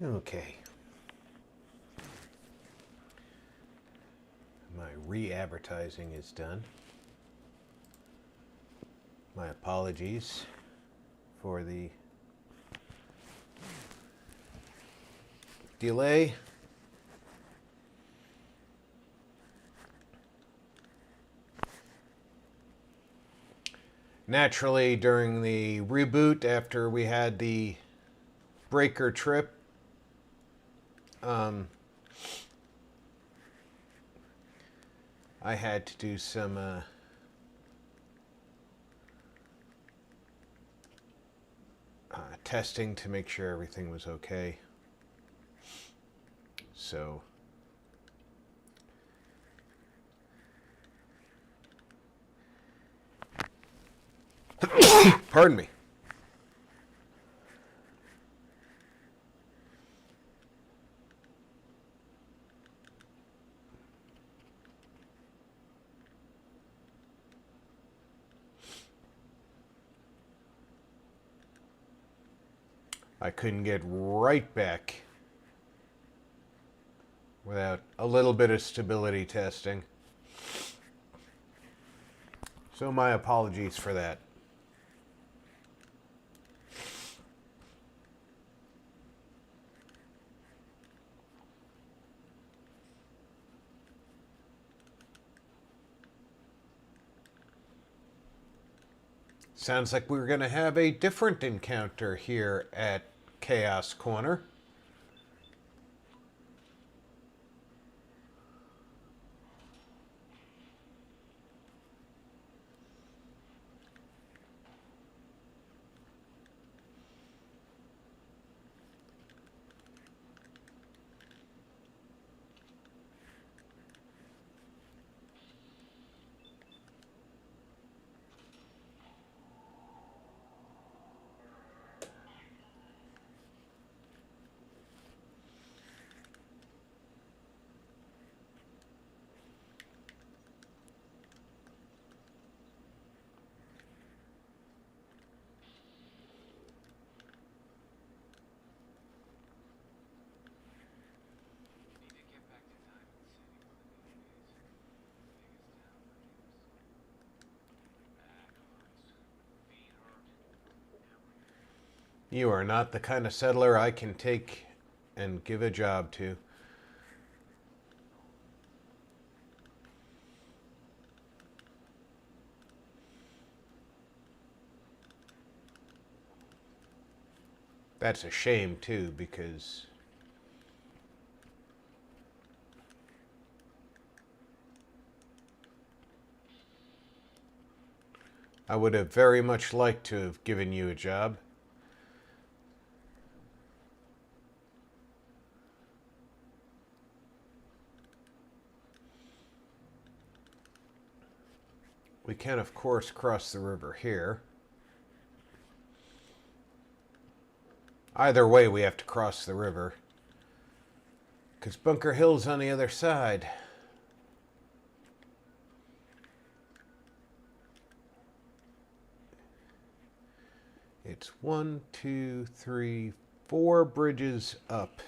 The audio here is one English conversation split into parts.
Okay. My re-advertising is done. My apologies for the delay. Naturally, during the reboot, after we had the breaker trip, I had to do some testing to make sure everything was okay. So, pardon me. I couldn't get right back without a little bit of stability testing. So my apologies for that. Sounds like we're going to have a different encounter here at Chaos Corner. You are not the kind of settler I can take and give a job to. That's a shame, too, because I would have very much liked to have given you a job. We can, of course, cross the river here. Either way, we have to cross the river, because Bunker Hill's on the other side. It's 1, 2, 3, 4 bridges up.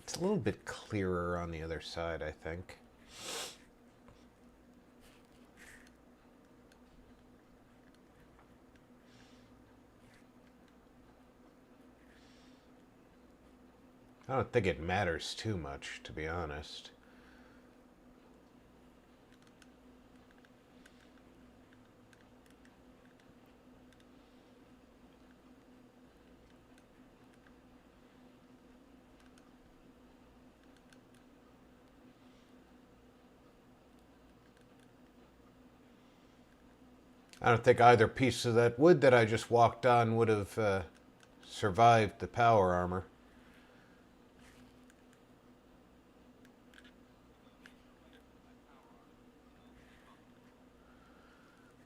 It's a little bit clearer on the other side, I think. I don't think it matters too much, to be honest. I don't think either piece of that wood that I just walked on would have survived the power armor.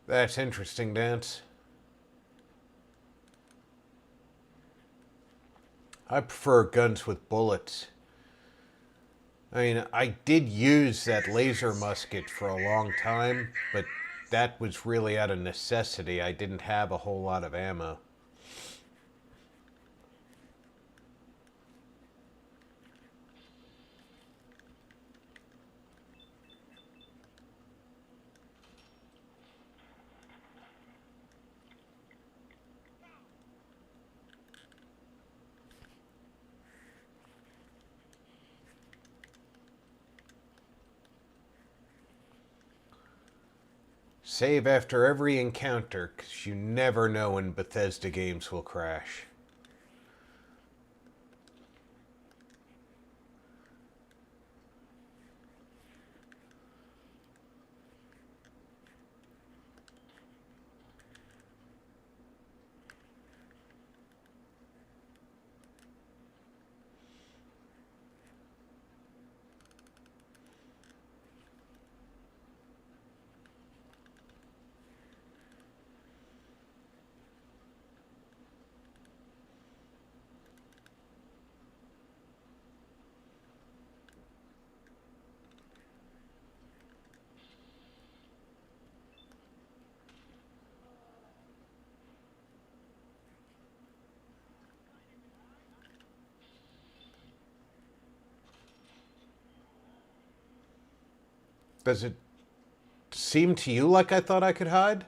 That's interesting, Dance. I prefer guns with bullets. I mean, I did use that laser musket for a long time, but that was really out of necessity. I didn't have a whole lot of ammo. Save after every encounter, because you never know when Bethesda games will crash. Does it seem to you like I thought I could hide?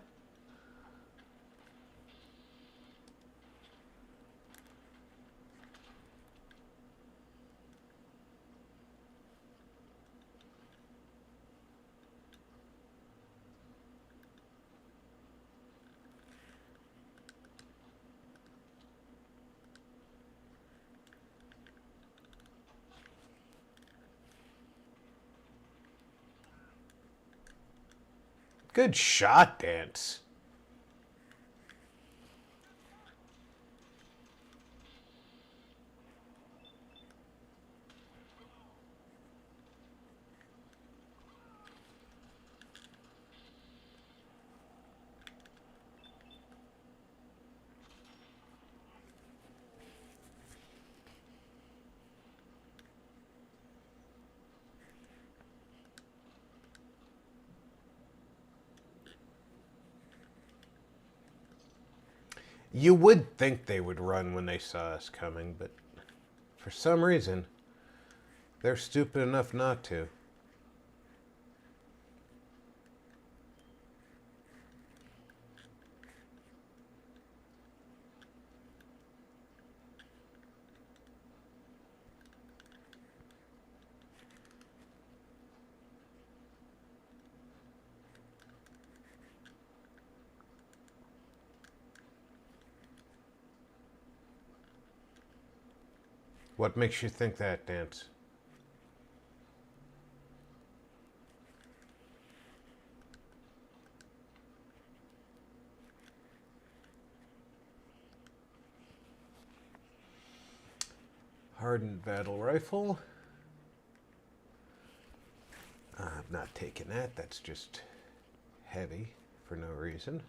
Good shot, Dance. You would think they would run when they saw us coming, but for some reason, they're stupid enough not to. What makes you think that, Dance? Hardened battle rifle. I'm not taking that. That's just heavy for no reason.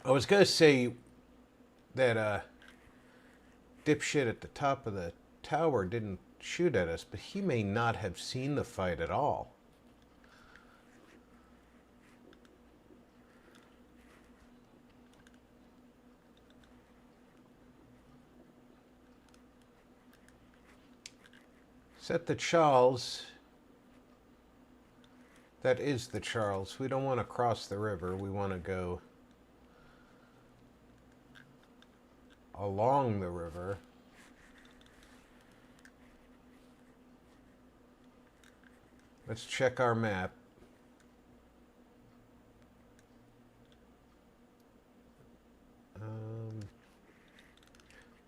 I was gonna say that dipshit at the top of the tower didn't shoot at us, but he may not have seen the fight at all. Set the Charles. That is the Charles. We don't want to cross the river. We want to go along the river. Let's check our map.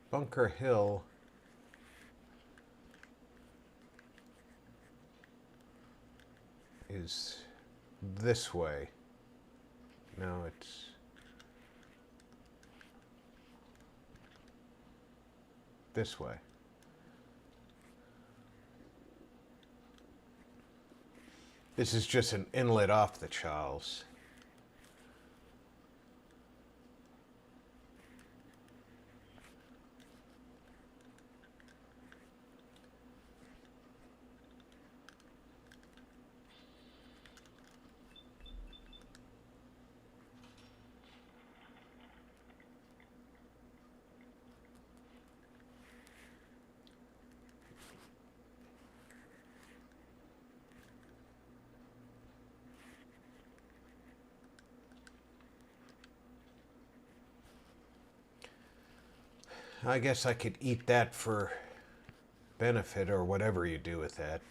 Bunker Hill is this way. No, it's... this way. This is just an inlet off the Charles. I guess I could eat that for benefit or whatever you do with that.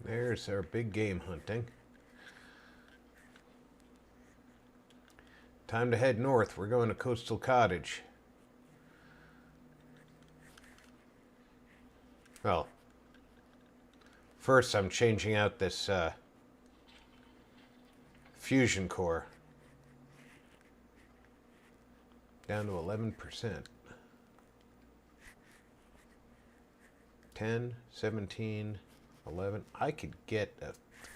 There's our big game hunting. Time to head north. We're going to Coastal Cottage. Well, first I'm changing out this fusion core down to 11%. 10, 17, 11. I could get a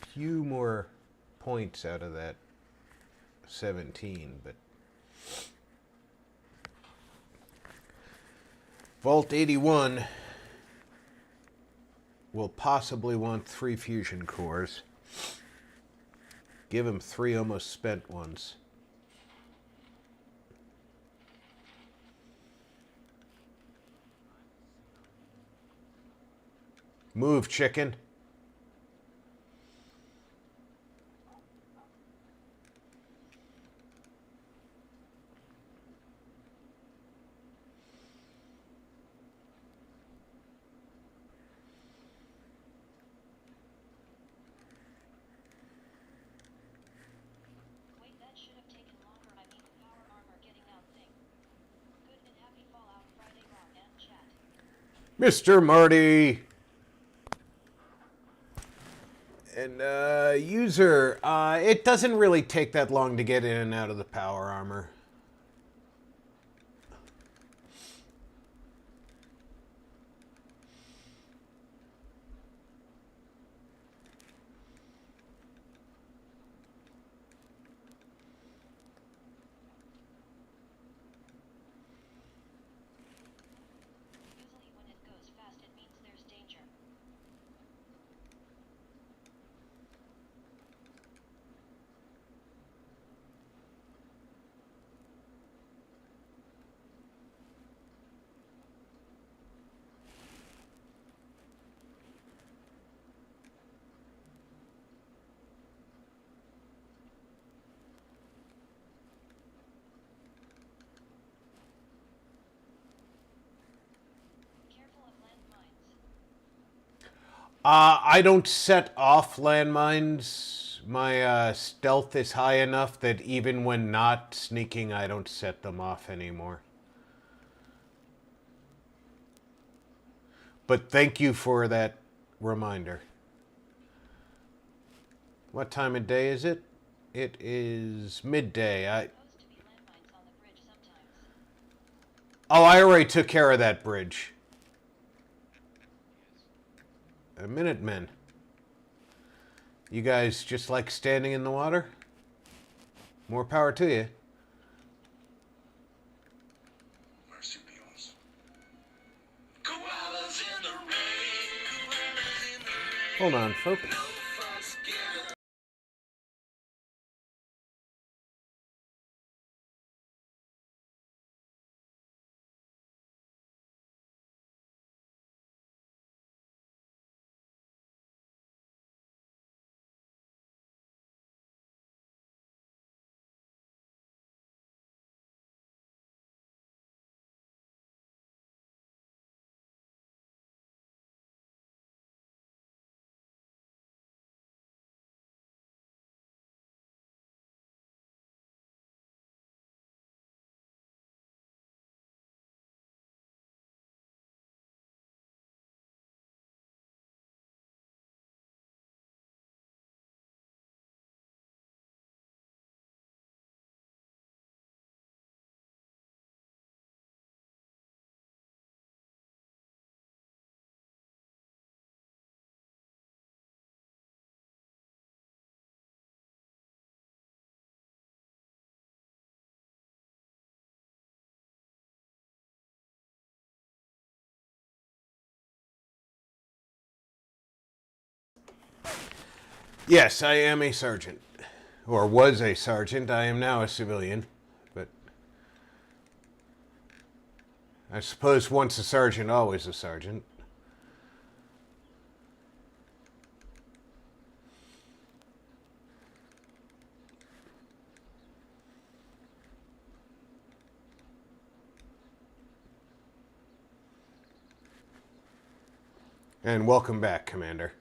few more points out of that 17, but Vault 81 will possibly want 3 fusion cores. Give him 3 almost spent ones. Move, chicken. Mr. Marty. And user, it doesn't really take that long to get in and out of the power armor. I don't set off landmines. My stealth is high enough that even when not sneaking, I don't set them off anymore. But thank you for that reminder. What time of day is it? It is midday. Oh, I already took care of that bridge. Minutemen. You guys just like standing in the water? More power to you. Marsupials. Koalas in the rain. Koalas in the Hold on, folks. Yes, I am a sergeant. Or was a sergeant. I am now a civilian. But I suppose once a sergeant, always a sergeant. And welcome back, Commander.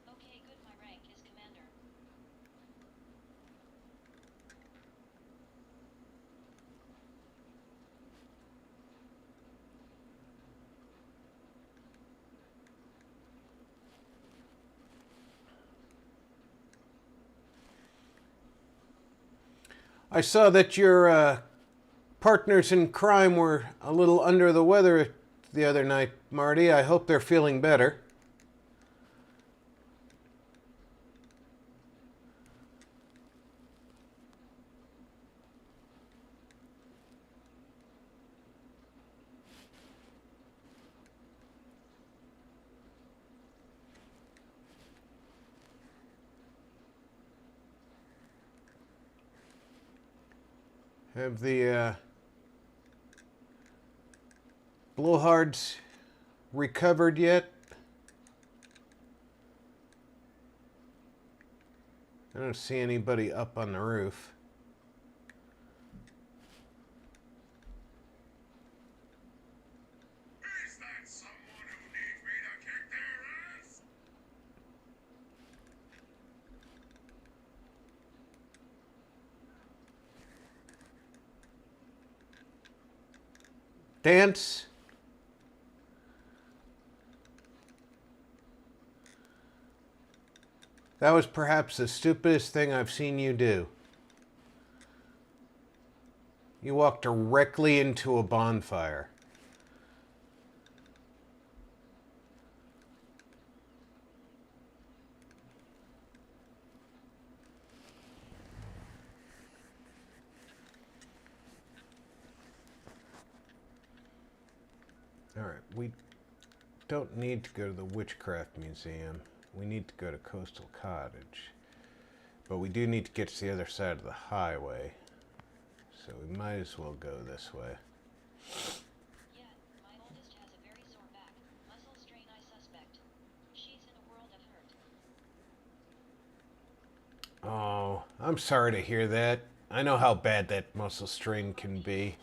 Okay, good. My rank is Commander. I saw that your partners in crime were a little under the weather the other night, Marty. I hope they're feeling better. Have the blowhards recovered yet? I don't see anybody up on the roof. Is that someone who needs me to kick their ass? Dance? That was perhaps the stupidest thing I've seen you do. You walked directly into a bonfire. Alright, we don't need to go to the Witchcraft Museum. We need to go to Coastal Cottage. But we do need to get to the other side of the highway. So we might as well go this way. Yeah, my oldest has a very sore back. Muscle strain, I suspect. She's in a world of hurt. Oh, I'm sorry to hear that. I know how bad that muscle strain can be.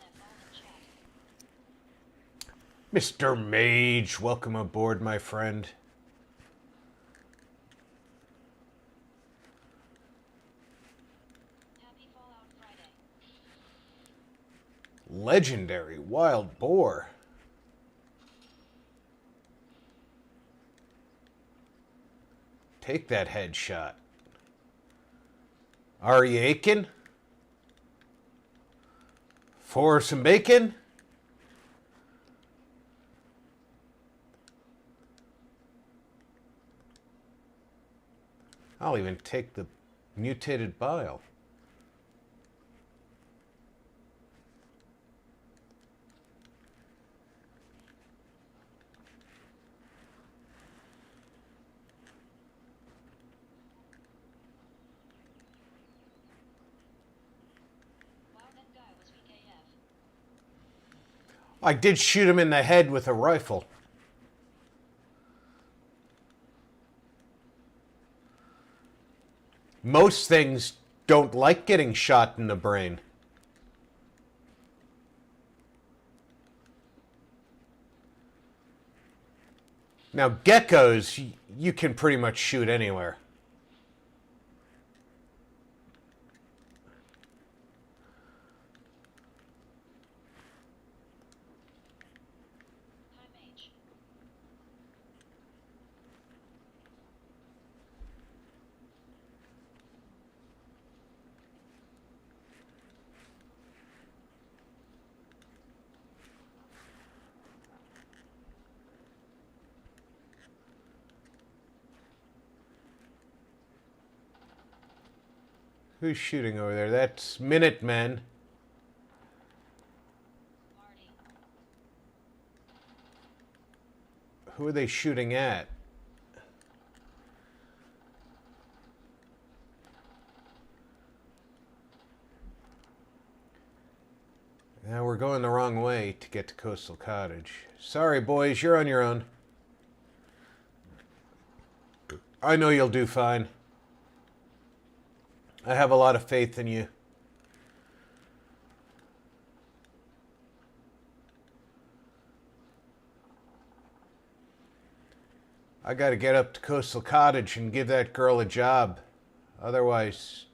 Mr. Mage, welcome aboard, my friend. Happy Fallout Friday. Legendary wild boar. Take that headshot. Are you aching? For some bacon? I'll even take the mutated bile. Wow, that guy was VKF. I did shoot him in the head with a rifle. Most things don't like getting shot in the brain. Now, geckos, you can pretty much shoot anywhere. Time H. Who's shooting over there? That's Minutemen. Marty. Who are they shooting at? Now we're going the wrong way to get to Coastal Cottage. Sorry, boys, you're on your own. I know you'll do fine. I have a lot of faith in you. I gotta get up to Coastal Cottage and give that girl a job. Otherwise,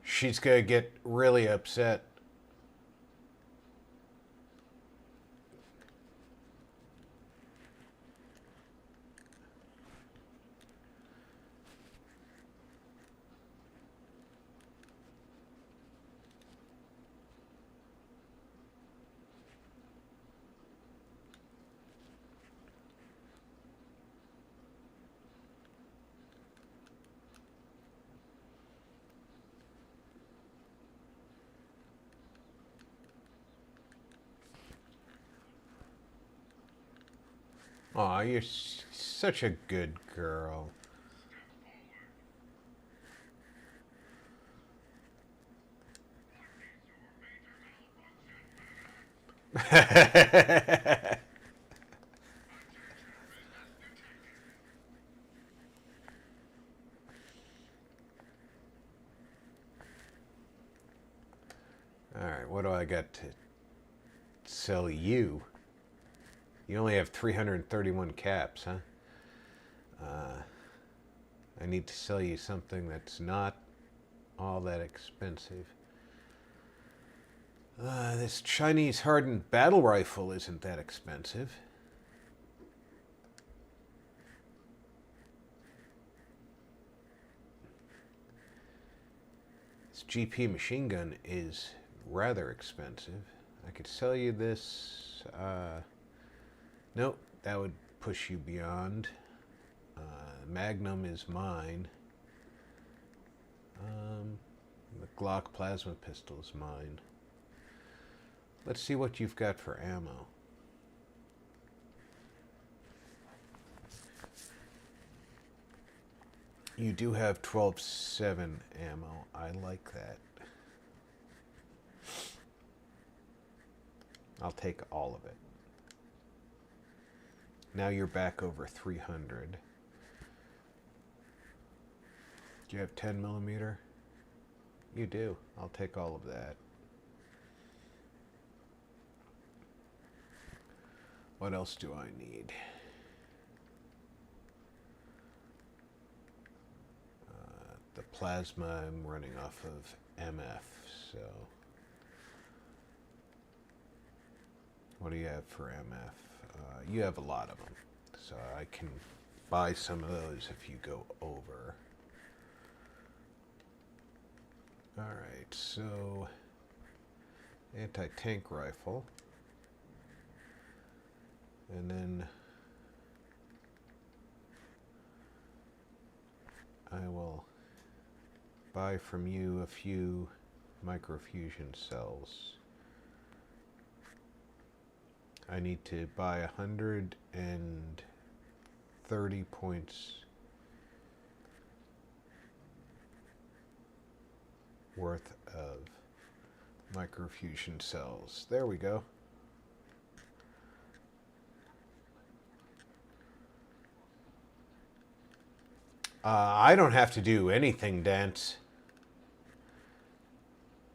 she's gonna get really upset. Aw, you're such a good girl. Alright, what do I got to sell you? You only have 331 caps, huh? I need to sell you something that's not all that expensive. This Chinese hardened battle rifle isn't that expensive. This GP machine gun is rather expensive. I could sell you this. Nope, that would push you beyond. Magnum is mine. The Glock plasma pistol is mine. Let's see what you've got for ammo. You do have 12.7 ammo. I like that. I'll take all of it. Now you're back over 300. Do you have 10 millimeter? You do. I'll take all of that. What else do I need? The plasma I'm running off of MF, so. What do you have for MF? You have a lot of them, so I can buy some of those if you go over. Alright, so anti-tank rifle. And then buy from you a few microfusion cells. I need to buy 130 points worth of microfusion cells. There we go. I don't have to do anything, Dance,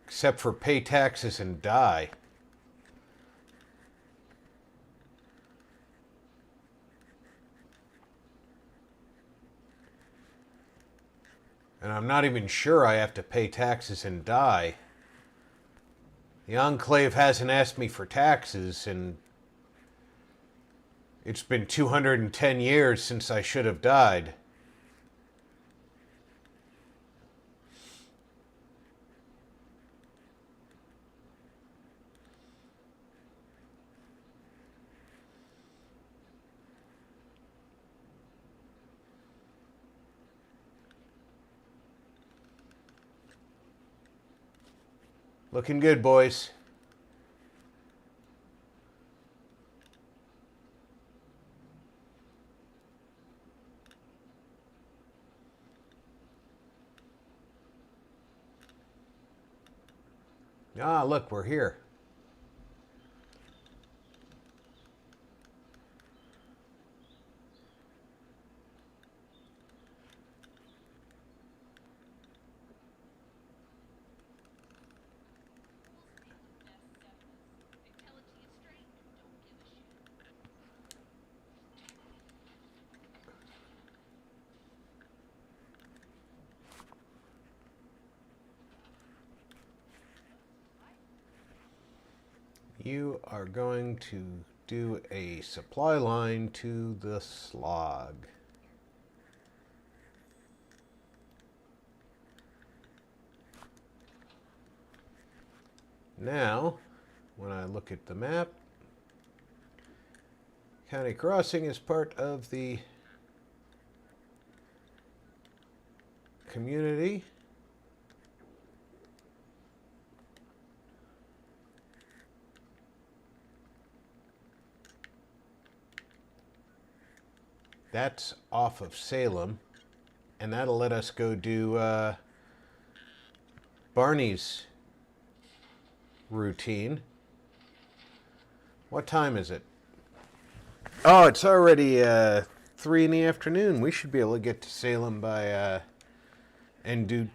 except for pay taxes and die. And I'm not even sure I have to pay taxes and die. The Enclave hasn't asked me for taxes, and it's been 210 years since I should have died. Looking good, boys. Ah, look, we're here. You are going to do a supply line to the slog. Now, when I look at the map, County Crossing is part of the community. That's off of Salem, and that'll let us go do Barney's routine. What time is it? Oh, it's already 3 in the afternoon. We should be able to get to Salem by and do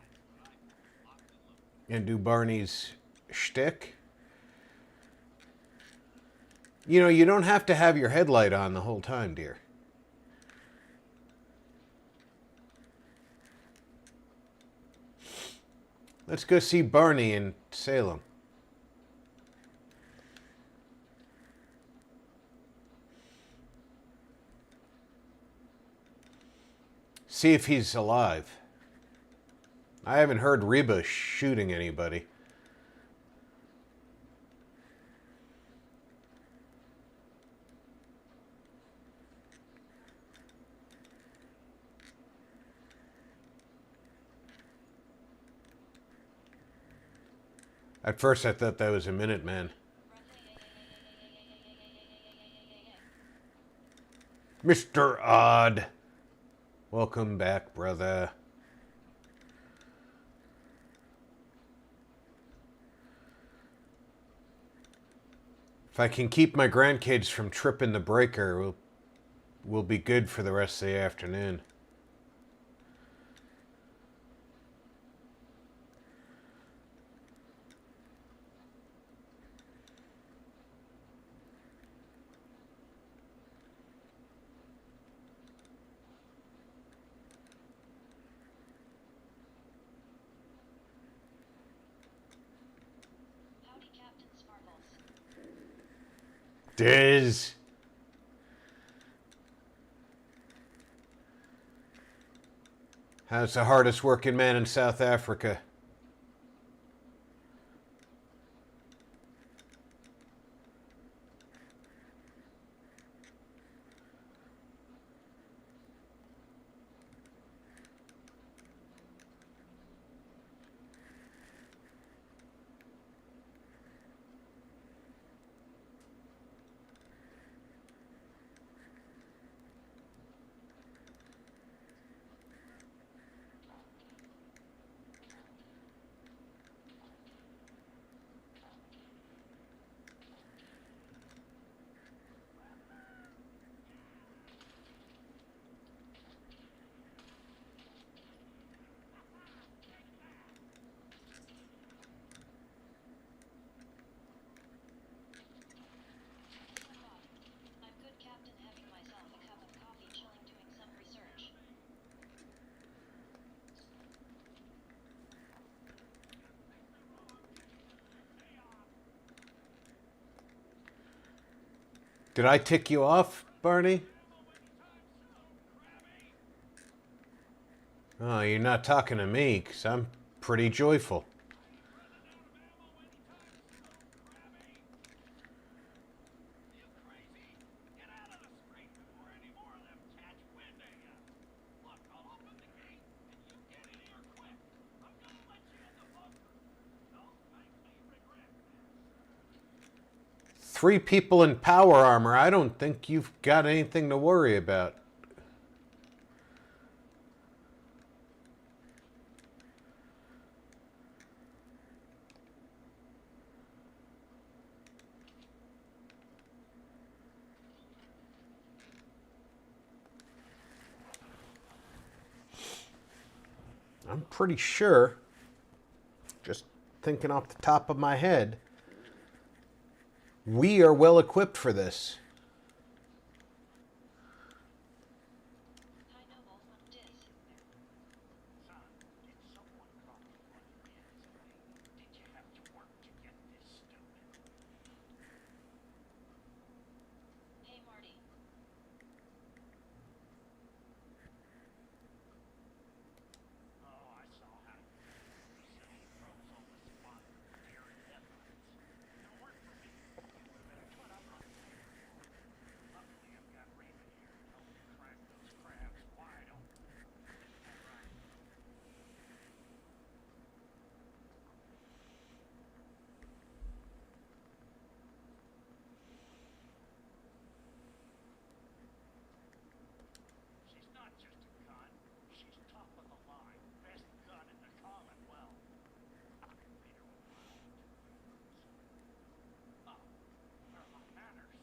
Barney's shtick. You know, you don't have to have your headlight on the whole time, dear. Let's go see Barney in Salem. See if he's alive. I haven't heard Reba shooting anybody. At first I thought that was a Minuteman. Mr. Odd. Welcome back, brother. If I can keep my grandkids from tripping the breaker, we'll be good for the rest of the afternoon. Howdy, Captain Sparkles. Diz. How's the hardest working man in South Africa? Did I tick you off, Barney? Oh, you're not talking to me, 'cause I'm pretty joyful. Three people in power armor. I don't think you've got anything to worry about. I'm pretty sure, just thinking off the top of my head, we are well equipped for this. High Noble, Diz. Son, did someone call you what it is? Did you have to work to get this stupid? Hey Marty. Oh, I saw how you silly froze on the spot with deer and headlights. If it weren't for me, you would have been cut up on paper. Luckily, I've got Raven here to help you crack those crabs wide open. Isn't that right? She's not just a gun. She's top of the line. Best gun in the Commonwealth. I can beat her with my own two hands. Oh, where are my manners?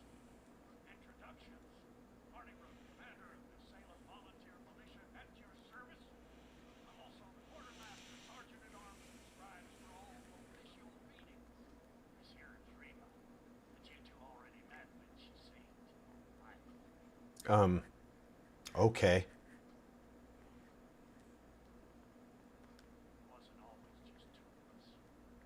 Introductions. Marty Road, commander of the Salem Volunteer Militia at your service. I'm also the quartermaster, sergeant at arms who strives for all official meetings. This here is Reba, that you two already met when she saved my life. Okay. It wasn't always just two of us.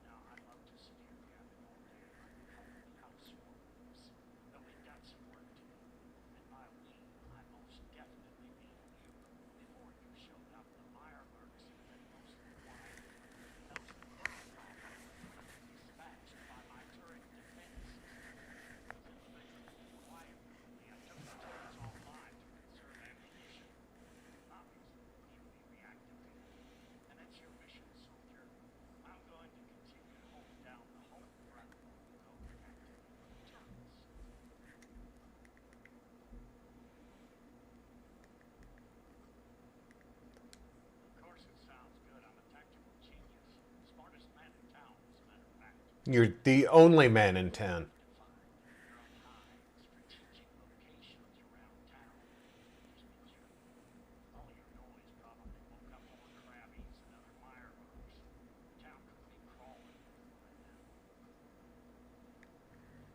Now, I'd love to sit here gabbing all day like a couple of housewarmers, but we've got some work to do. And by we, I most definitely mean you. Before you showed up, the Meyerbergs had been mostly quiet. Those were dispatched by my turret defense system. Because if they could be quiet with me, I took the turrets offline to conserve ammunition. Obviously, need to be reactivated. And that's your mission, soldier. I'm going to continue to hold down the home front while you go reactivate the turrets. Of course, it sounds good. I'm a tactical genius. Smartest man in town, as a matter of fact. You're the only man in town. Defined from high strategic locations around town. Just be careful. All your noise probably woke up more crabbies and other Meyerbergs. Town could be crawling with them by now.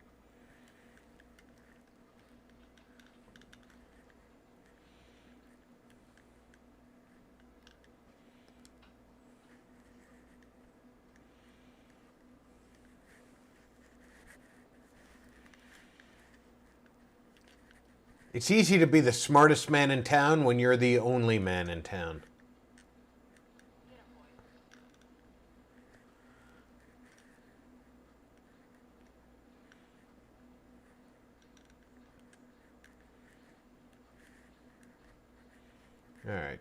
It's easy to be the smartest man in town when you're the only man in town. Get him, boy. All right.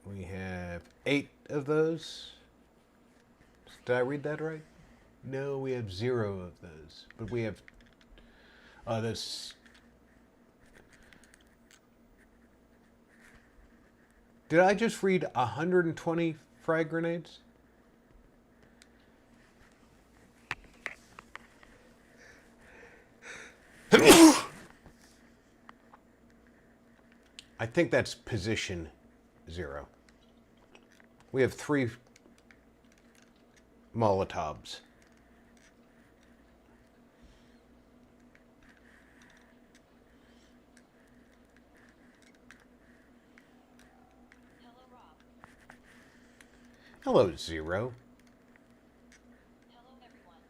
We have 8 of those. Did I read that right? No, we have 0 of those. But we have this. Did I just read 120 frag grenades? I think that's position 0. We have 3 Molotovs. Hello, Rob. Hello, 0. Hello, everyone.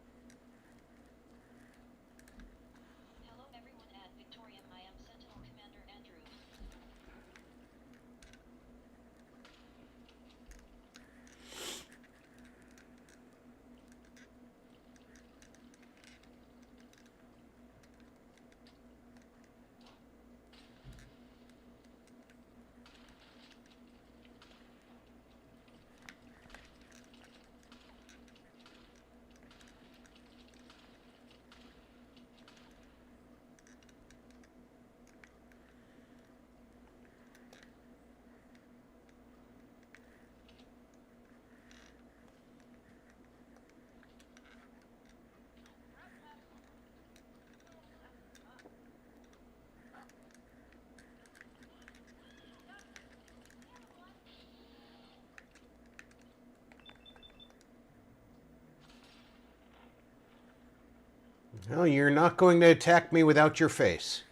Well, you're not going to attack me without your face.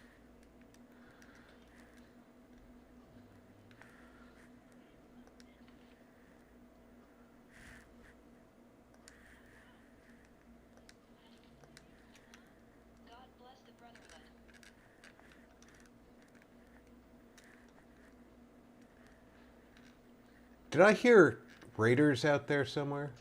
God bless the Brotherhood. Did I hear raiders out there somewhere?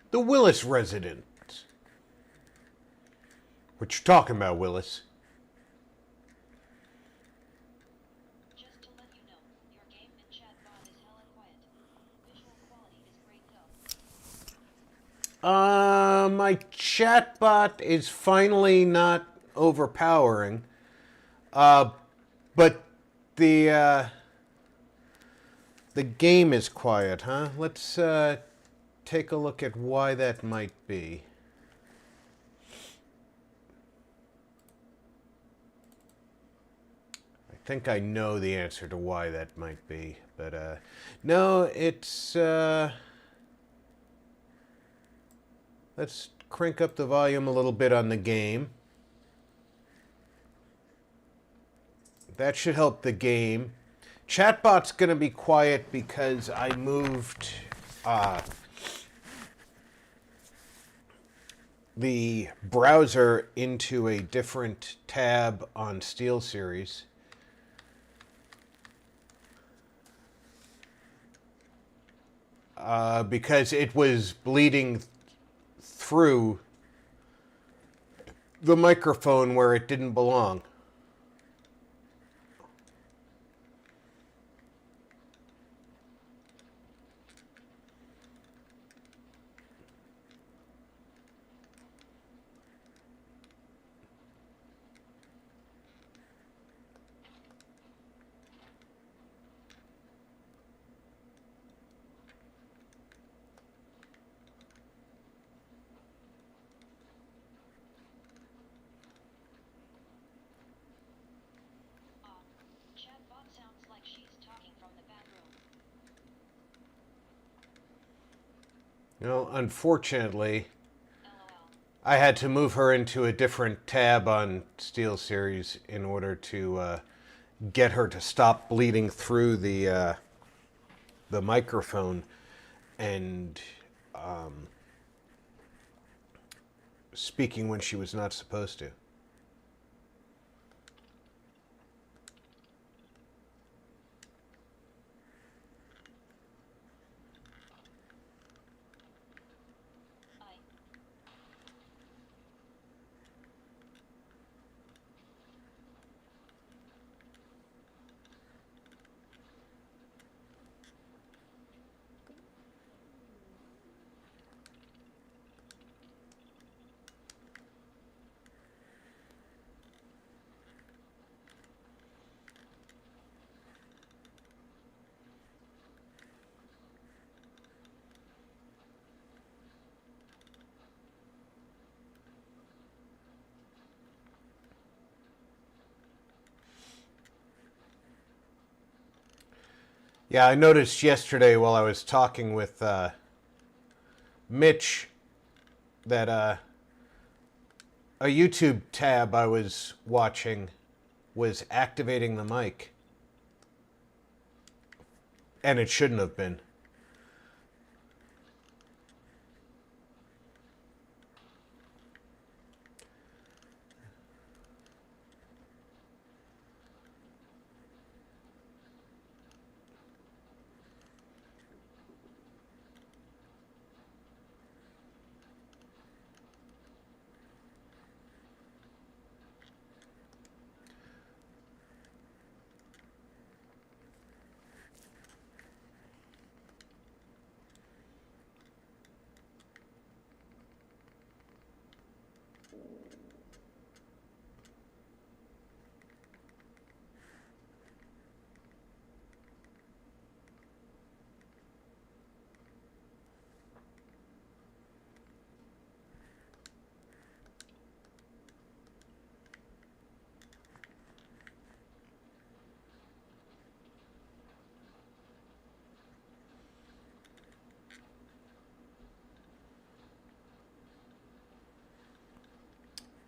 The Willis residence. What you talking about, Willis? Just to let you know, your game and chat bot is hella quiet. Visual quality is great though. My chatbot is finally not overpowering. But the game is quiet, huh? Let's take a look at why that might be. I think I know the answer to why that might be, but no, it's let's crank up the volume a little bit on the game. That should help the game. Chatbot's going to be quiet because I moved the browser into a different tab on SteelSeries. Because it was bleeding through the microphone where it didn't belong. Chatbot sounds like she's talking from the back room. Well, unfortunately, LOL. I had to move her into a different tab on SteelSeries in order to get her to stop bleeding through the microphone and speaking when she was not supposed to. I. Yeah, I noticed yesterday while I was talking with Mitch that a YouTube tab I was watching was activating the mic. And it shouldn't have been.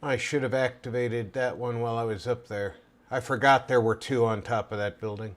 I should have activated that one while I was up there. I forgot there were two on top of that building.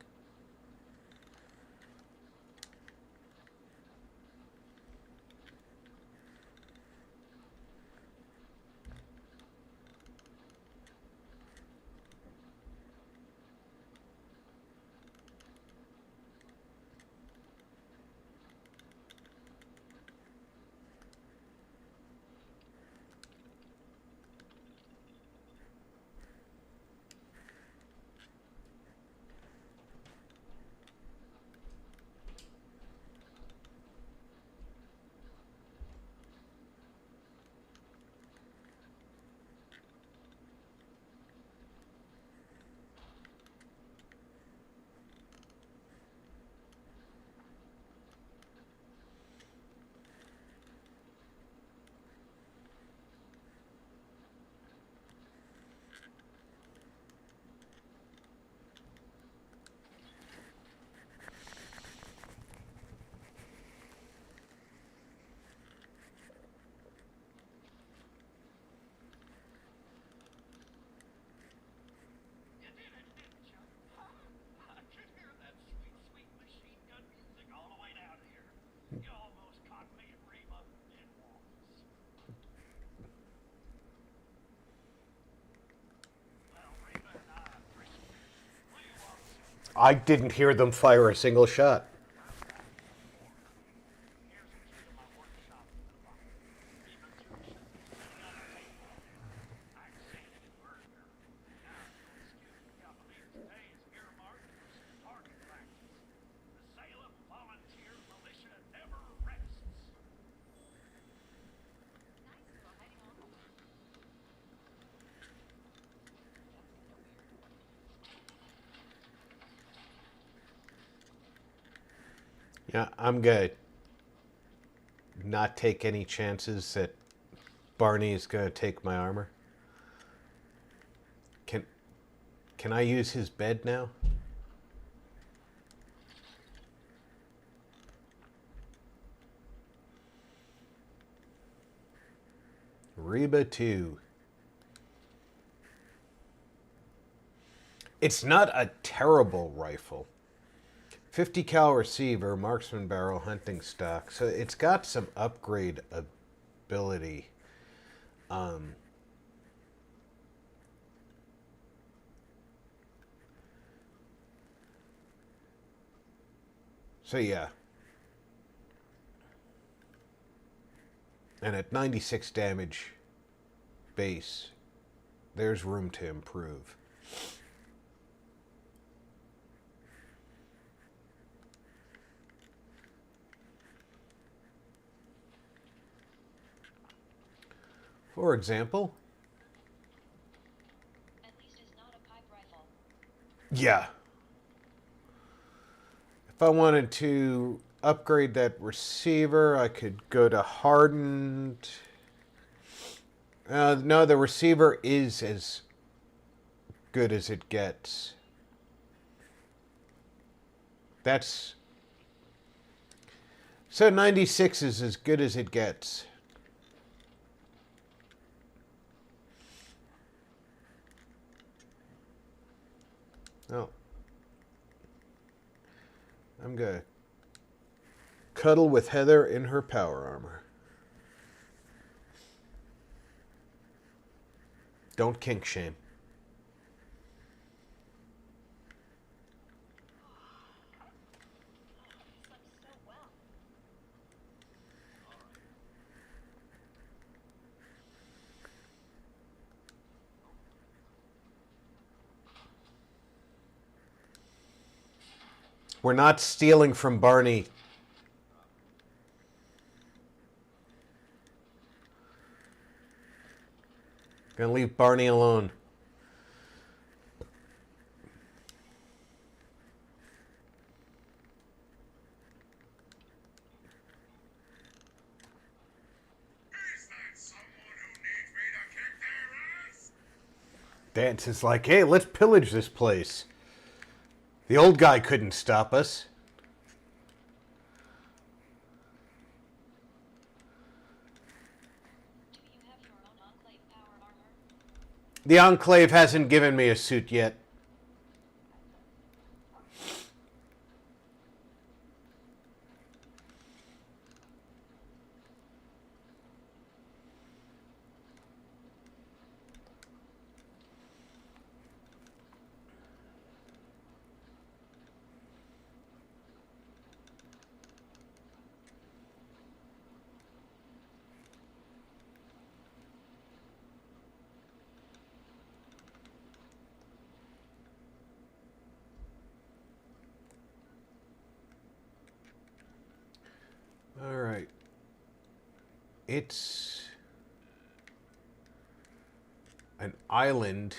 You did it, didn't you? Huh? I could hear that sweet, sweet machine gun music all the way down here. You almost caught me and Reba in walls. Well, Reba and I appreciate it. Will you walk soon? I didn't hear them fire a single shot. I've got one more. Here's the key to my workshop in the locker. Reba, too, should be sitting on a table. I Yeah, I'm gonna not take any chances that Barney is gonna take my armor. Can I use his bed now? Reba 2. It's not a terrible rifle. 50 cal receiver, marksman barrel, hunting stock. So it's got some upgrade ability. So yeah. And at 96 damage base, there's room to improve. For example, At least it's not a pipe rifle. yeah. If I wanted to upgrade that receiver, I could go to hardened. No, the receiver is as good as it gets. That's... So 96 is as good as it gets. Oh. I'm gonna cuddle with Heather in her power armor. Don't kink shame. Slept so well. We're not stealing from Barney. Gonna leave Barney alone. Is that someone who needs me to kick their ass? Dance is like, hey, let's pillage this place. The old guy couldn't stop us. Do you have your own Enclave power armor? The Enclave hasn't given me a suit yet. All right. It's an island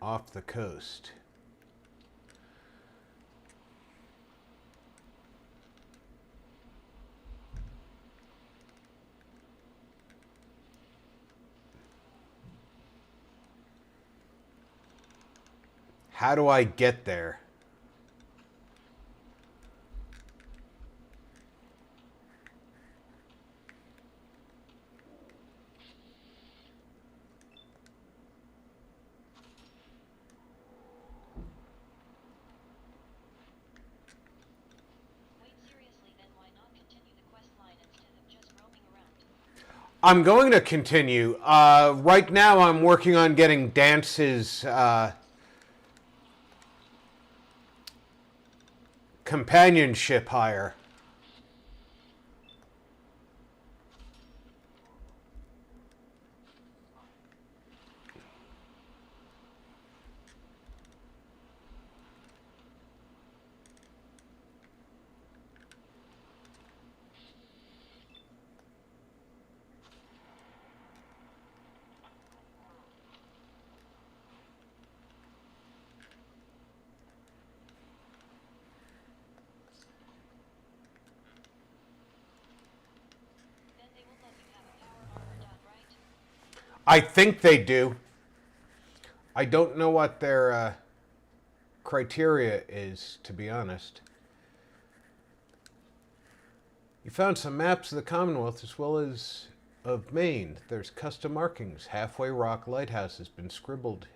off the coast. How do I get there? Wait, seriously, then why not continue the quest line instead of just roaming around? I'm going to continue. Right now, I'm working on getting Dance's companionship higher. I think they do. I don't know what their criteria is, to be honest. You found some maps of the Commonwealth as well as of Maine. There's custom markings. Halfway Rock Lighthouse has been scribbled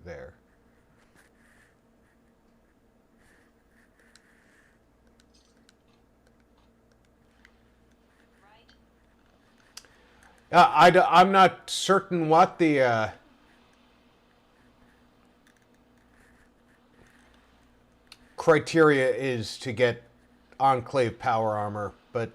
there. Right. I'm not certain what the criteria is to get Enclave power armor, but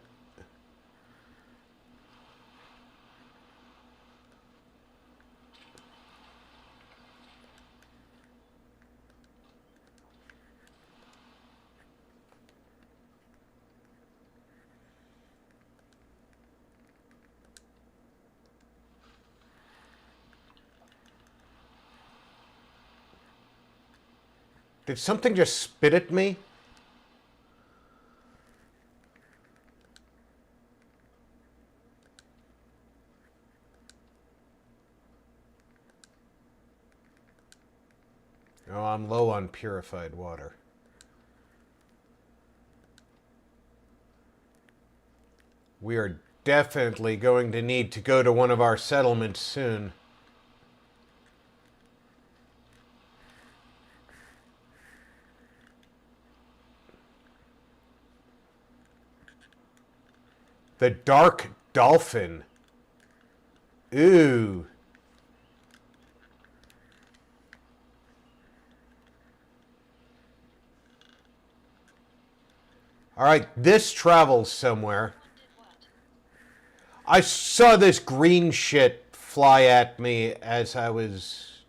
did something just spit at me? Oh, I'm low on purified water. We are definitely going to need to go to one of our settlements soon. The Dark Dolphin. Ooh. All right, this travels somewhere. Did what? I saw this green shit fly at me as I was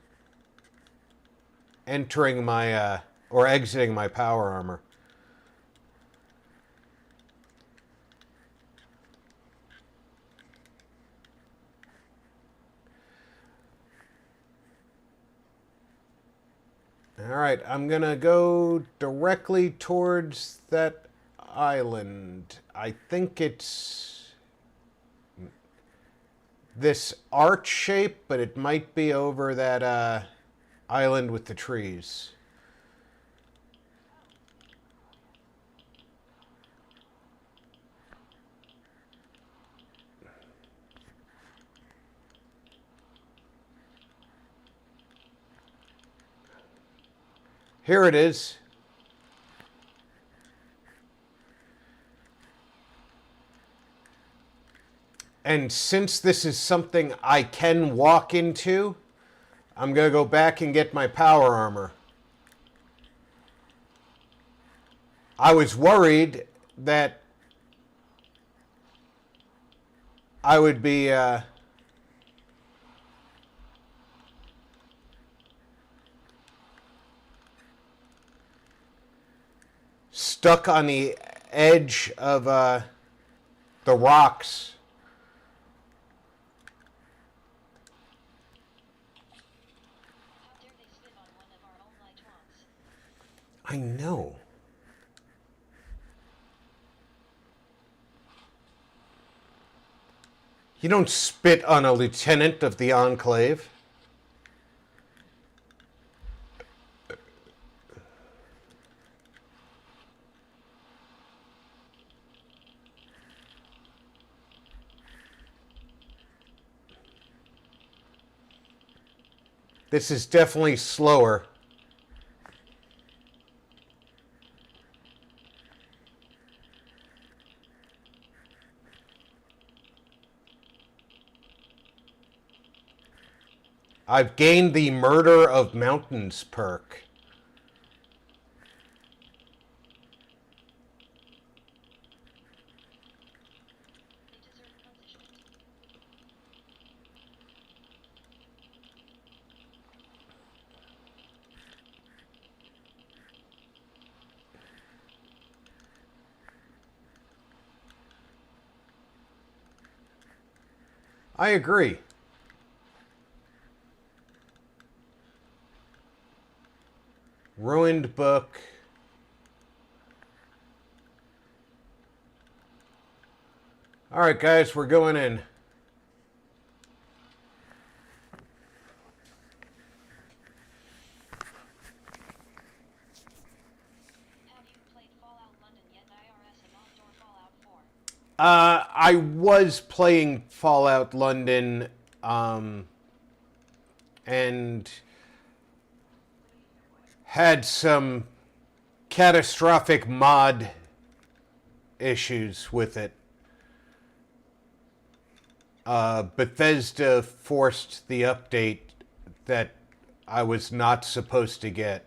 entering my, or exiting my power armor. All right, I'm gonna go directly towards that island. I think it's this arch shape, but it might be over that island with the trees. Here it is. And since this is something I can walk into, I'm going to go back and get my power armor. I was worried that I would be stuck on the edge of the rocks. How dare they spit on one of our own light ones? I know. You don't spit on a lieutenant of the Enclave. This is definitely slower. I've gained the Murder of Mountains perk. They deserve punishment. I agree. Ruined book. All right, guys, we're going in. I was playing Fallout London, and had some catastrophic mod issues with it. Bethesda forced the update that I was not supposed to get.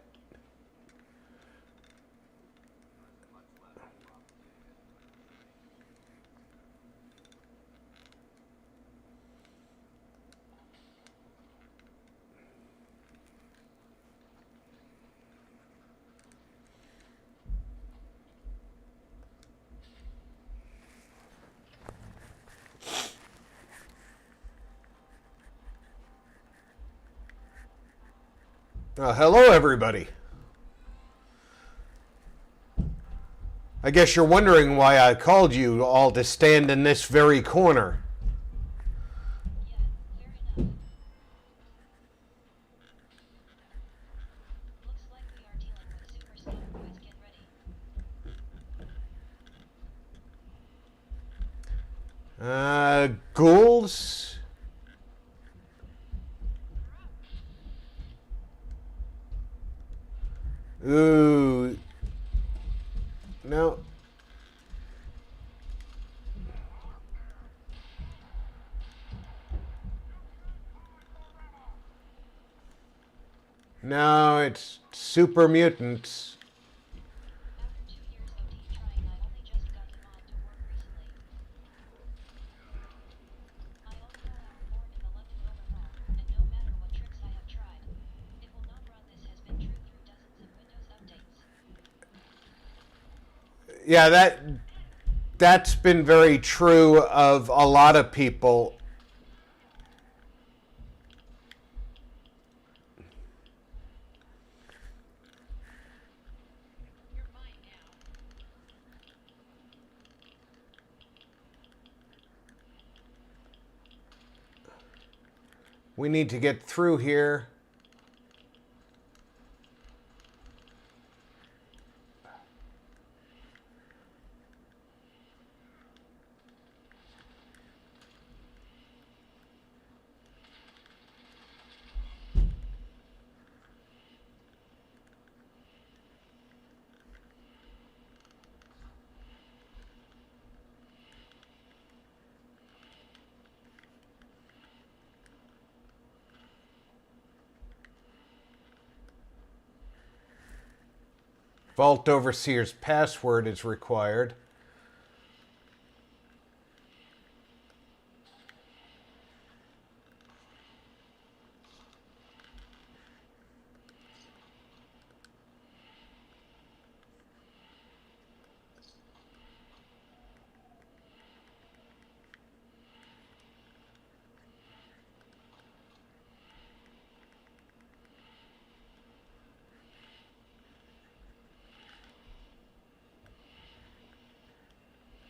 Hello, everybody. I guess you're wondering why I called you all to stand in this very corner. Yeah, fair enough. Looks like we are dealing with super scanner boys. Get ready. Ghouls? Ooh. No. No, it's super mutants. After 2 years of deep trying, I only just got the mod to work recently. I only know how to form in the London overhaul, and no matter what tricks I have tried, it will not run. This has been true through dozens of Windows updates. Yeah, that's been very true of a lot of people. You're fine now. We need to get through here. Vault Overseer's password is required.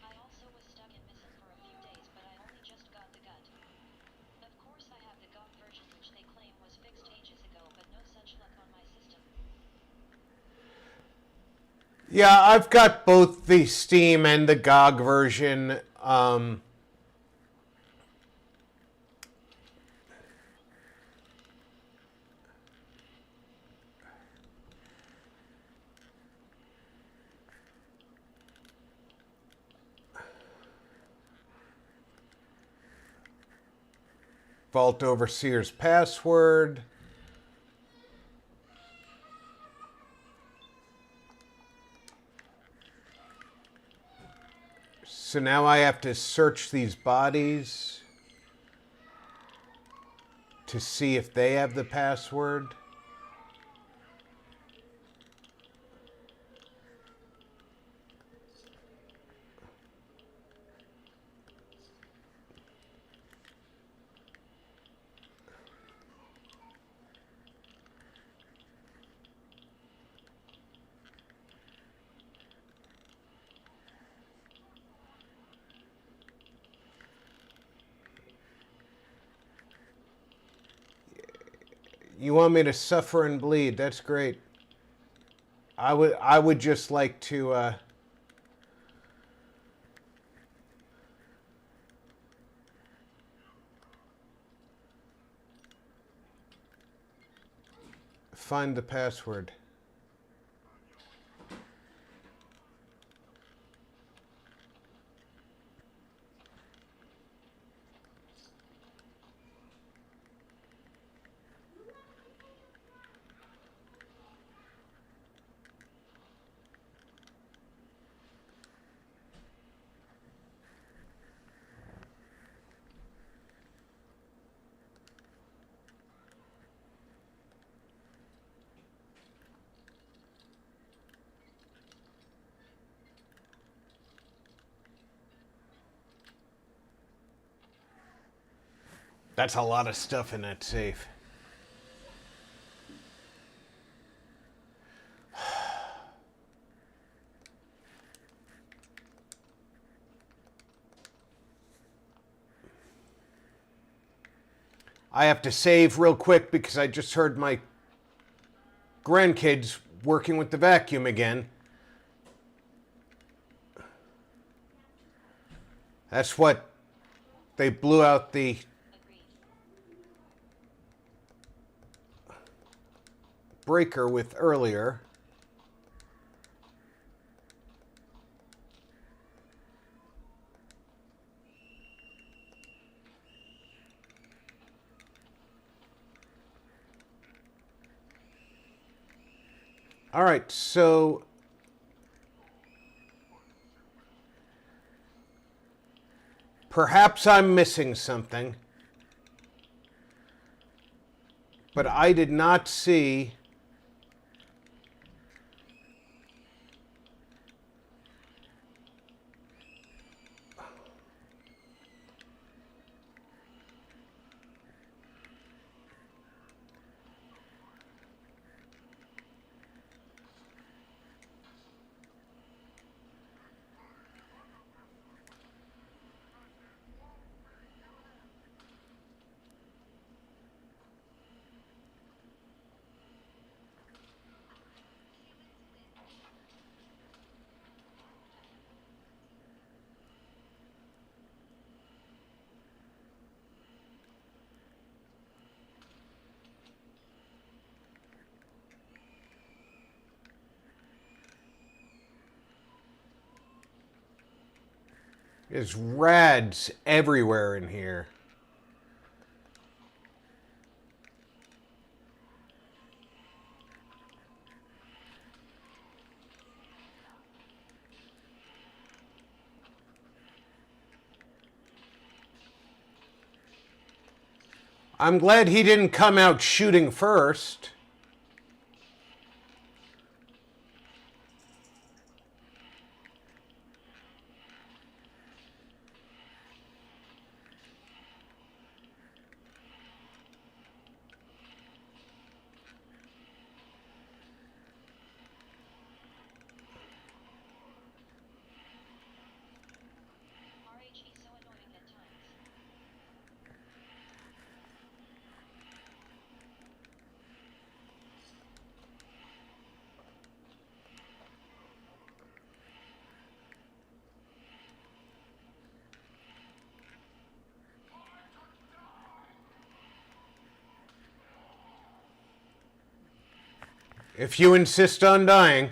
I also was stuck in missing for a few days, but I only just got the gut. Of course I have the GOG version which they claim was fixed ages ago, but no such luck on my system. Yeah, I've got both the Steam and the GOG version. Vault Overseer's password. So now I have to search these bodies to see if they have the password. You want me to suffer and bleed? That's great. I would just like to find the password. That's a lot of stuff in that safe. I have to save real quick because I just heard my grandkids working with the vacuum again. That's what they blew out the Agreed. breaker with earlier. All right, so perhaps I'm missing something, but I did not see there's rads everywhere in here. I'm glad he didn't come out shooting first. RHE so annoying at times. If you insist on dying.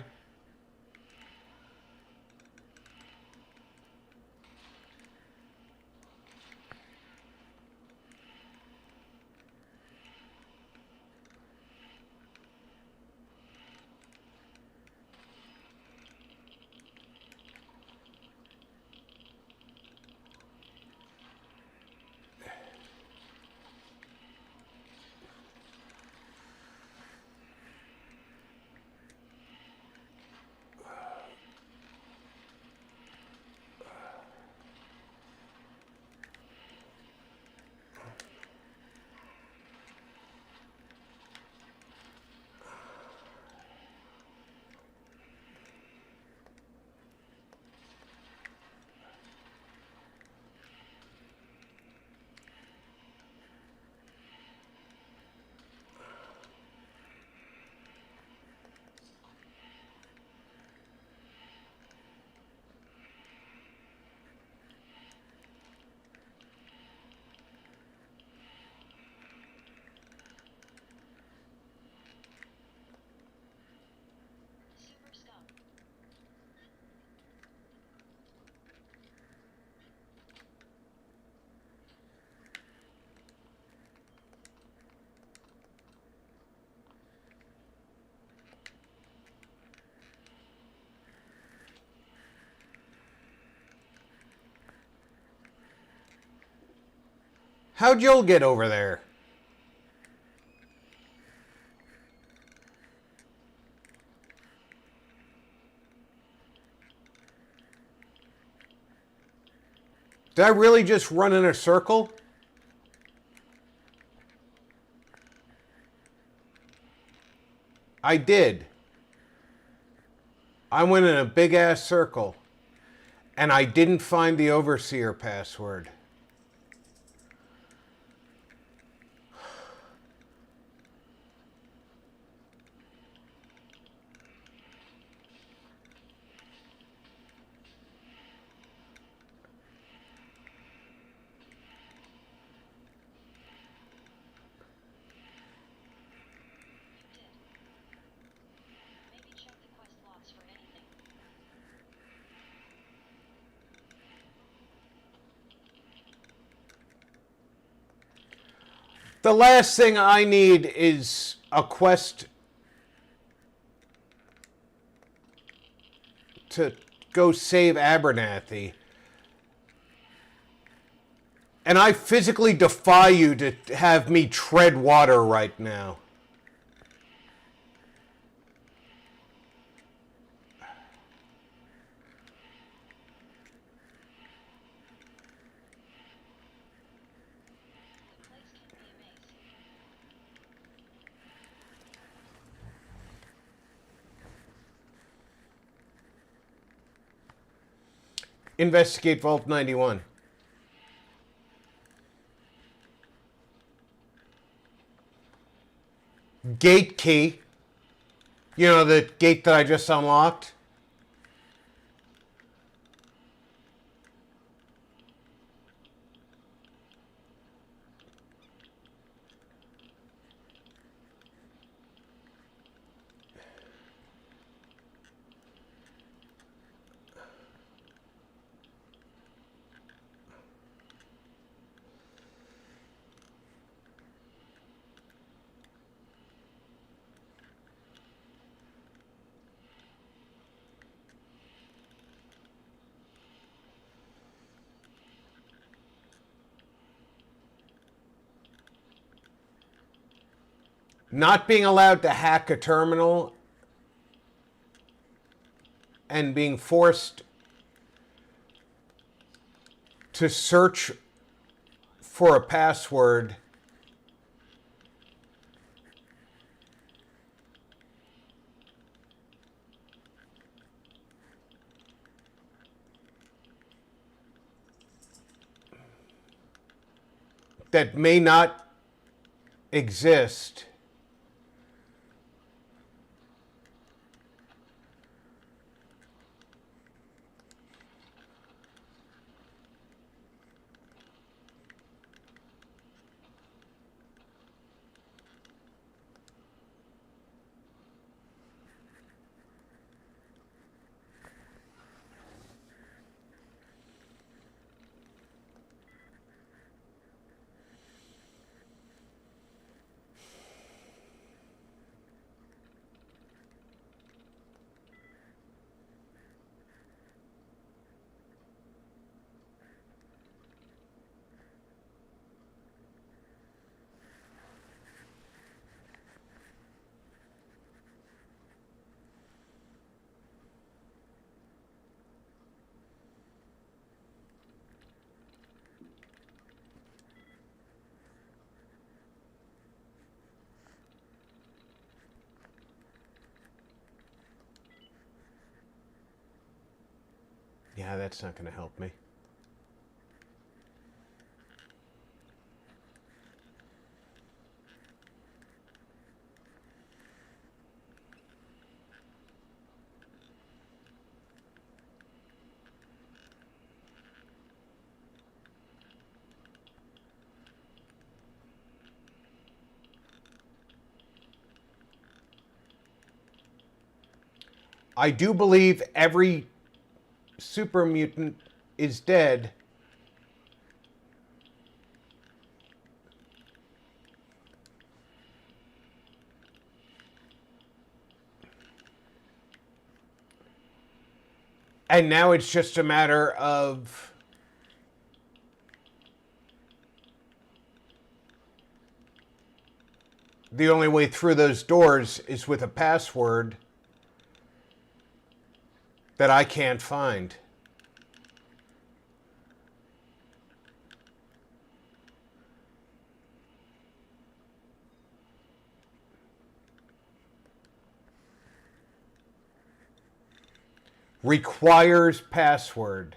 How'd Joel get over there? Did I really just run in a circle? I did. I went in a big ass circle. And I didn't find the overseer password. You did. Maybe check the quest logs for anything. The last thing I need is a quest to go save Abernathy. And I physically defy you to have me tread water right now. The place can be a maze. Investigate Vault 91. Gate key. You know, the gate that I just unlocked? Not being allowed to hack a terminal and being forced to search for a password that may not exist. Yeah, that's not going to help me. I do believe every super mutant is dead. And now it's just a matter of The only way through those doors is with a password that I can't find. Requires password.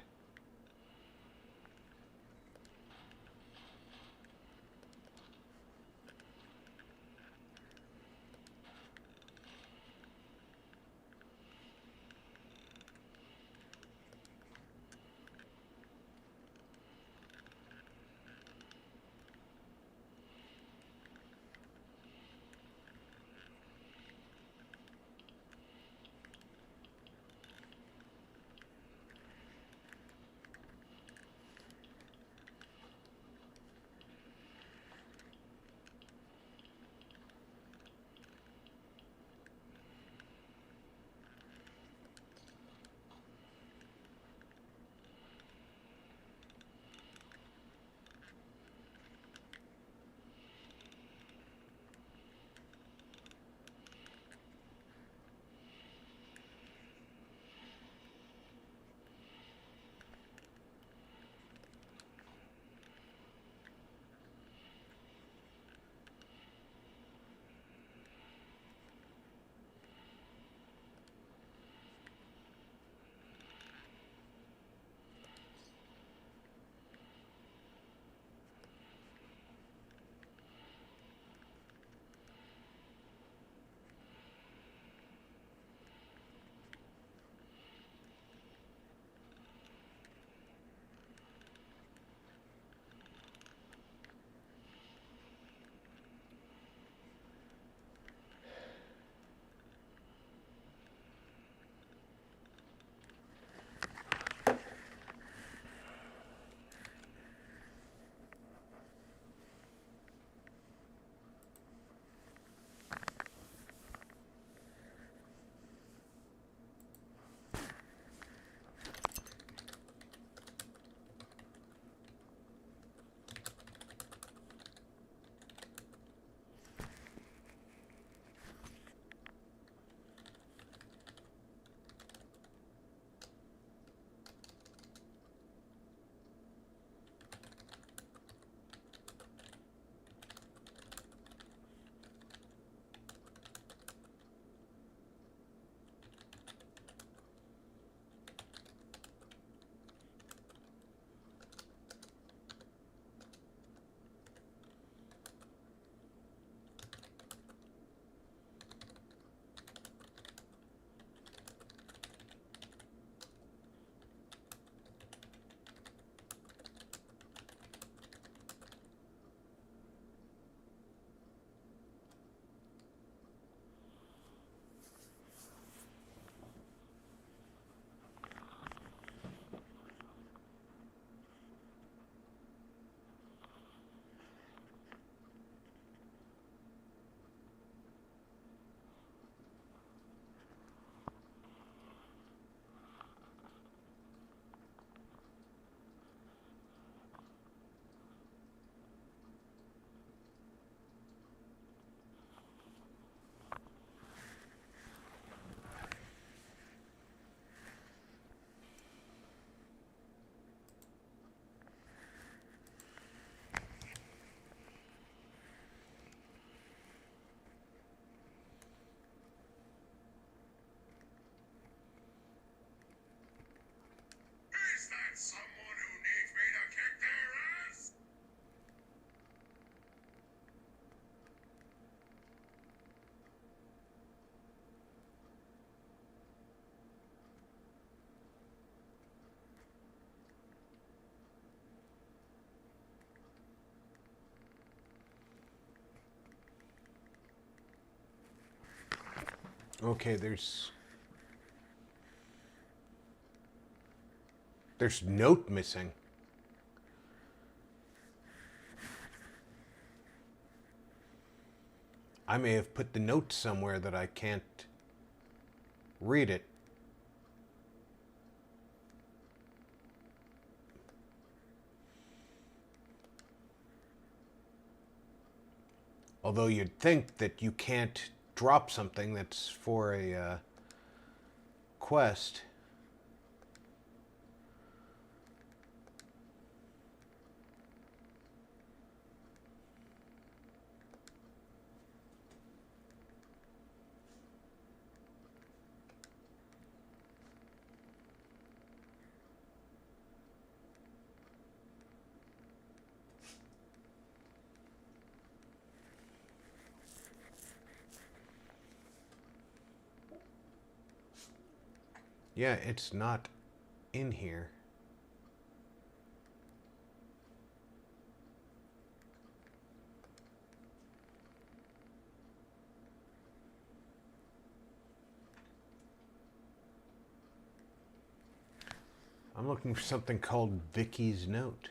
Is that someone who needs me to kick their ass? Okay, there's note missing. I may have put the note somewhere that I can't read it. Although you'd think that you can't drop something that's for a quest. Yeah, it's not in here. I'm looking for something called Vicky's Note.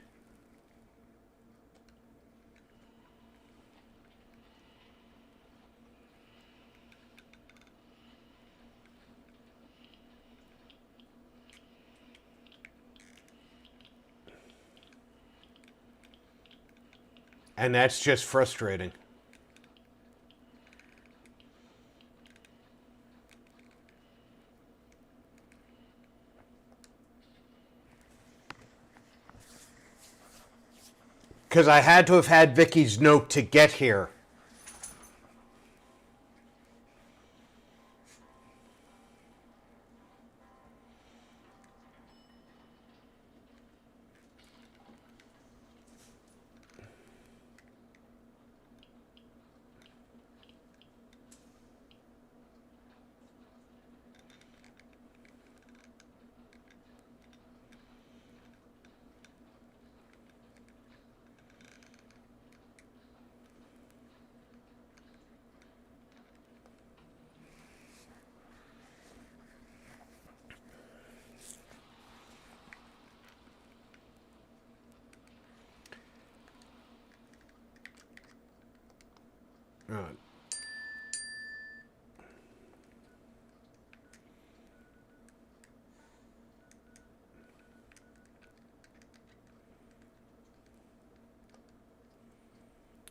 And that's just frustrating. Because I had to have had Vicky's note to get here. Right.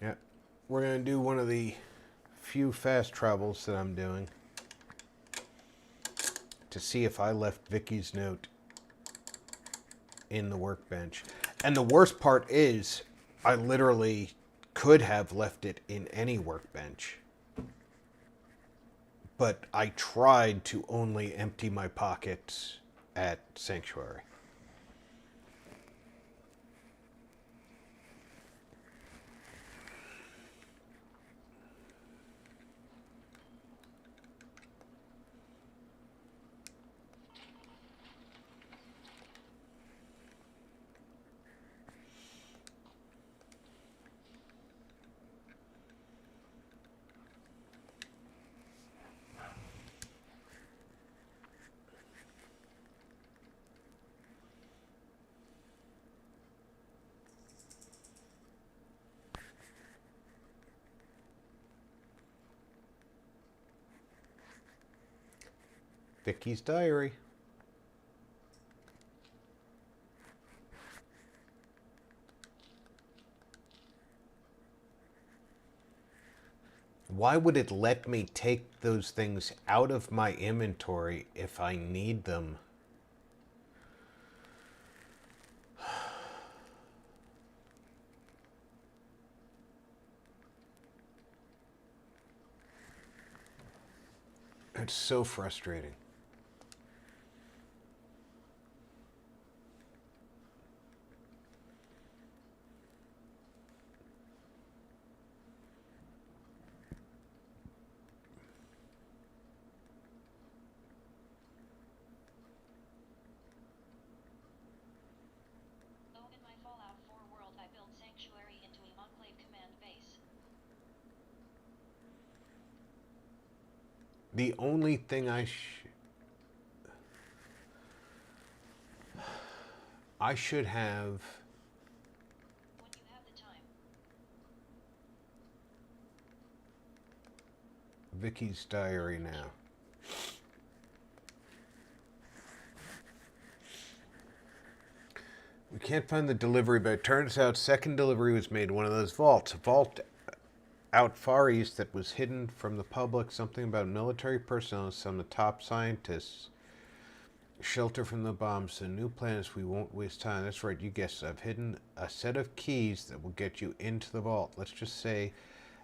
Yeah. We're going to do one of the few fast travels that I'm doing to see if I left Vicky's note in the workbench. And the worst part is I literally could have left it in any workbench. But I tried to only empty my pockets at Sanctuary. Vicky's diary. Why would it let me take those things out of my inventory if I need them? It's so frustrating. Oh, in my Fallout 4 world, I built Sanctuary into an Enclave command base. The only thing I should have When you have the time. Vicky's diary now. We can't find the delivery, but it turns out second delivery was made in one of those vaults. A vault out far east that was hidden from the public. Something about military personnel and some of the top scientists. Shelter from the bombs. The new plans. We won't waste time. That's right. You guessed it. I've hidden a set of keys that will get you into the vault. Let's just say,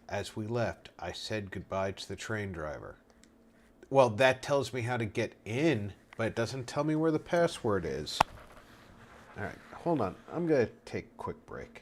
as we left, I said goodbye to the train driver. Well, that tells me how to get in, but it doesn't tell me where the password is. All right, hold on. I'm going to take a quick break.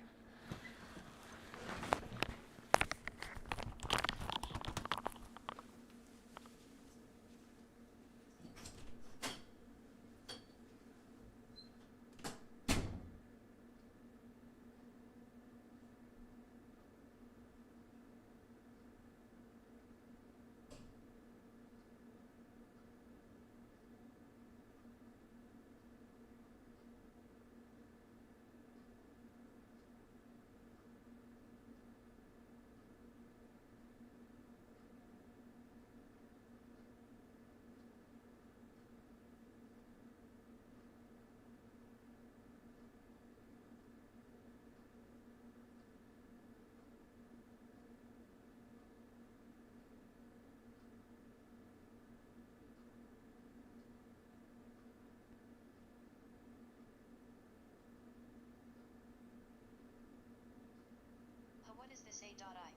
What is this A.I?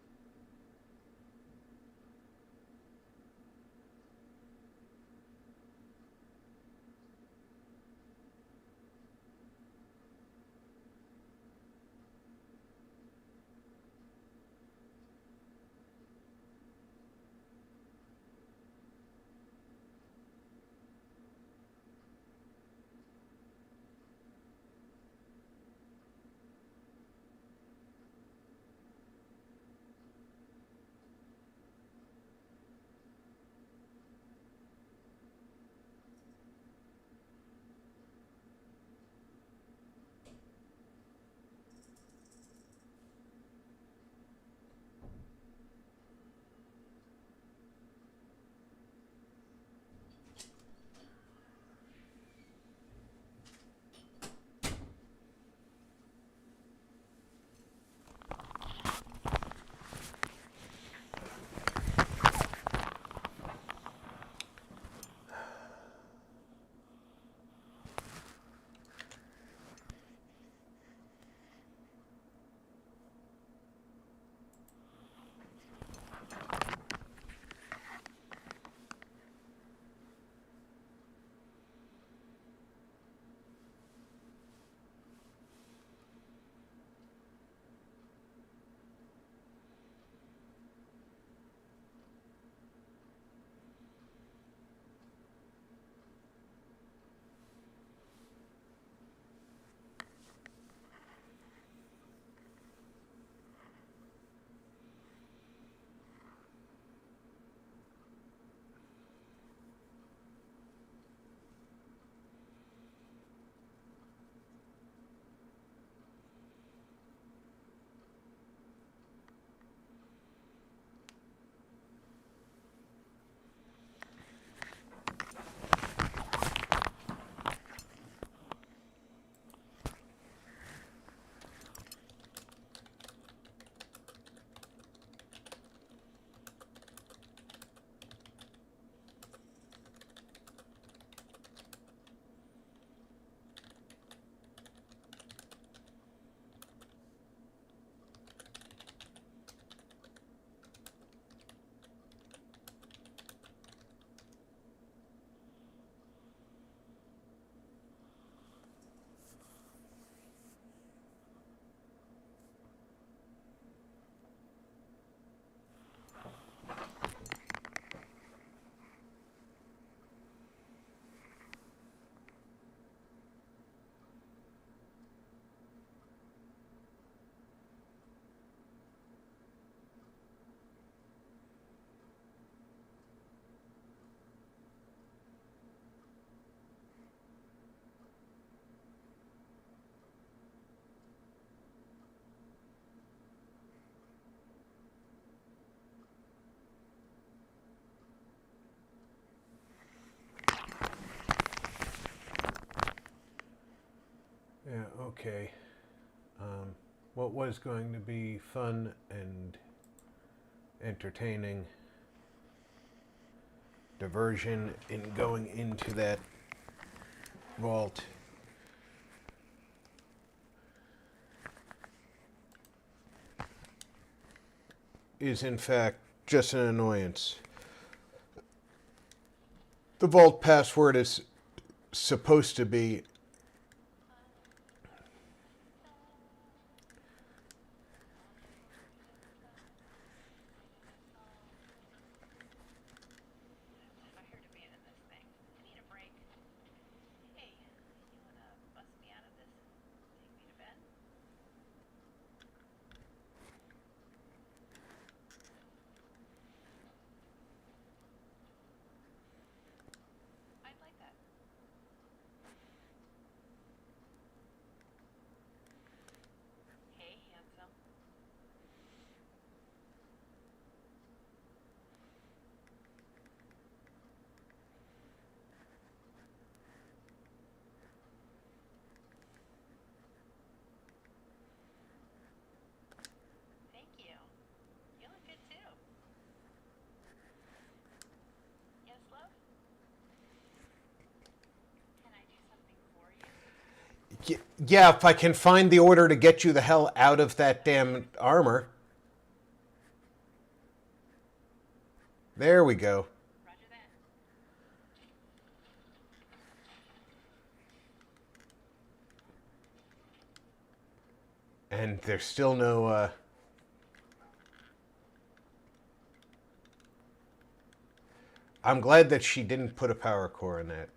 Yeah, okay. What was going to be fun and entertaining diversion in going into that vault is in fact just an annoyance. The vault password is supposed to be Tired of being in this thing. I need a break. Hey, you wanna bust me out of this? Take me to bed? I'd like that. Hey, handsome. Thank you. You look good too. Yes, love? Can I do something for you? yeah, if I can find the order to get you the hell out of that damn armor. There we go. Roger that. And there's still no I'm glad that she didn't put a power core in that.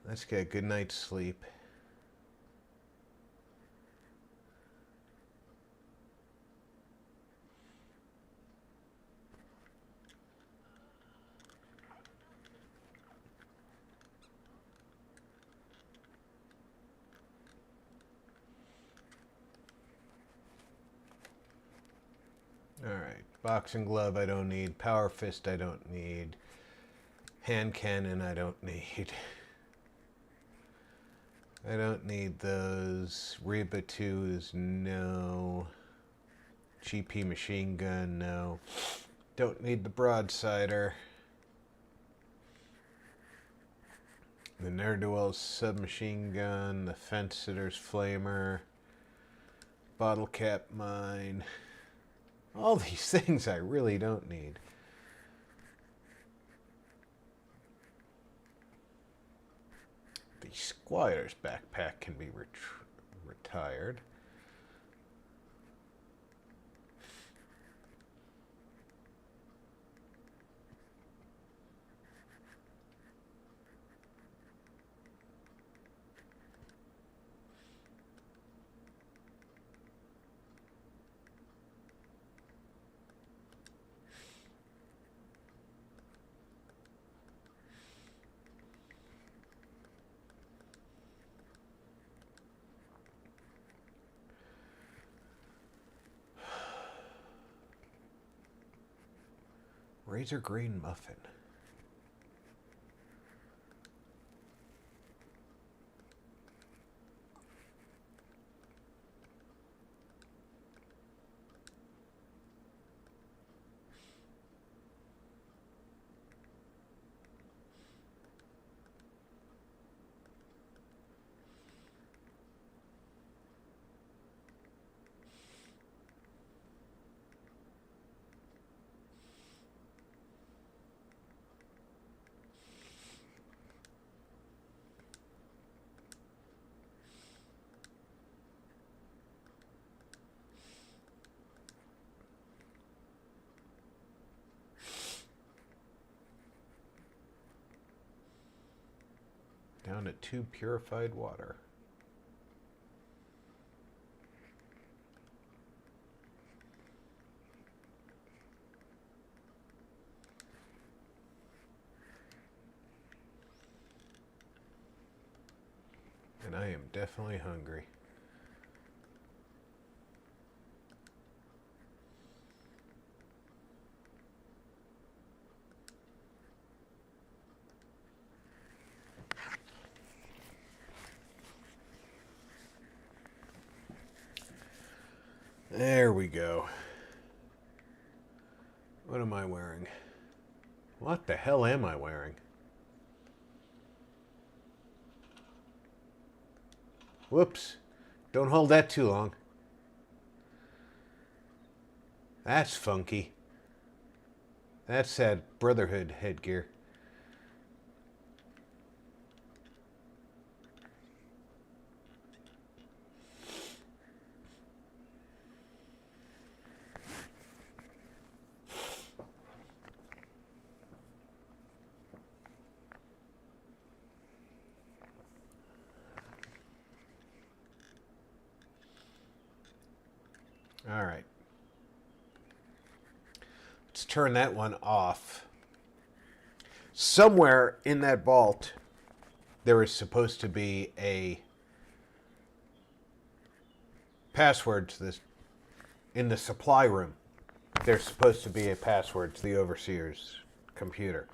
Let's get a good night's sleep. Alright, boxing glove I don't need, power fist I don't need, hand cannon I don't need. I don't need those. Reba 2s, no. GP machine gun, no. Don't need the broadsider. The Ne'er-do-well submachine gun, the fence sitter's flamer, bottle cap mine. All these things I really don't need. The squire's backpack can be retired. Razor green muffin. Down to 2 purified water. And I am definitely hungry. There we go. What am I wearing? What the hell am I wearing? Whoops. Don't hold that too long. That's funky. That's that Brotherhood headgear. All right. Let's turn that one off. Somewhere in that vault, there is supposed to be a password to this. In the supply room, there's supposed to be a password to the Overseer's computer.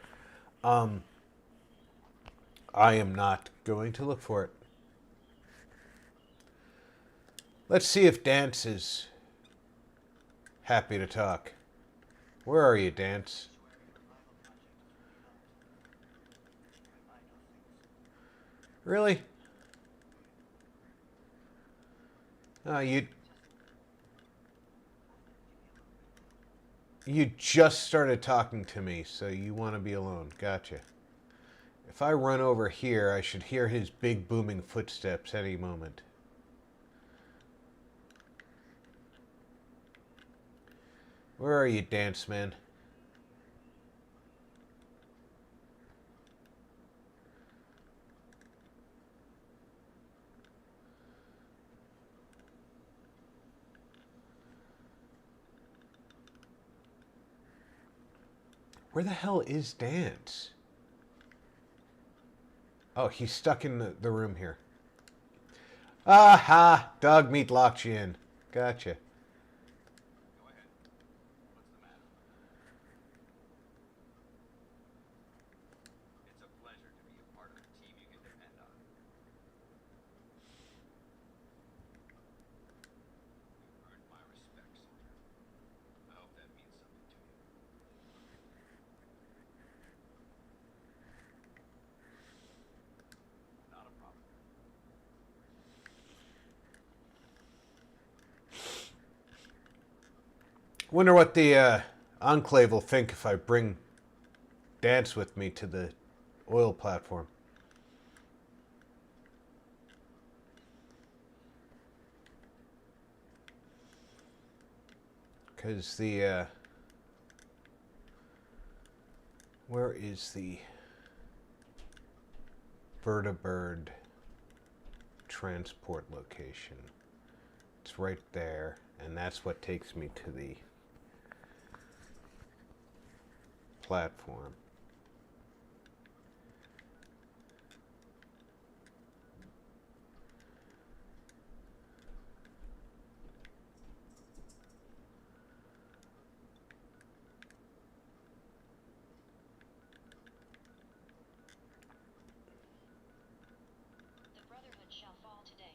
I am not going to look for it. Let's see if Dance is happy to talk. Where are you, Dance? Really? You just started talking to me, so you want to be alone. Gotcha. If I run over here, I should hear his big booming footsteps any moment. Where are you, Dance Man? Where the hell is Dance? Oh, he's stuck in the room here. Aha! Dog meat locked you in. Gotcha. Go ahead. What's the matter? It's a pleasure to be a part of a team you can depend on. You've earned my respect, soldier. I hope that means something to you. Not a problem. Wonder what the Enclave will think if I bring Dance with me to the oil platform. Because the... where is the vertibird transport location? It's right there, and that's what takes me to the platform. The Brotherhood shall fall today.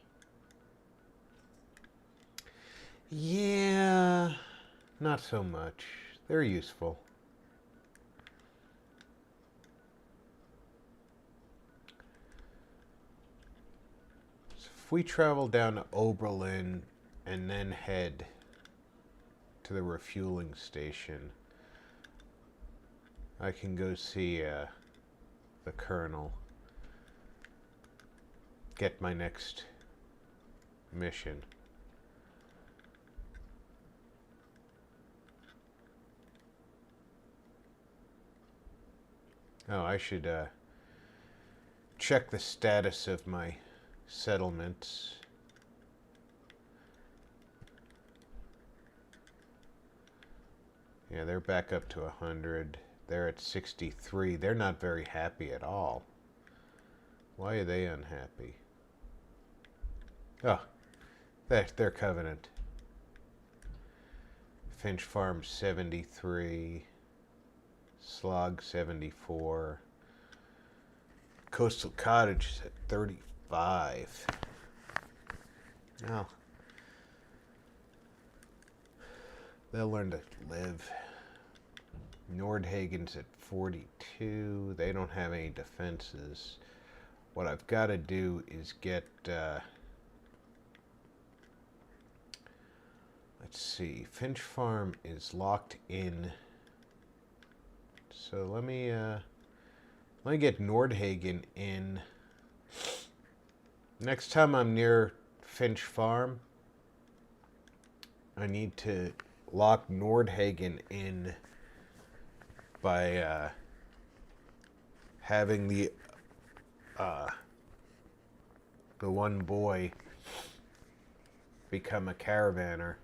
Yeah, not so much. They're useful. So if we travel down to Oberlin and then head to the refueling station, I can go see the Colonel, get my next mission. Oh, I should check the status of my settlements. Yeah, they're back up to 100. They're at 63. They're not very happy at all. Why are they unhappy? Oh, their Covenant. Finch Farm 73. Slog 74. Coastal Cottage is at 35. Oh. They'll learn to live. Nordhagen's at 42. They don't have any defenses. What I've got to do is get... let's see. Finch Farm is locked in. So let me get Nordhagen in. Next time I'm near Finch Farm, I need to lock Nordhagen in by having the one boy become a caravaner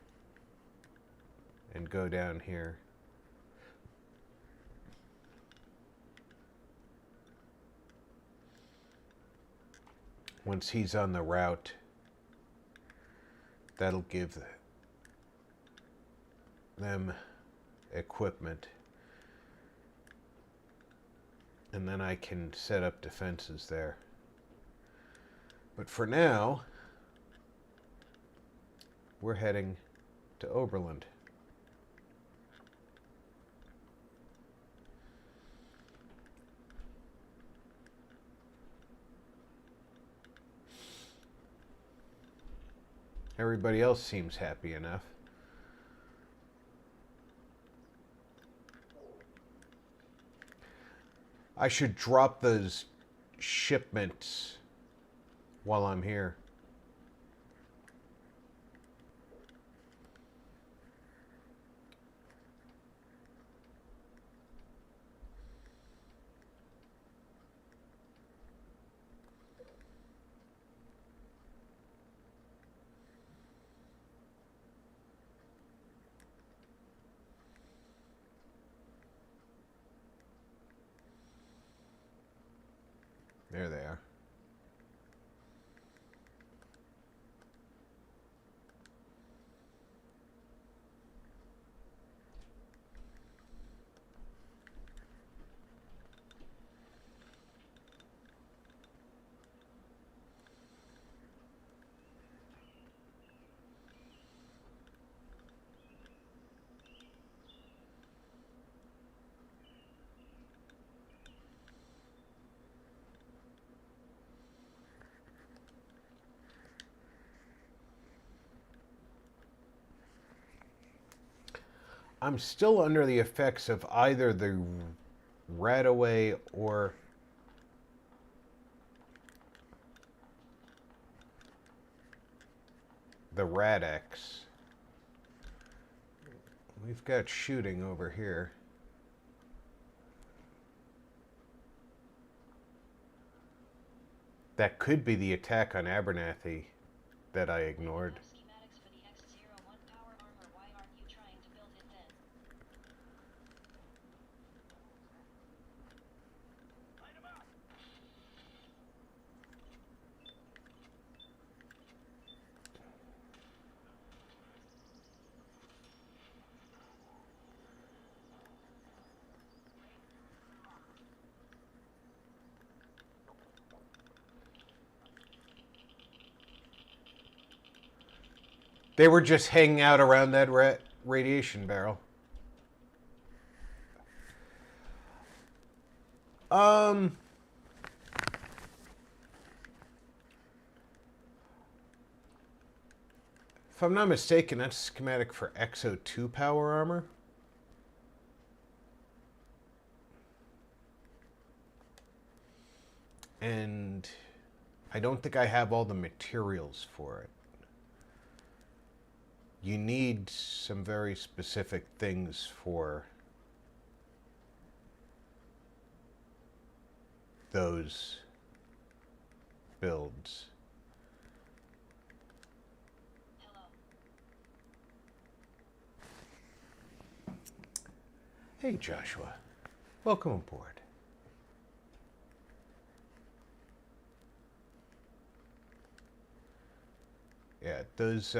and go down here. Once he's on the route, that'll give them equipment. And then I can set up defenses there. But for now, we're heading to Oberland. Everybody else seems happy enough. I should drop those shipments while I'm here. There they are. I'm still under the effects of either the Radaway or the Radex. We've got shooting over here. That could be the attack on Abernathy that I ignored. Schematics for the X-01 power armor. Why aren't you trying to build it then? Light 'em up! They were just hanging out around that radiation barrel. If I'm not mistaken, that's a schematic for XO2 power armor. And I don't think I have all the materials for it. You need some very specific things for those builds. Hello. Hey Joshua, welcome aboard. Yeah, those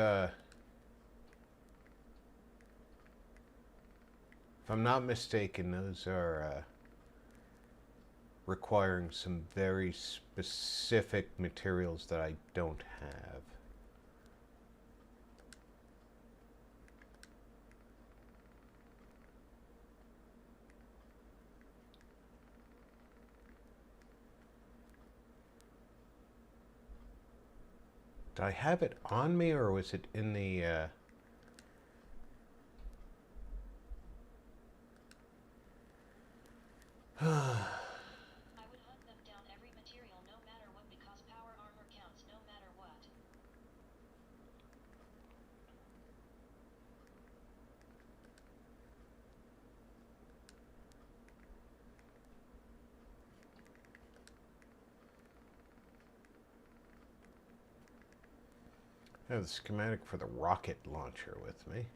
if I'm not mistaken, those are requiring some very specific materials that I don't have. Did I have it on me, or was it in the... I would hunt them down every material no matter what because power armor counts no matter what. I have the schematic for the rocket launcher with me.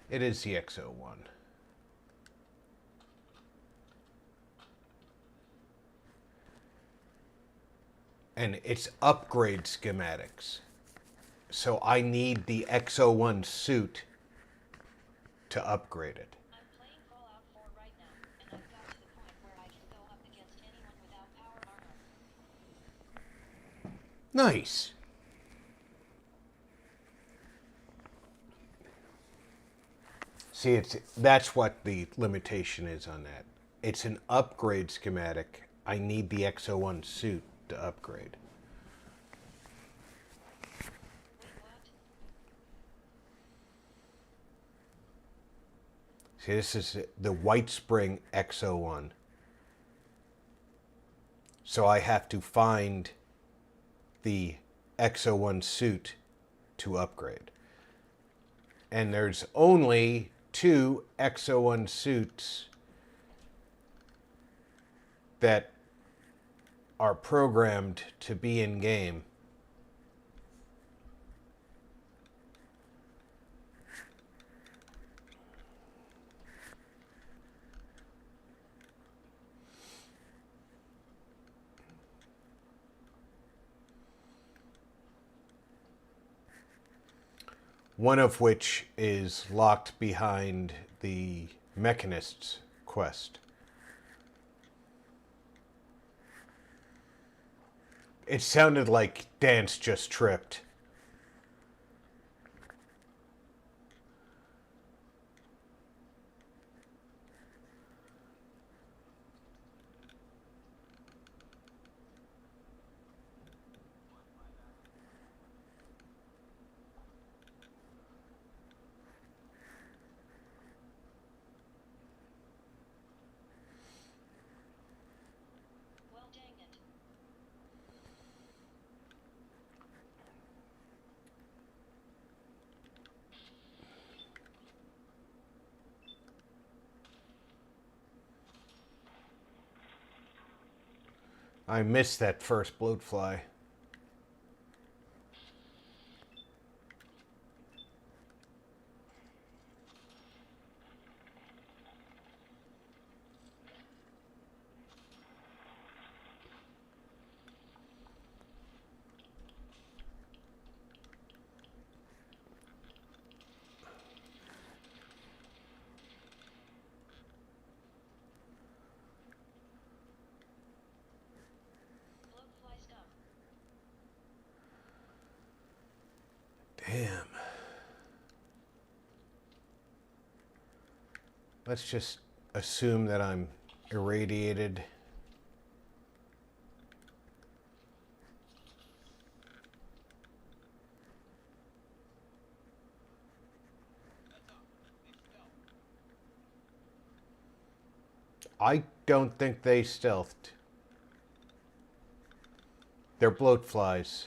It is the X01. And it's upgrade schematics. So I need the X01 suit to upgrade it. I'm playing Fallout 4 right now, and I've got to the point where I can go up against anyone without power armor. Nice. See, that's what the limitation is on that. It's an upgrade schematic. I need the X01 suit to upgrade. Wait, what? See, this is the White Spring X01. So I have to find the X01 suit to upgrade. And there's only 2 X01 suits that are programmed to be in game. One of which is locked behind the Mechanist's quest. It sounded like Dance just tripped. Well, dang it. I missed that first bloatfly. Bloatfly scum. Damn. Let's just assume that I'm irradiated. I don't think they stealthed. They're bloatflies.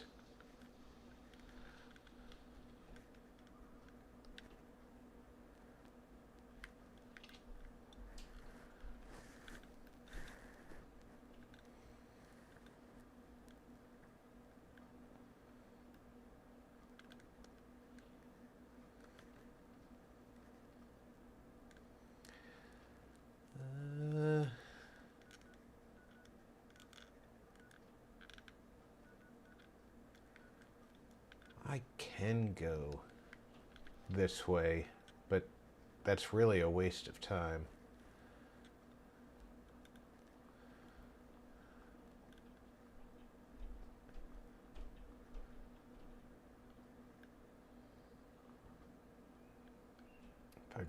I can go this way, but that's really a waste of time.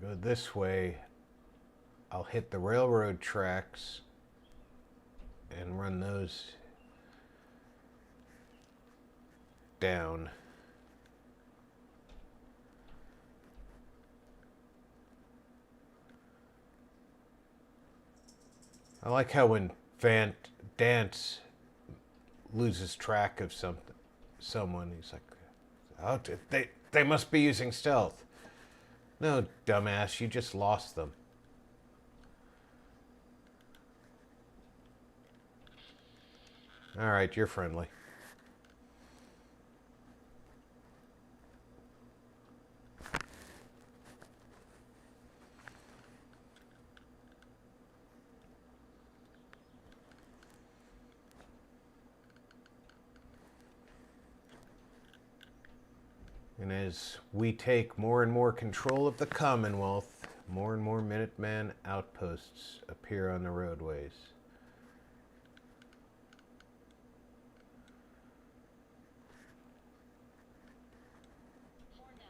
go this way, I'll hit the railroad tracks and run those down. I like how when Dance loses track of someone, he's like, "Oh, they must be using stealth." No, dumbass, you just lost them. All right, you're friendly. And as we take more and more control of the Commonwealth, more and more Minuteman outposts appear on the roadways. Four now.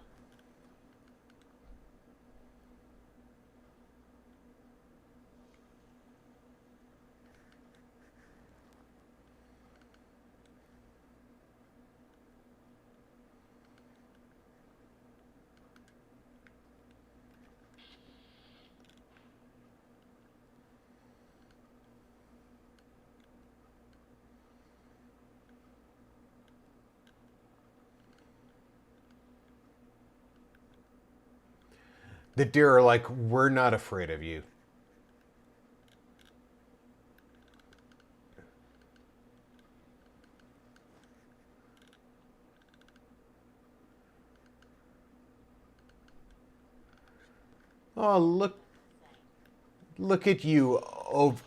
The deer are like, "We're not afraid of you." Oh, look at you. Oh, Is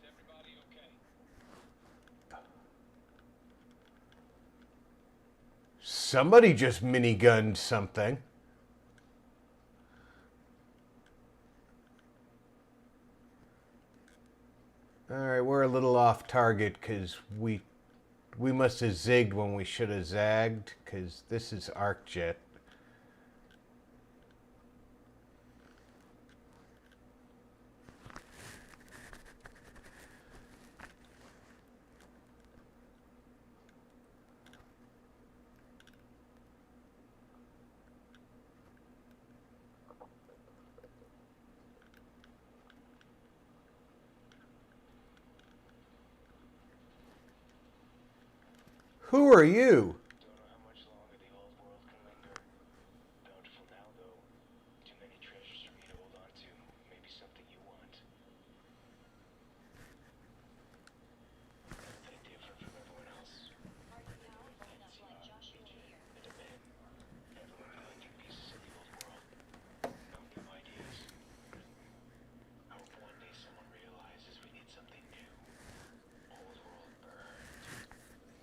everybody okay? somebody just minigunned something. All right, we're a little off target because we must have zigged when we should have zagged because this is ArcJet. Who are you? Don't know how much longer the old world can linger. Bountiful now, though. Too many treasures for me to hold on to. Maybe something you want. Nothing different from everyone else. Are you powerful enough like Joshua here? It depends. Everyone collecting pieces of the old world. No new ideas. I hope one day someone realizes we need something new. Old world burned.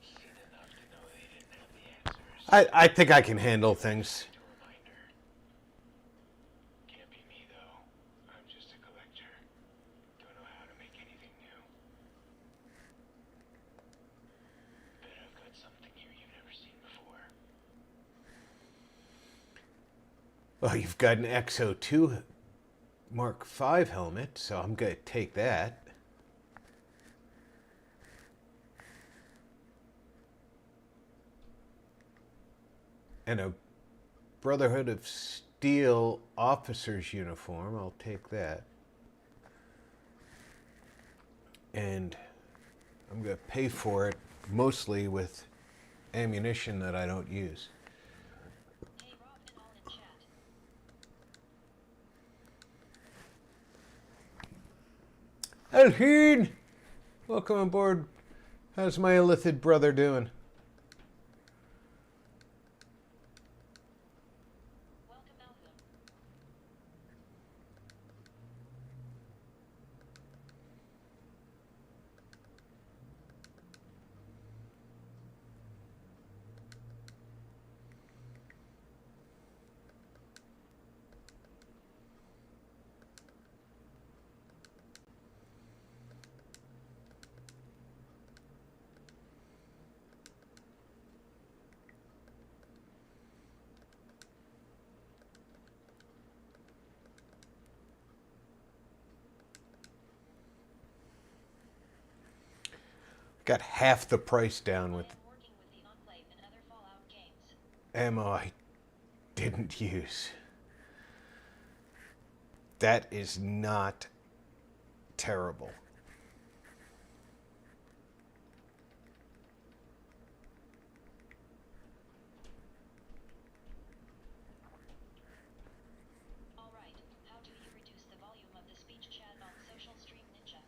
Seen enough to know they didn't have the answers. I think I can handle things. A reminder. Can't be me though. I'm just a collector. Don't know how to make anything new. Bet I've got something here you've never seen before. Well, you've got an XO2 Mark V helmet, so I'm going to take that. And a Brotherhood of Steel officer's uniform. I'll take that. And I'm going to pay for it mostly with ammunition that I don't use. Hey Rob and all in chat. Heath! Welcome aboard. How's my illithid brother doing? Welcome Malcolm. Got half the price down with I am working with the Enclave and other Fallout games. ammo I didn't use. That is not terrible. All right, how do you reduce the volume of the speech chat on Social Stream Ninja?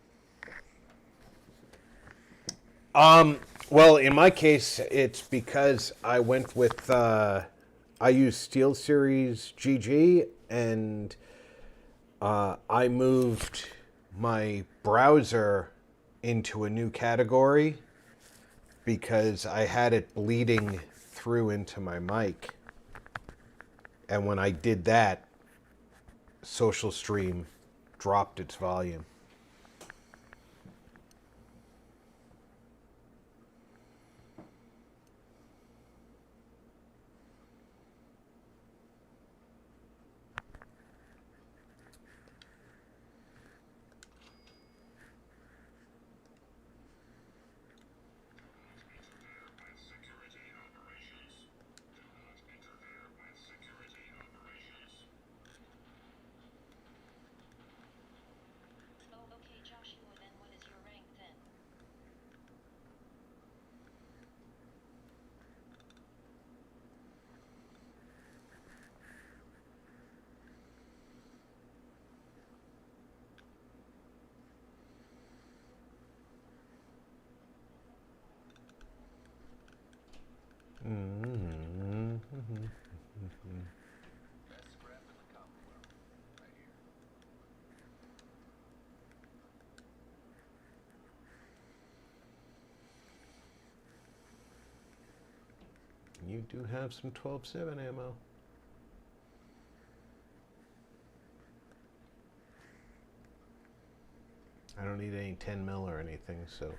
Well, in my case, it's because I went with, I used SteelSeries GG, and I moved my browser into a new category because I had it bleeding through into my mic. And when I did that, Social Stream dropped its volume. Security operations. Do not interfere with security operations. Oh, okay, Joshua, then what is your rank then? Best scrap in the Commonwealth, right here. You do have some 12-7 ammo. I don't need any 10 mil or anything, so.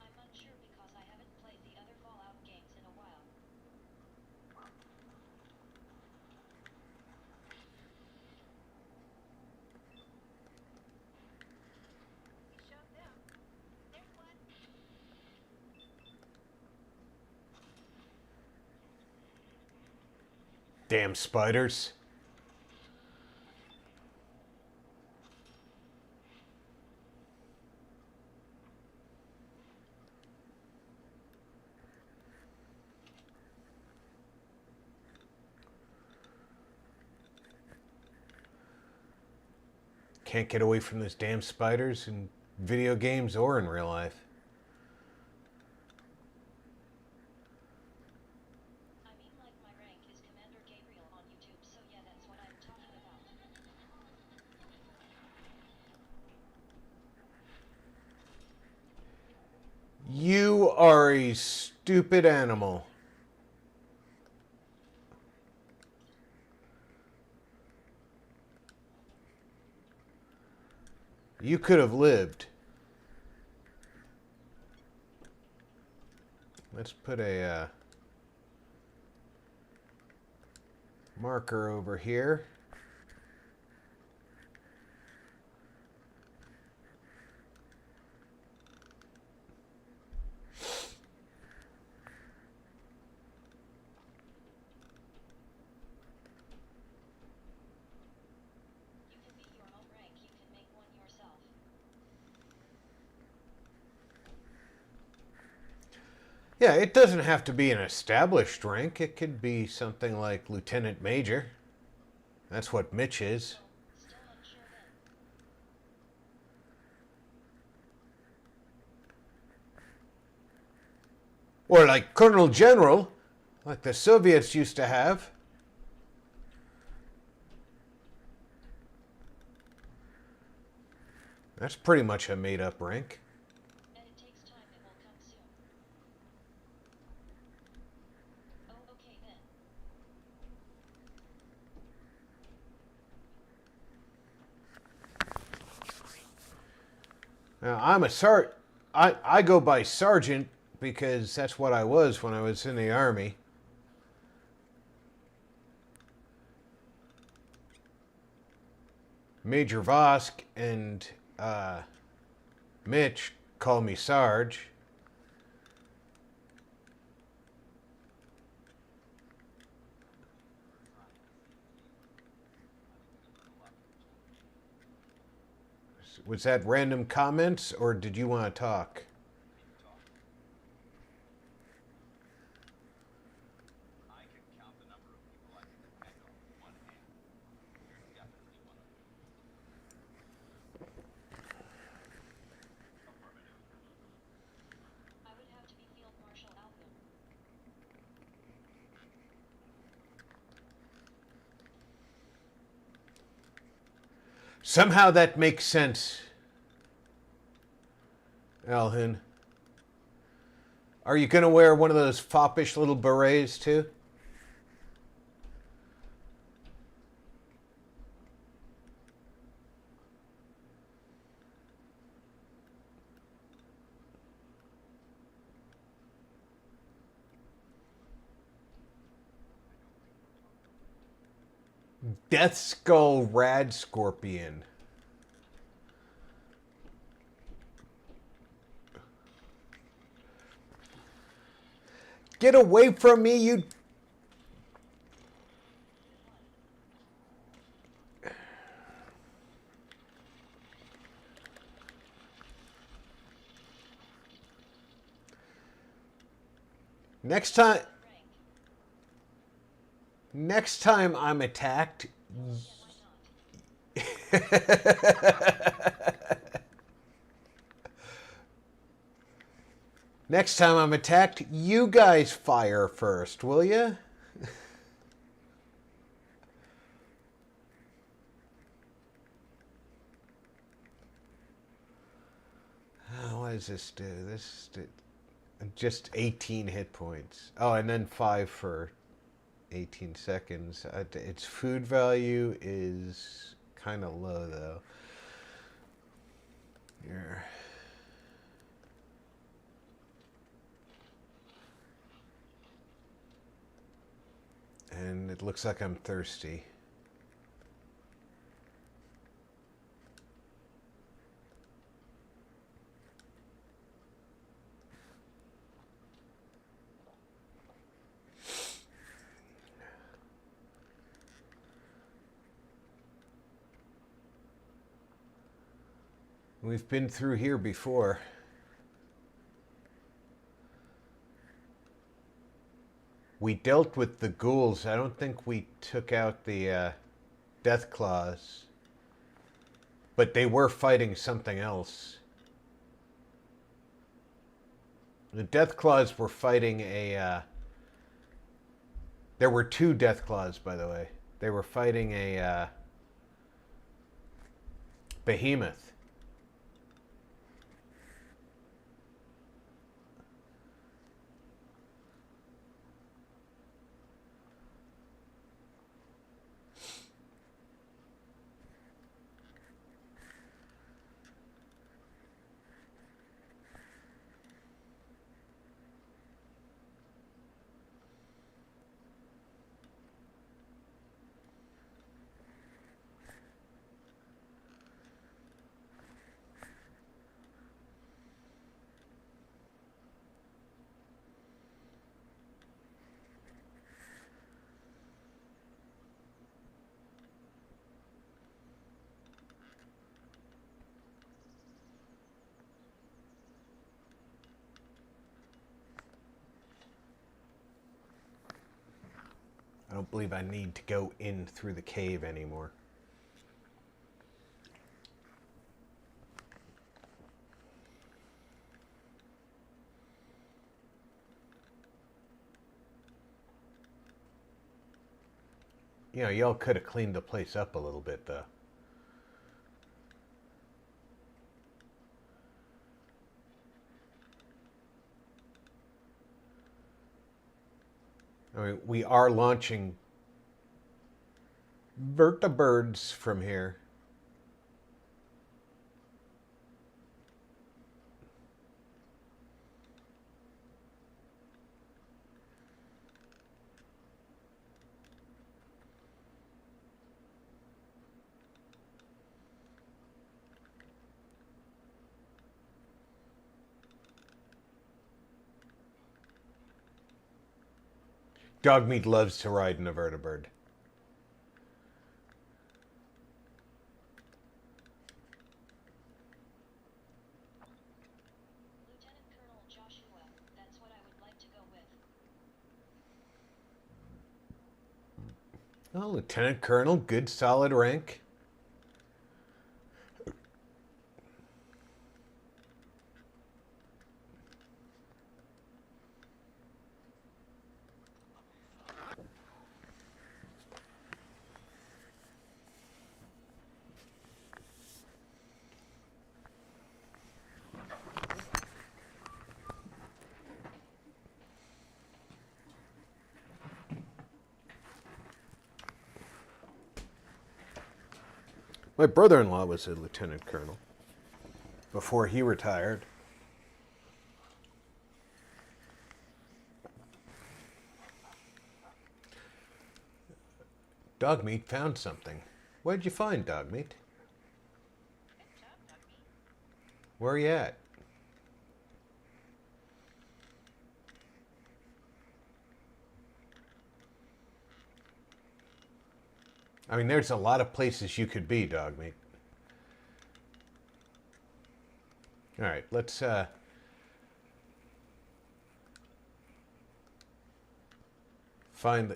I'm unsure because I haven't played the other Fallout games in a while. You showed them. There's one. Damn spiders. Can't get away from those damn spiders in video games or in real life. I mean, like, my rank is Commander Gabriel on YouTube, so yeah, that's what I'm talking about. You are a stupid animal. You could have lived. Let's put a marker over here. You can beat your own rank, you can make one yourself. Yeah, it doesn't have to be an established rank. It could be something like Lieutenant Major. That's what Mitch is. Still unsure then. Or like Colonel General, like the Soviets used to have. That's pretty much a made-up rank. And it takes time, it will come soon. Oh, okay then. Now, I go by sergeant because that's what I was when I was in the Army. Major Vosk and Mitch, call me Sarge. Was that random comments, or did you want to talk? I can count the number of people I can depend on with one hand. You're definitely one of them. Affirmative. I would have to be Field Marshal Alvin. Somehow that makes sense. Alhin. Are you going to wear one of those foppish little berets too? Death Skull Rad Scorpion. Get away from me, you... Next time... Next time I'm attacked... Next time I'm attacked, you guys fire first, will ya? What does this do? This do just 18 hit points. Oh, and then 5 for 18 seconds. Its food value is kind of low, though. Here. And it looks like I'm thirsty. We've been through here before. We dealt with the ghouls. I don't think we took out the death claws. But they were fighting something else. The death claws were fighting a... There were 2 death claws, by the way. They were fighting a behemoth. I don't believe I need to go in through the cave anymore. You know, y'all could have cleaned the place up a little bit, though. I mean, we are launching vertibirds from here. Dogmeat loves to ride in a vertibird. Lieutenant Colonel Joshua, that's what I would like to go with. Oh, Lieutenant Colonel, good solid rank. My brother-in-law was a lieutenant colonel before he retired. Dogmeat found something. What'd you find, Dogmeat? Good job, Dogmeat. Where are you at? I mean, there's a lot of places you could be, Dogmeat. All right, let's find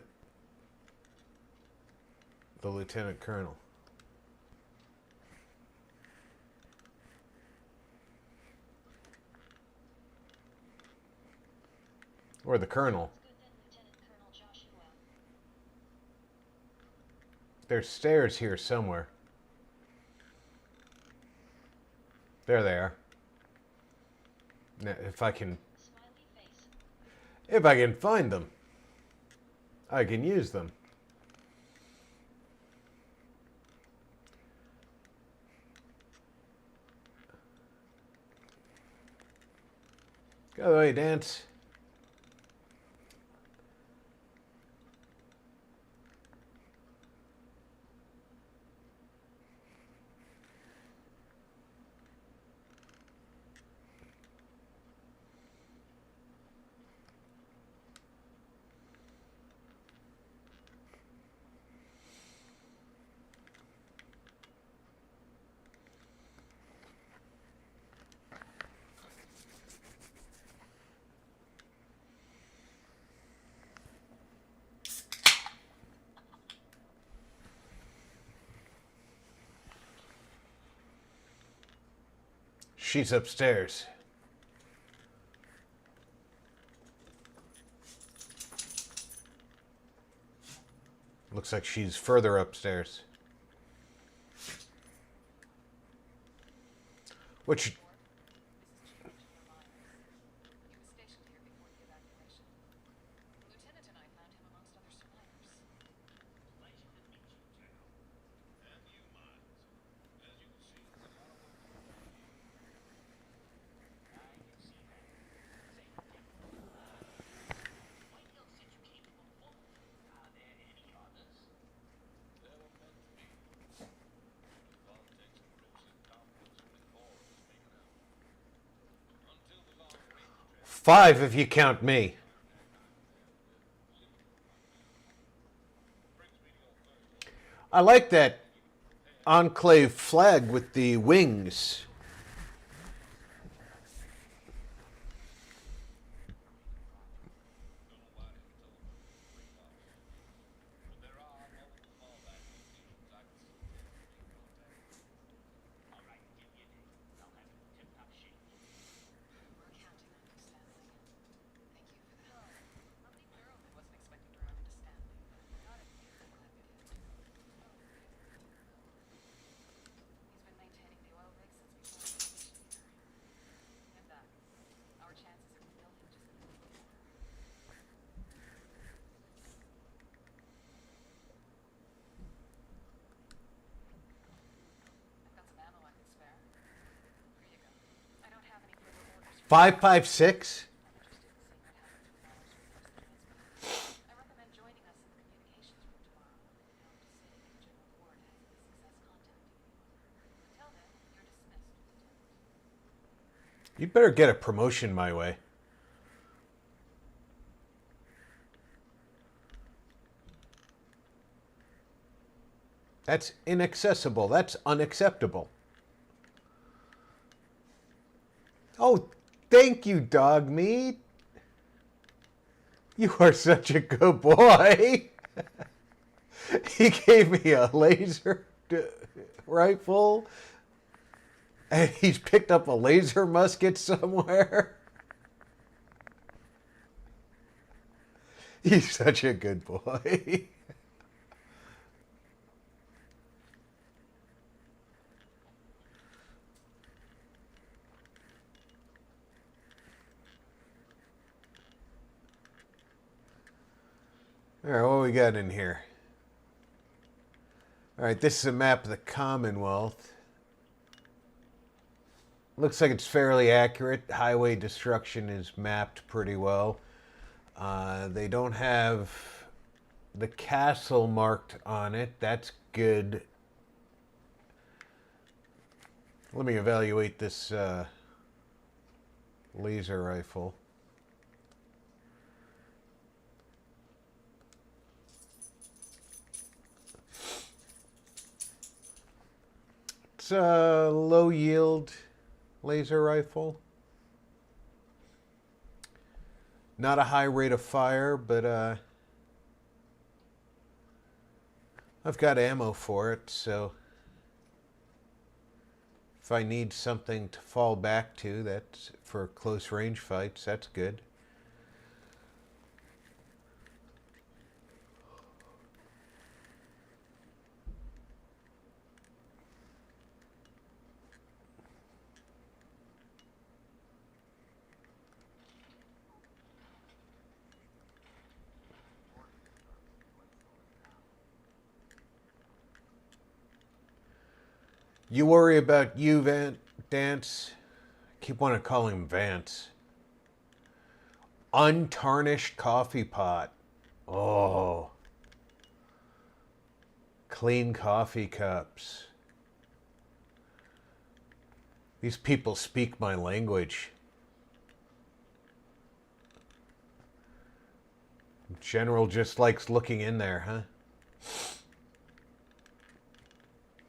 the lieutenant colonel. Or the colonel. Good then, Lieutenant Colonel Joshua. There's stairs here somewhere. There they are. Now, if I can Smiley face. find them, I can use them. Go away, dance. She's upstairs. Looks like she's further upstairs. Which This is Chief Engineer Myers. He was stationed here before the evacuation. The lieutenant and I found him amongst other survivors. Pleasure to meet you, General. And you, Miles. As you can see, there's a lot of work to be done here. I can see that. Say, General, what else did you came to look for? Are there any others? There were meant to be. The politics and groups that conflicts before us speaking out. Until the long-range strategy 5 if you count me. brings me to your first order. I like that enclave flag with the wings. Nobody until the free loss. But there are multiple fallback locations I can suggest to make contact. All right, give me a day. I'll have it in tip-top shape. We're counting on you, Stanley. Thank you for the help. I'll be thorough. I wasn't expecting to run into Stanley, but I thought I'd be glad we did. He's been maintaining the oil rig since before the mission here. And our chances of rebuilding just a little bit more. I've got some ammo I could spare. Here you go. I don't have any further orders for 556. I'm interested in seeing what happens when Myers repairs the transmitter. I recommend joining us in the communications room tomorrow. I hope to say if General Ward has any success contacting you. Until then, you're dismissed, Lieutenant. You'd better get a promotion my way. That's inaccessible. That's unacceptable. Oh, thank you, dog meat. You are such a good boy. He gave me a laser rifle. And he's picked up a laser musket somewhere. He's such a good boy. All right, what we got in here? All right, this is a map of the Commonwealth. Looks like it's fairly accurate. Highway destruction is mapped pretty well. They don't have the castle marked on it. That's good. Let me evaluate this laser rifle. It's a low yield laser rifle. Not a high rate of fire, but I've got ammo for it, so if I need something to fall back to, that's for close range fights, that's good. You worry about you, Dance. Keep wanting to call him Vance. Untarnished coffee pot. Oh. Clean coffee cups. These people speak my language. General just likes looking in there, huh?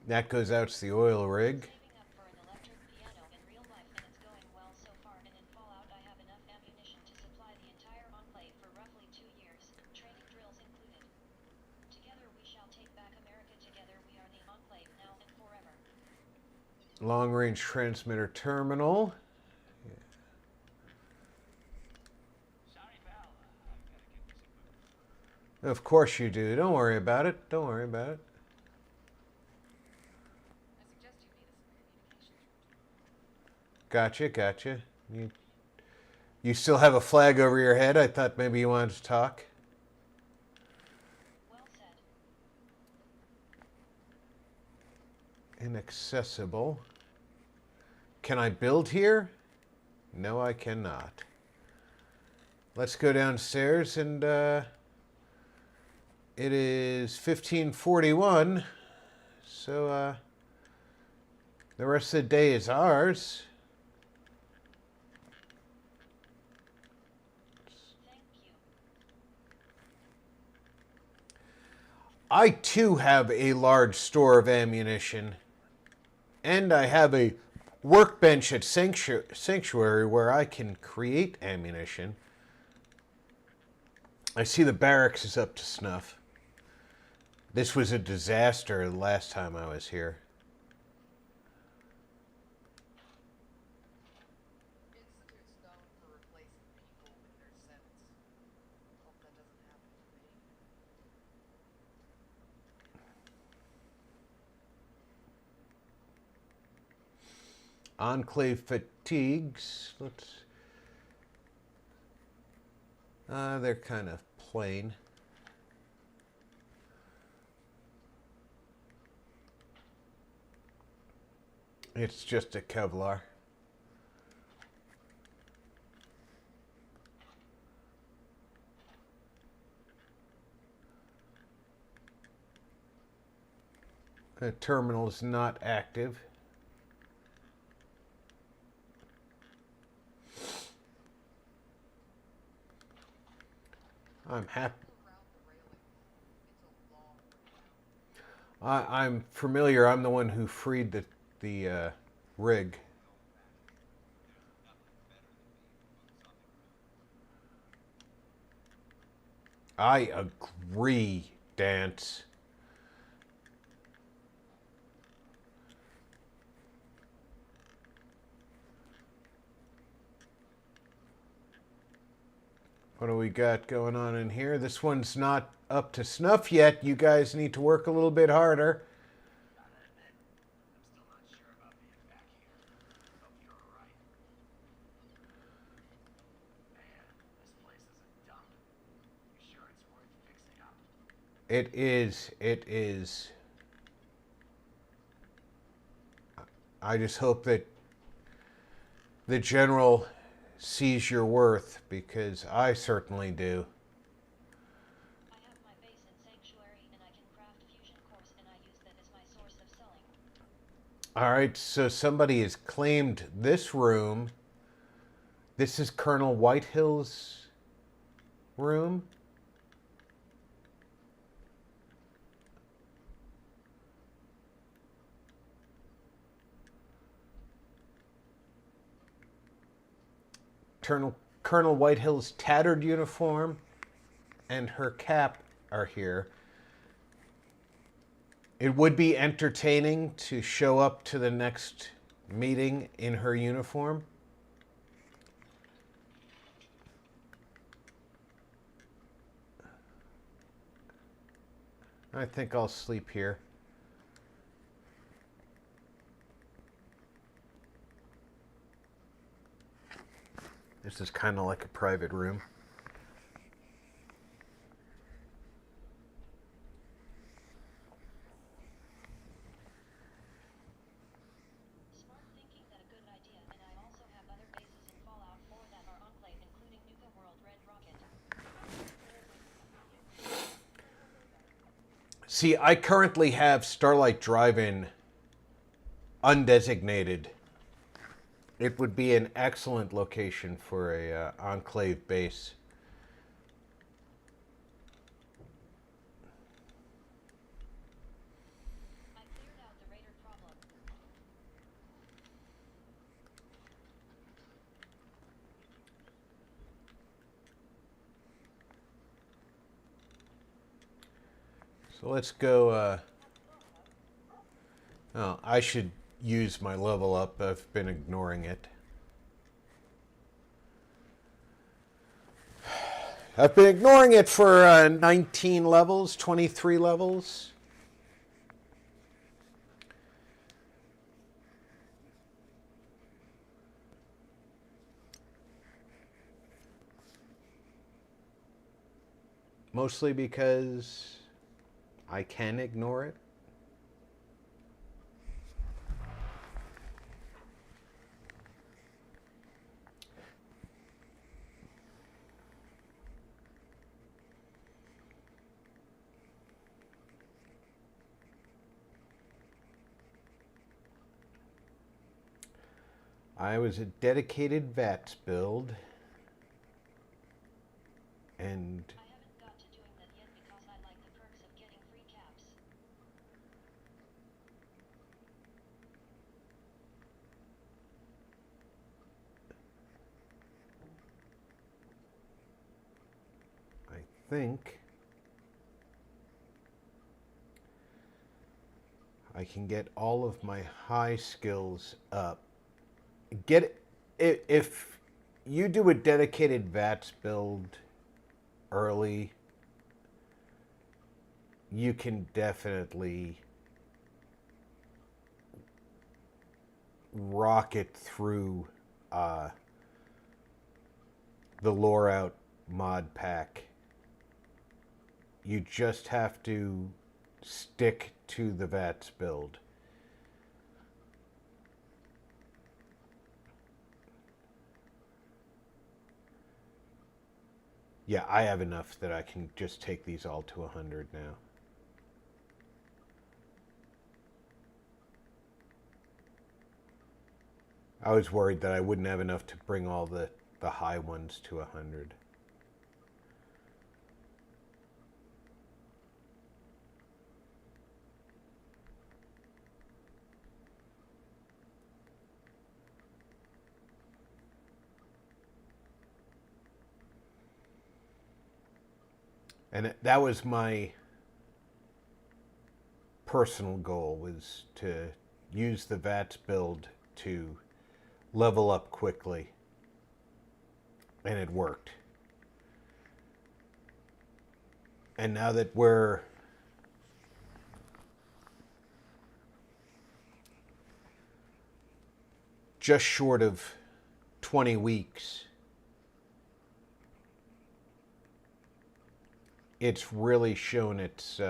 That goes out to the oil rig. Saving up for an electric piano in real life, and it's going well so far. And in Fallout, I have enough ammunition to supply the entire enclave for roughly 2 years, training drills included. Together we shall take back America. Together we are the enclave now and forever. Long range transmitter terminal. Sorry, pal. I've got to get this equipment. Of course you do. Don't worry about it. Don't worry about it. I suggest you meet us in the communications room. Gotcha. You still have a flag over your head? I thought maybe you wanted to talk. Well said. Inaccessible. Can I build here? No, I cannot. Let's go downstairs and it is 1541. So the rest of the day is ours. Thank you. I too have a large store of ammunition. And I have a workbench at Sanctuary where I can create ammunition. I see the barracks is up to snuff. This was a disaster the last time I was here. Institute's known for replacing people with their sense. Hope that doesn't happen to me. Enclave fatigues. They're kind of plain. It's just a Kevlar. The terminal is not active. I'm happy. Around the railing. It's a long way down. I'm familiar. I'm the one who freed the rig. I agree, Dance. What do we got going on in here? This one's not up to snuff yet. You guys need to work a little bit harder. Gotta admit, I'm still not sure about being back here. Hope you're alright. Man, this place is a dump. You sure it's worth fixing up? It is. It is. I just hope that the general sees your worth, because I certainly do. I have my base in Sanctuary and I can craft fusion cores and I use that as my source of selling. All right, so somebody has claimed this room. This is Colonel Whitehill's room. Colonel Whitehill's tattered uniform and her cap are here. It would be entertaining to show up to the next meeting in her uniform. I think I'll sleep here. This is kind of like a private room. Smart thinking, that a good idea, and I also have other bases in Fallout 4 that are Enclave, including Nuka World Red Rocket. See, I currently have Starlight Drive-In undesignated. It would be an excellent location for a Enclave base. I cleared out the raider problem. So let's go. Oh, I should use my level up. I've been ignoring it. I've been ignoring it for 19 levels, 23 levels. Mostly because I can ignore it. I was a dedicated VATS build, and I haven't got to doing that yet because I like the perks of getting free caps. I think I can get all of my high skills up. If you do a dedicated VATS build early, you can definitely rocket through the Loreout mod pack. You just have to stick to the VATS build. Yeah, I have enough that I can just take these all to 100 now. I was worried that I wouldn't have enough to bring all the high ones to 100. And that was my personal goal, was to use the VATS build to level up quickly. And it worked. And now that we're just short of 20 weeks, it's really shown its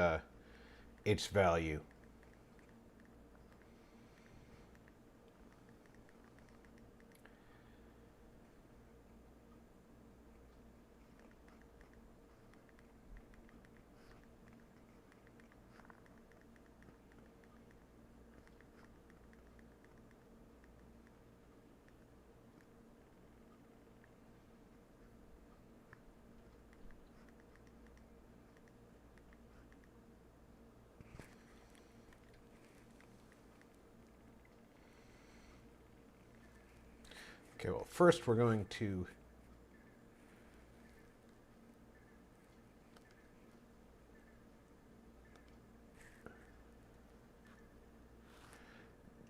value. Okay, well, first we're going to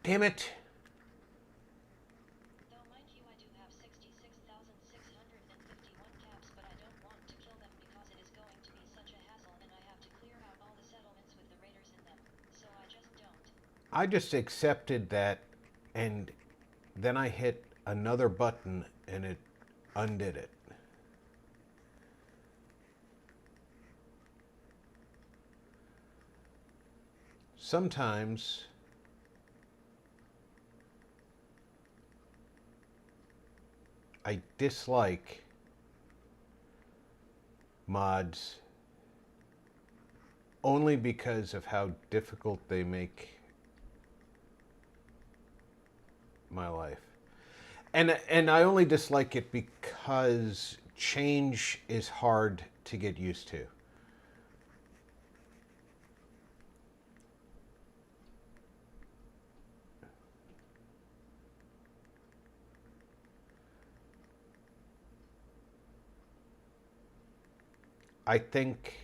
damn it. Though mind you, I do have 66,651 caps, but I don't want to kill them because it is going to be such a hassle and I have to clear out all the settlements with the raiders in them. So I just don't. I just accepted that, and then I hit another button and it undid it. Sometimes I dislike mods only because of how difficult they make my life. And I only dislike it because change is hard to get used to. I think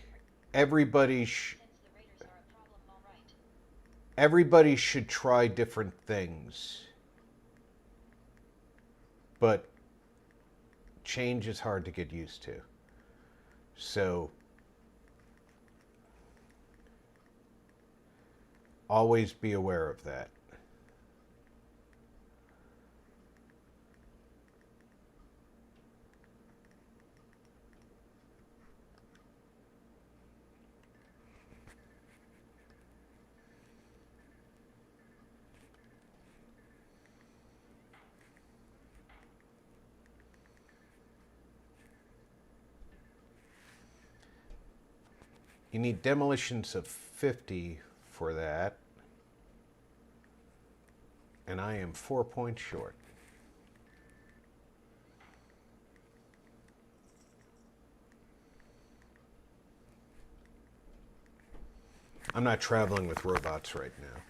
everybody Since the raiders are a problem, alright. everybody should try different things. But change is hard to get used to. So always be aware of that. You need demolitions of 50 for that. And I am 4 points short. I'm not traveling with robots right now.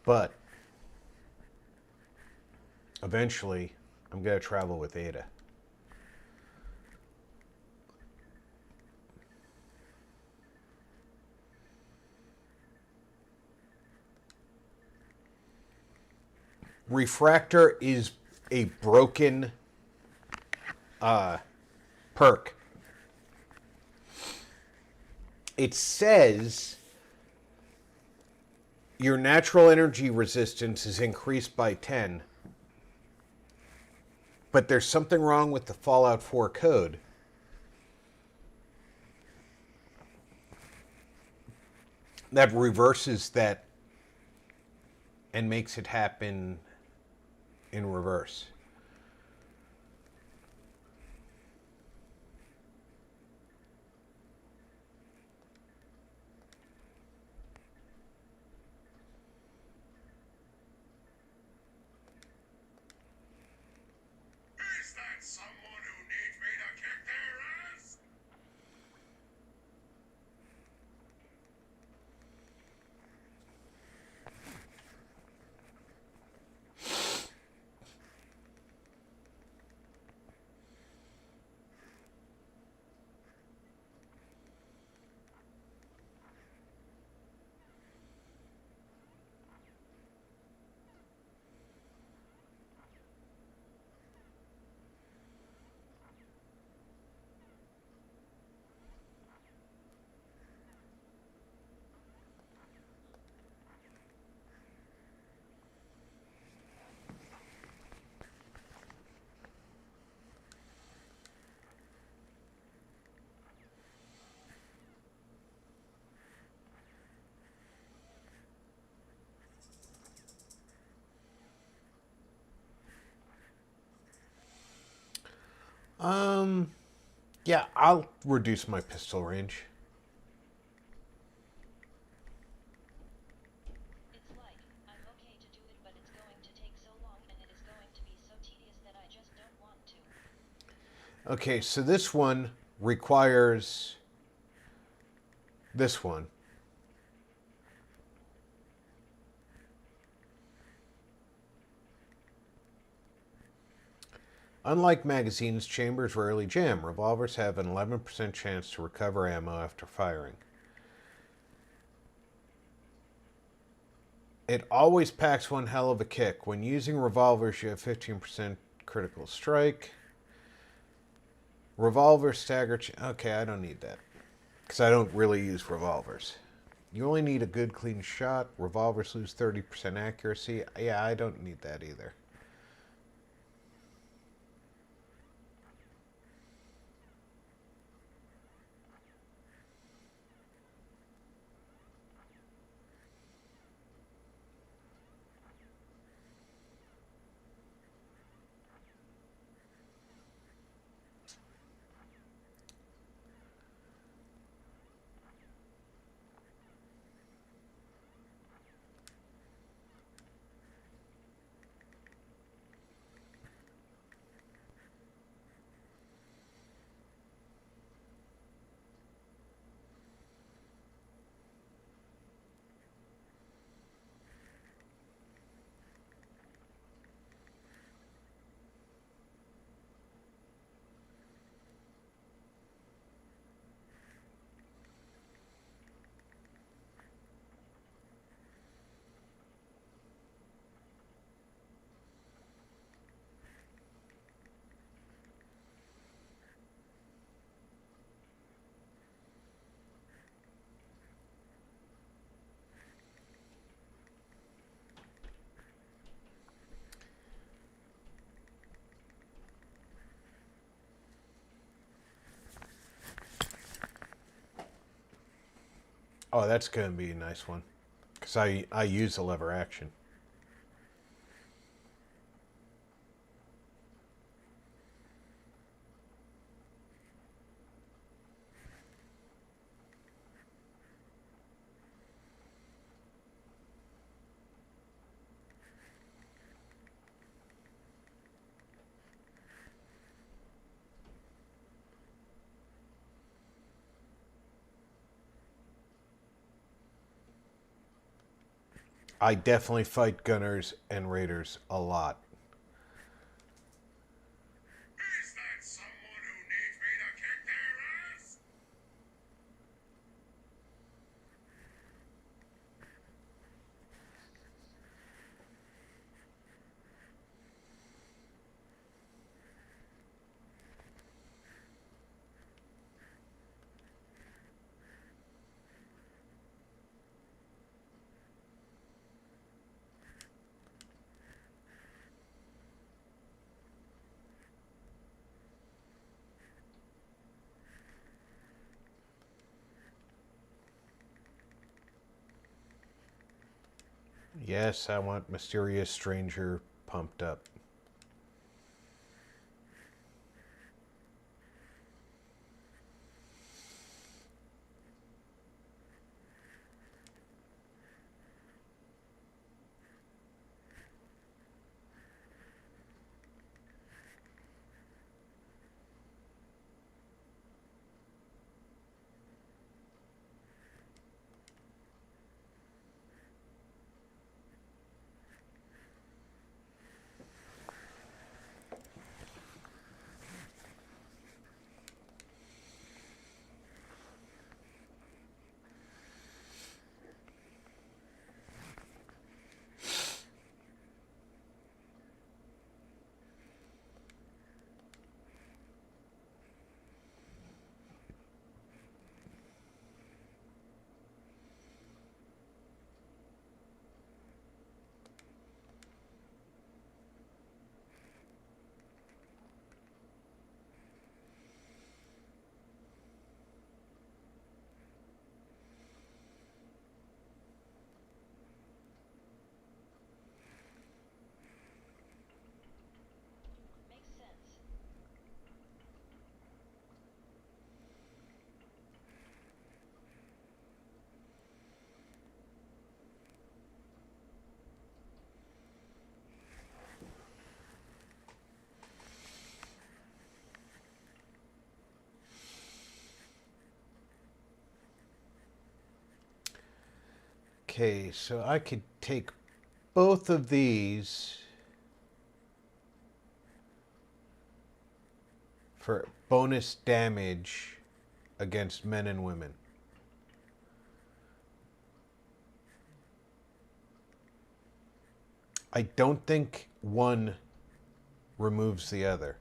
But eventually, I'm going to travel with Ada. Refractor is a broken perk. It says your natural energy resistance is increased by 10, but there's something wrong with the Fallout 4 code. That reverses that and makes it happen in reverse. Is that someone who needs me to kick their ass? Yeah, I'll reduce my pistol range. It's like, I'm okay to do it, but it's going to take so long and it is going to be so tedious that I just don't want to. Okay, so this one requires this one. Unlike magazines, chambers rarely jam. Revolvers have an 11% chance to recover ammo after firing. It always packs one hell of a kick. When using revolvers, you have 15% critical strike. Revolver stagger... Okay, I don't need that. Because I don't really use revolvers. You only need a good clean shot. Revolvers lose 30% accuracy. Yeah, I don't need that either. Oh, that's going to be a nice one. Because I use the lever action. I definitely fight gunners and raiders a lot. Is that someone who needs me to kick their ass? Yes, I want Mysterious Stranger pumped up. Okay, so I could take both of these for bonus damage against men and women. I don't think one removes the other.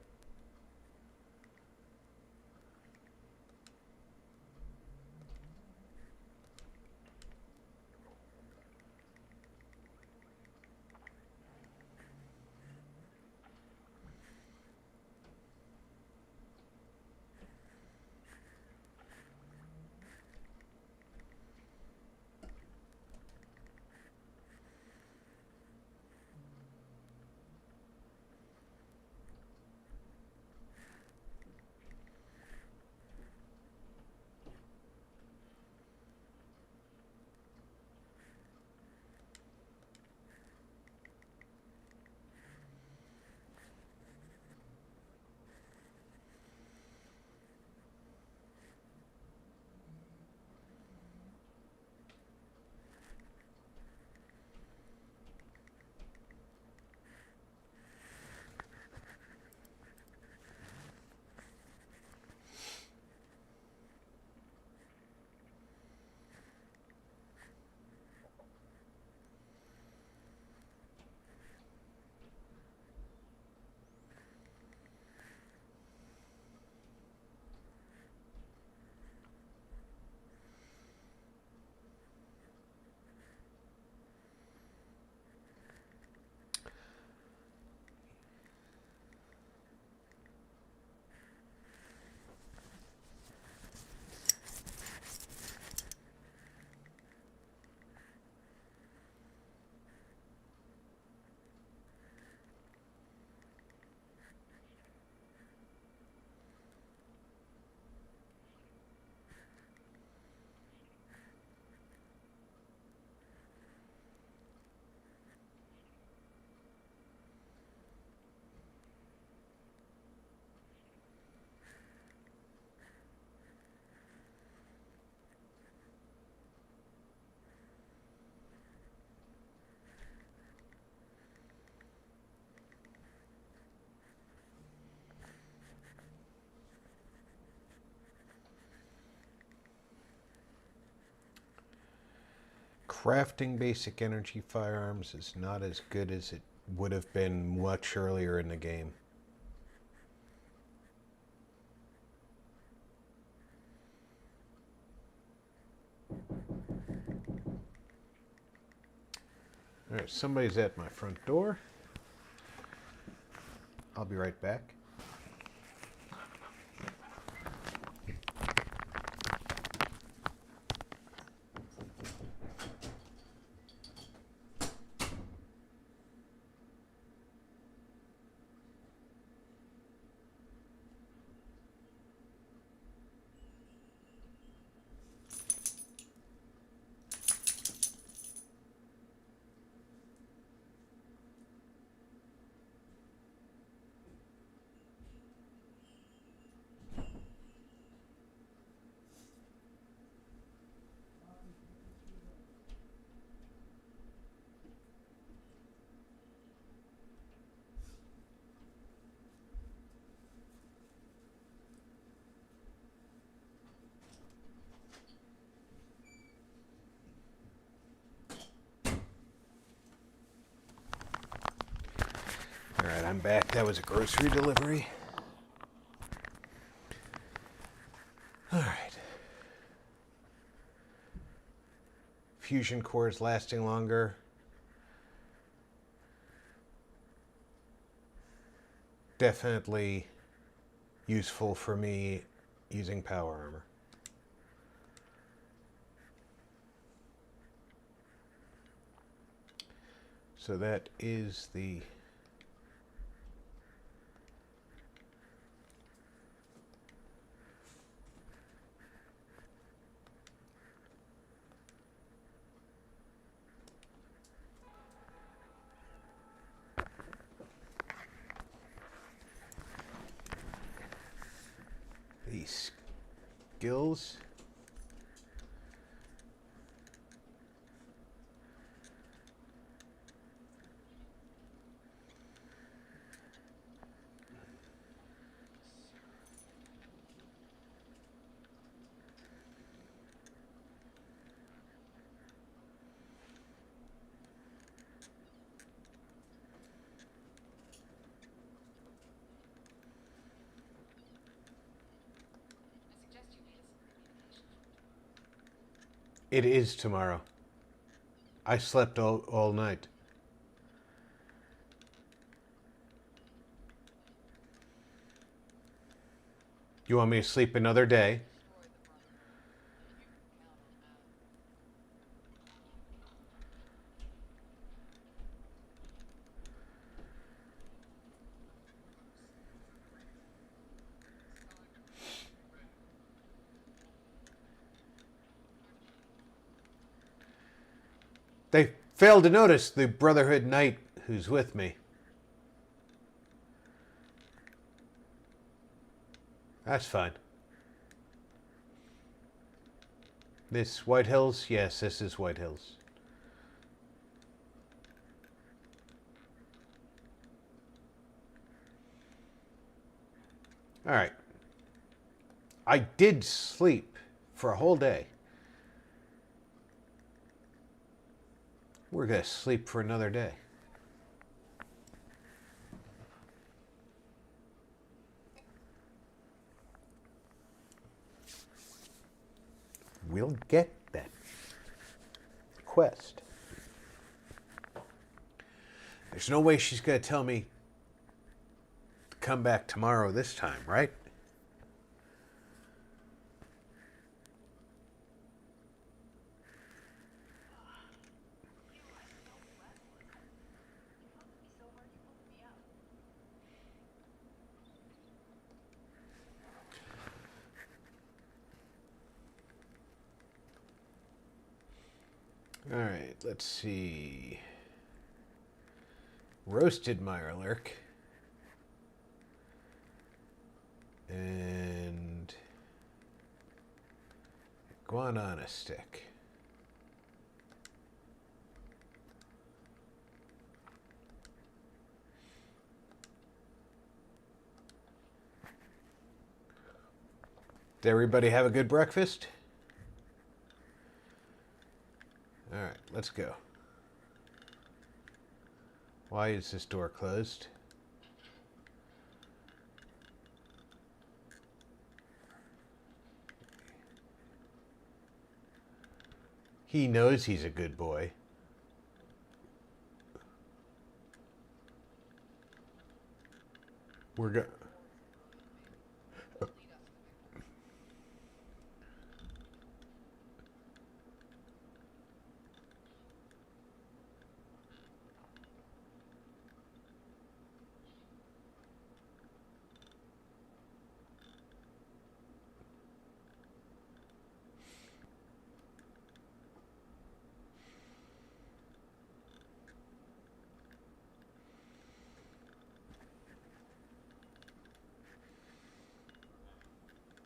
Crafting basic energy firearms is not as good as it would have been much earlier in the game. Alright, somebody's at my front door. I'll be right back. Alright, I'm back. That was a grocery delivery. Alright. Fusion cores lasting longer. Definitely useful for me using power armor. So that is the skills. It is tomorrow. I slept all night. You want me to sleep another day? Destroy the Brotherhood. You can count on that. They failed to notice the Brotherhood Knight who's with me. That's fine. This White Hills? Yes, this is White Hills. All right. I did sleep for a whole day. We're going to sleep for another day. We'll get that quest. There's no way she's going to tell me to come back tomorrow this time, right? All right, let's see. Roasted Mirelurk. And Guanana stick. Did everybody have a good breakfast? All right, let's go. Why is this door closed? He knows he's a good boy. We're go.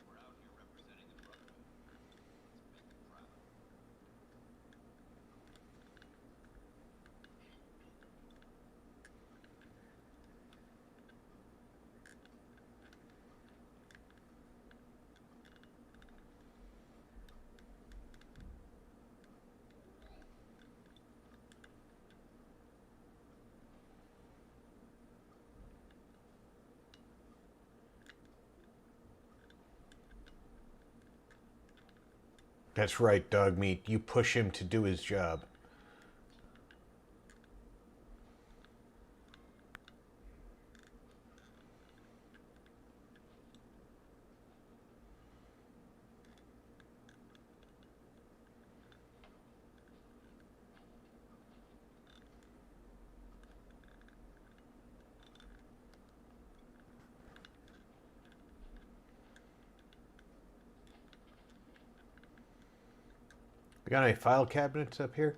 We're out here representing the Brotherhood. Let's make them proud. That's right, dog meat. You push him to do his job. We got any file cabinets up here?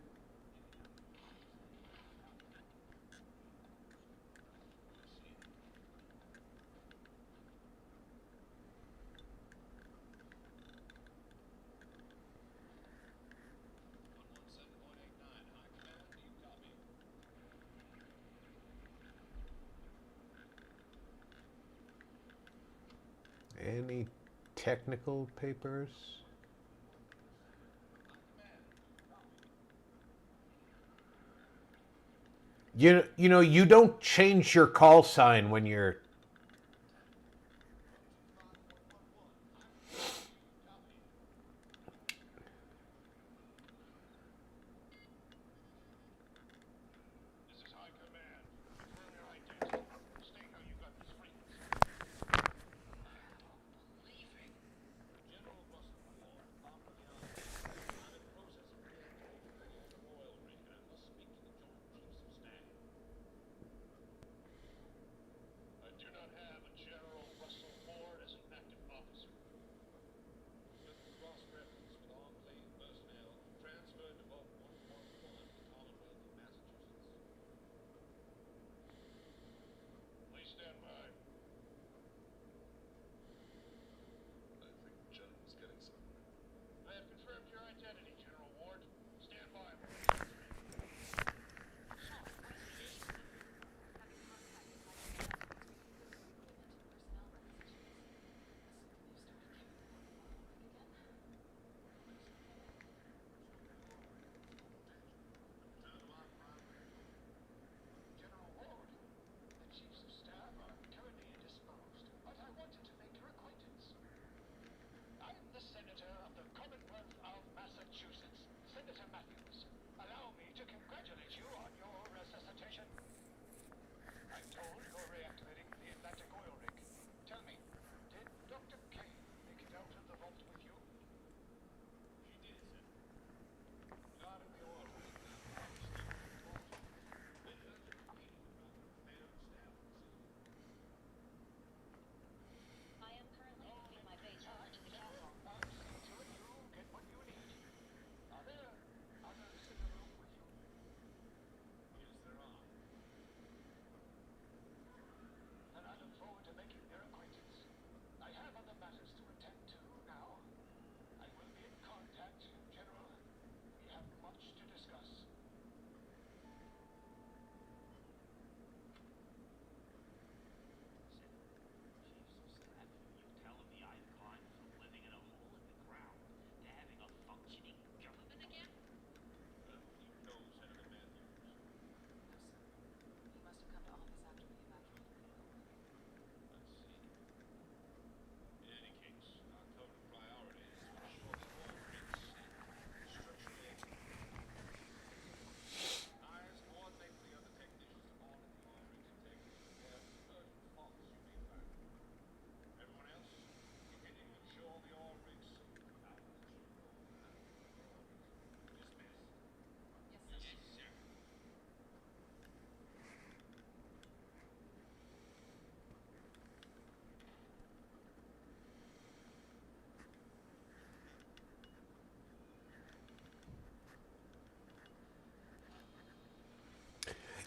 Any technical papers? You know, you don't change your call sign when you're...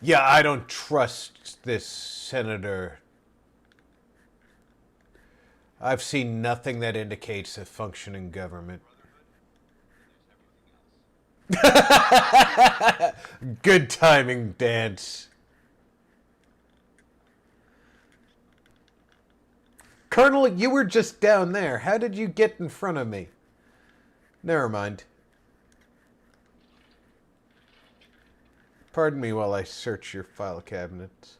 Yeah, I don't trust this senator. I've seen nothing that indicates a functioning government. Good timing, Dance. Colonel, you were just down there. How did you get in front of me? Never mind. Pardon me while I search your file cabinets.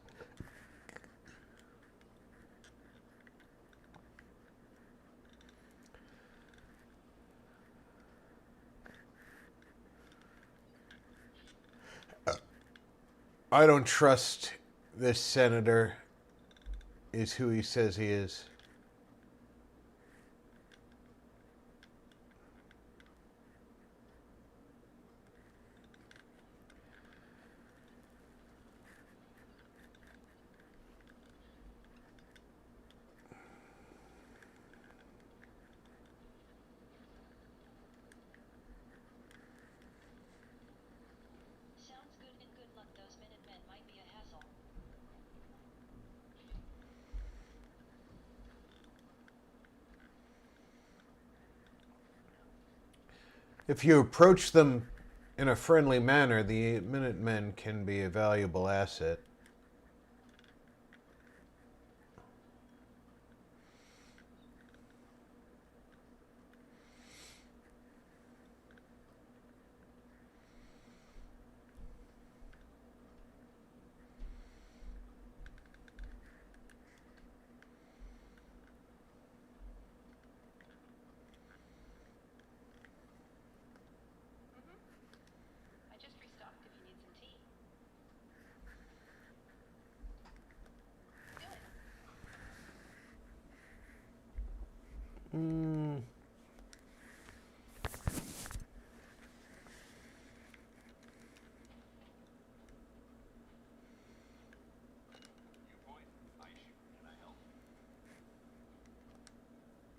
I don't trust this senator is who he says he is. Sounds good and good luck. Those Minutemen might be a hassle. If you approach them in a friendly manner, the Minutemen can be a valuable asset. I just restocked if you need some tea. Good. You point, I shoot. Can I help?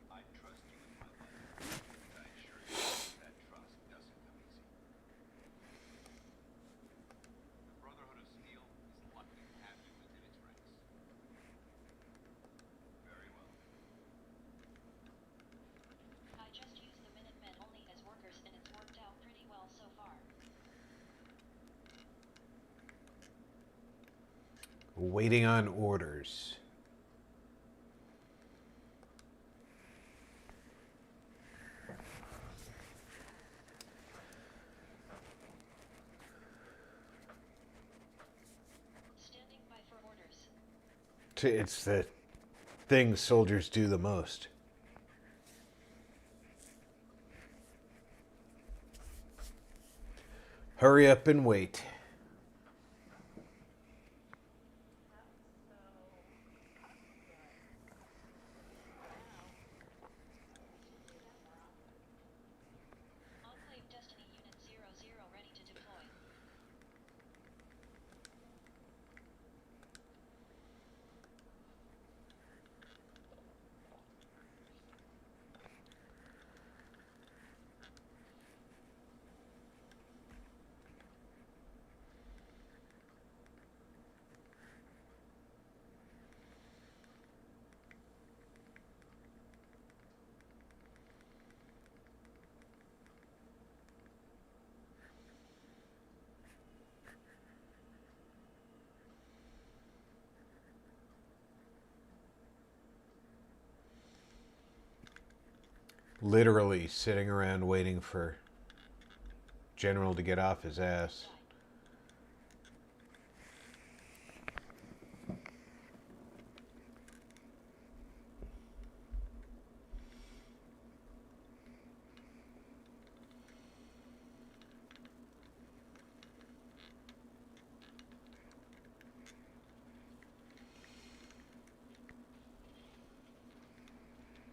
I trust you with my life. And I assure you that trust doesn't come easy. The Brotherhood of Steel is lucky to have you within its ranks. Very well. I just used the Minutemen only as workers and it's worked out pretty well so far. Waiting on orders. Standing by for orders. It's the thing soldiers do the most. Hurry up and wait. Enclave Destiny Unit 00 ready to deploy. Literally sitting around waiting for General to get off his ass.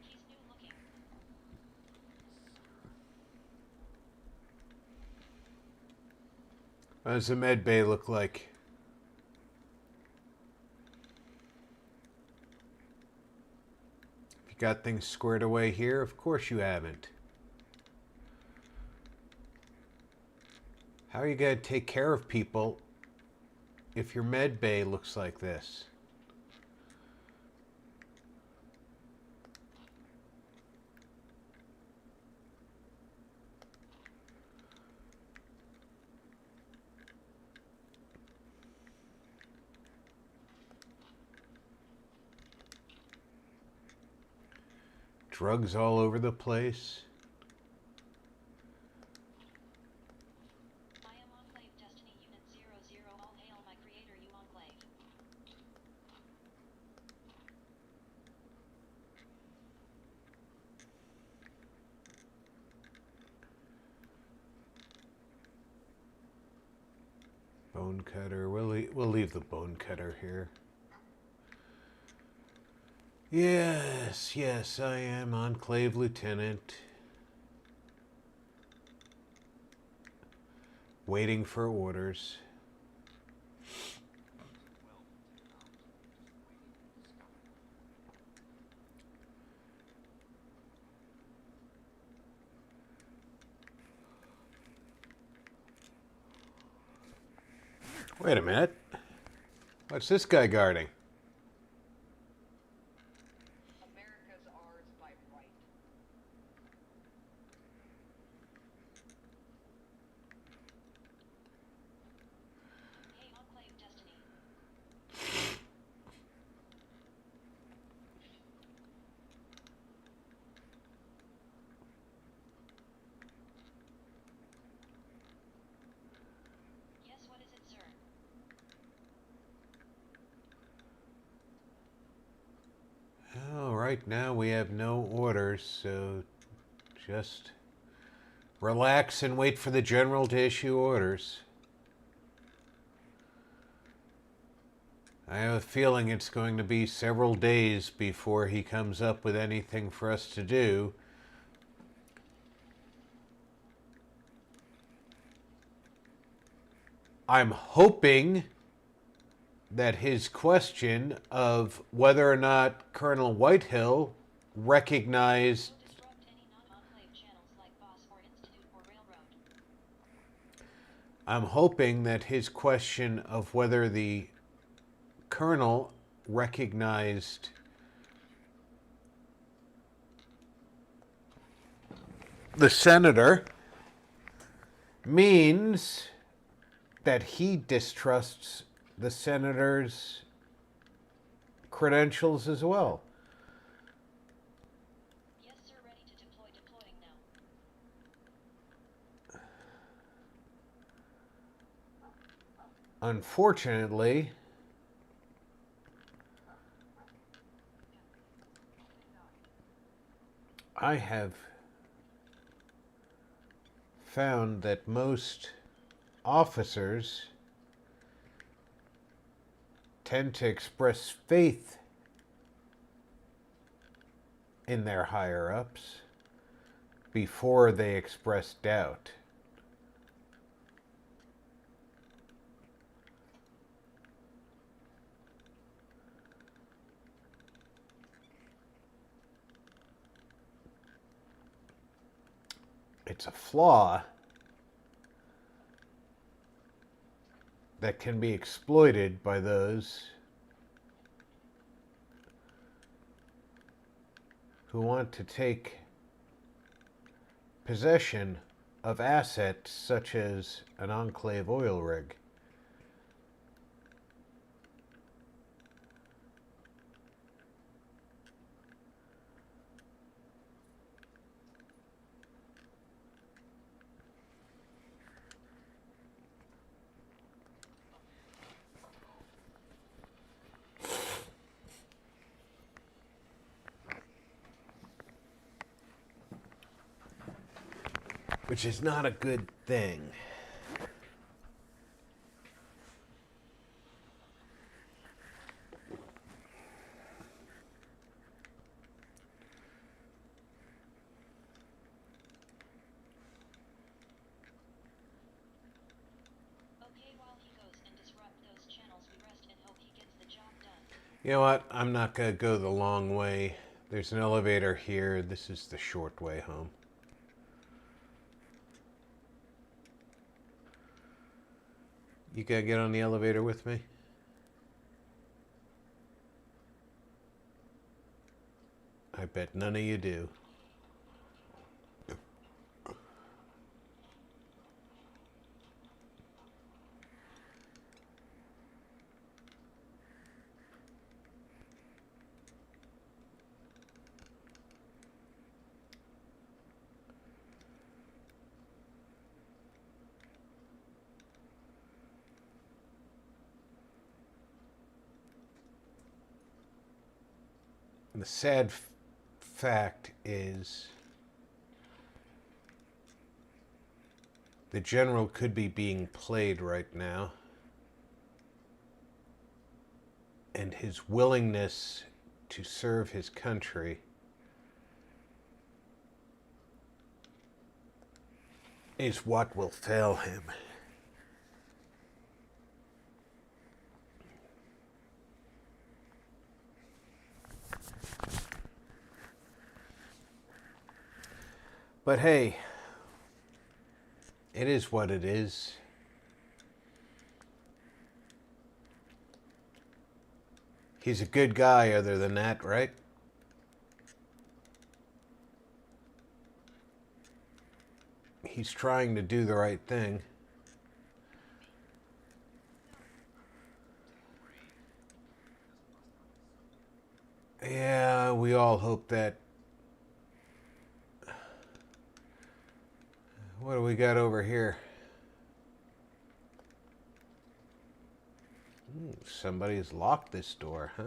He's new looking. What does the med bay look like? If you got things squared away here, of course you haven't. How are you going to take care of people if your med bay looks like this. Drugs all over the place. I am Enclave Destiny Unit 00. All hail my creator, you Enclave. Bone cutter. We'll leave the bone cutter here. Yes, yes, I am Enclave Lieutenant. Waiting for orders. Wait a minute. What's this guy guarding? America's ours by right. Hey Enclave Destiny. Yes, what is it, sir? Oh, right now we have no orders, so just relax and wait for the general to issue orders. I have a feeling it's going to be several days before he comes up with anything for us to do. I'm hoping that his question of whether or not Colonel Whitehill recognized... Will disrupt any non-Enclave channels like Boss or Institute or Railroad. I'm hoping that his question of whether the Colonel recognized the Senator means that he distrusts the Senator's credentials as well. Yes, sir, ready to deploy. Deploying now. Unfortunately, I have found that most officers tend to express faith in their higher-ups before they express doubt. It's a flaw that can be exploited by those who want to take possession of assets such as an Enclave oil rig. Which is not a good thing. Okay, while he goes and disrupt those channels, we rest and hope he gets the job done. You know what? I'm not going to go the long way. There's an elevator here. This is the short way home. You gotta get on the elevator with me? I bet none of you do. The sad fact is the general could be being played right now, and his willingness to serve his country is what will fail him. But hey, it is what it is. He's a good guy other than that, right? He's trying to do the right thing. Yeah, we all hope that. What do we got over here? Somebody's locked this door, huh?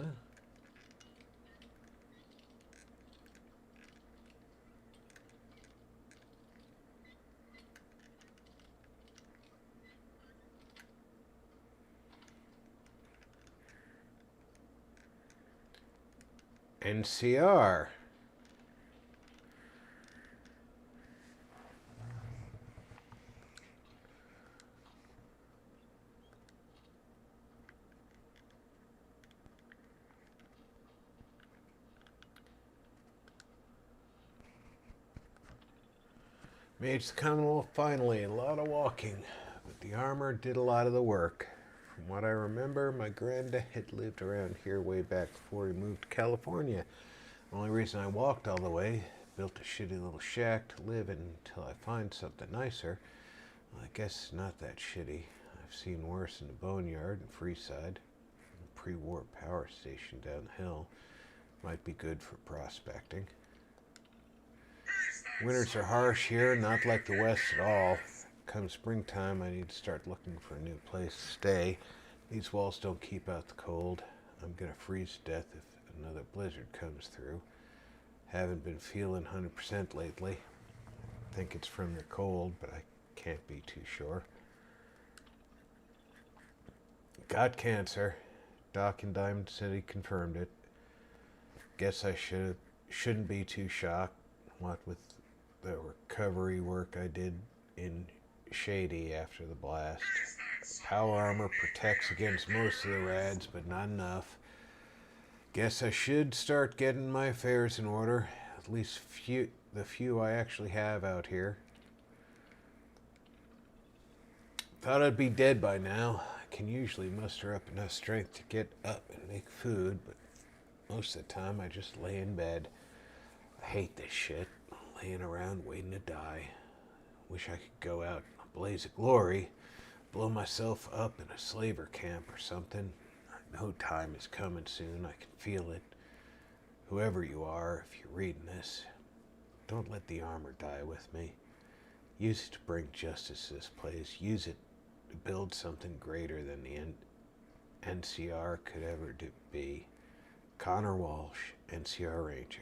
NCR. Made the Commonwealth finally, a lot of walking, but the armor did a lot of the work. From what I remember, my granddad lived around here way back before he moved to California. The only reason I walked all the way, built a shitty little shack to live in until I find something nicer. Well, I guess not that shitty. I've seen worse in the Boneyard and Freeside. A pre-war power station down the hill. Might be good for prospecting. Winters are harsh here, not like the West at all. Come springtime, I need to start looking for a new place to stay. These walls don't keep out the cold. I'm gonna freeze to death if another blizzard comes through. Haven't been feeling 100% lately. Think it's from the cold, but I can't be too sure. Got cancer. Doc in Diamond City confirmed it. Guess I shouldn't be too shocked. What with the recovery work I did in Shady after the blast. Power armor protects against most of the rads, but not enough. Guess I should start getting my affairs in order. At least the few I actually have out here. Thought I'd be dead by now. I can usually muster up enough strength to get up and make food, but most of the time I just lay in bed. I hate this shit. Laying around waiting to die. Wish I could go out in a blaze of glory, blow myself up in a slaver camp or something. I know time is coming soon. I can feel it. Whoever you are, if you're reading this, don't let the armor die with me. Use it to bring justice to this place. Use it to build something greater than the NCR could ever be. Connor Walsh, NCR Ranger.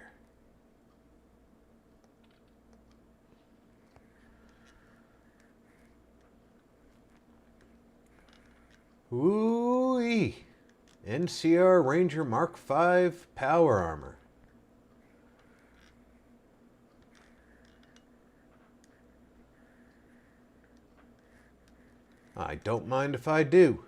Ooh-wee. NCR Ranger Mark V power armor. I don't mind if I do.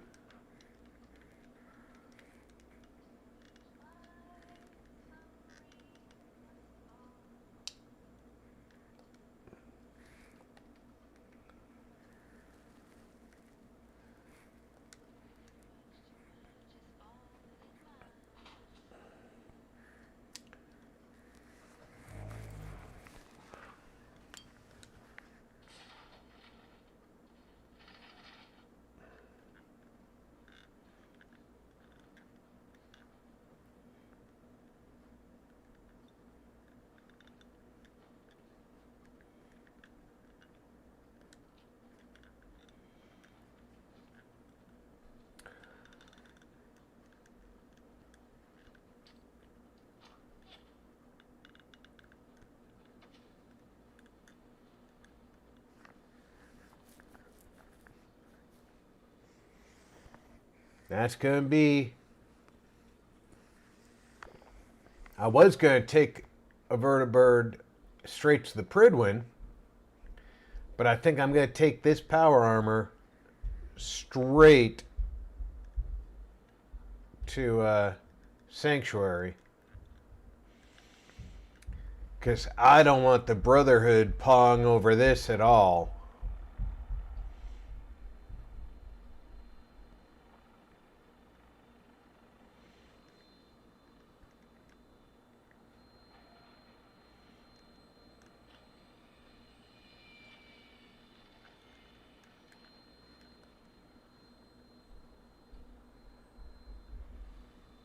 That's going to be... I was going to take a vertibird straight to the Pridwin, but I think I'm going to take this power armor straight to Sanctuary. Because I don't want the Brotherhood pawing over this at all.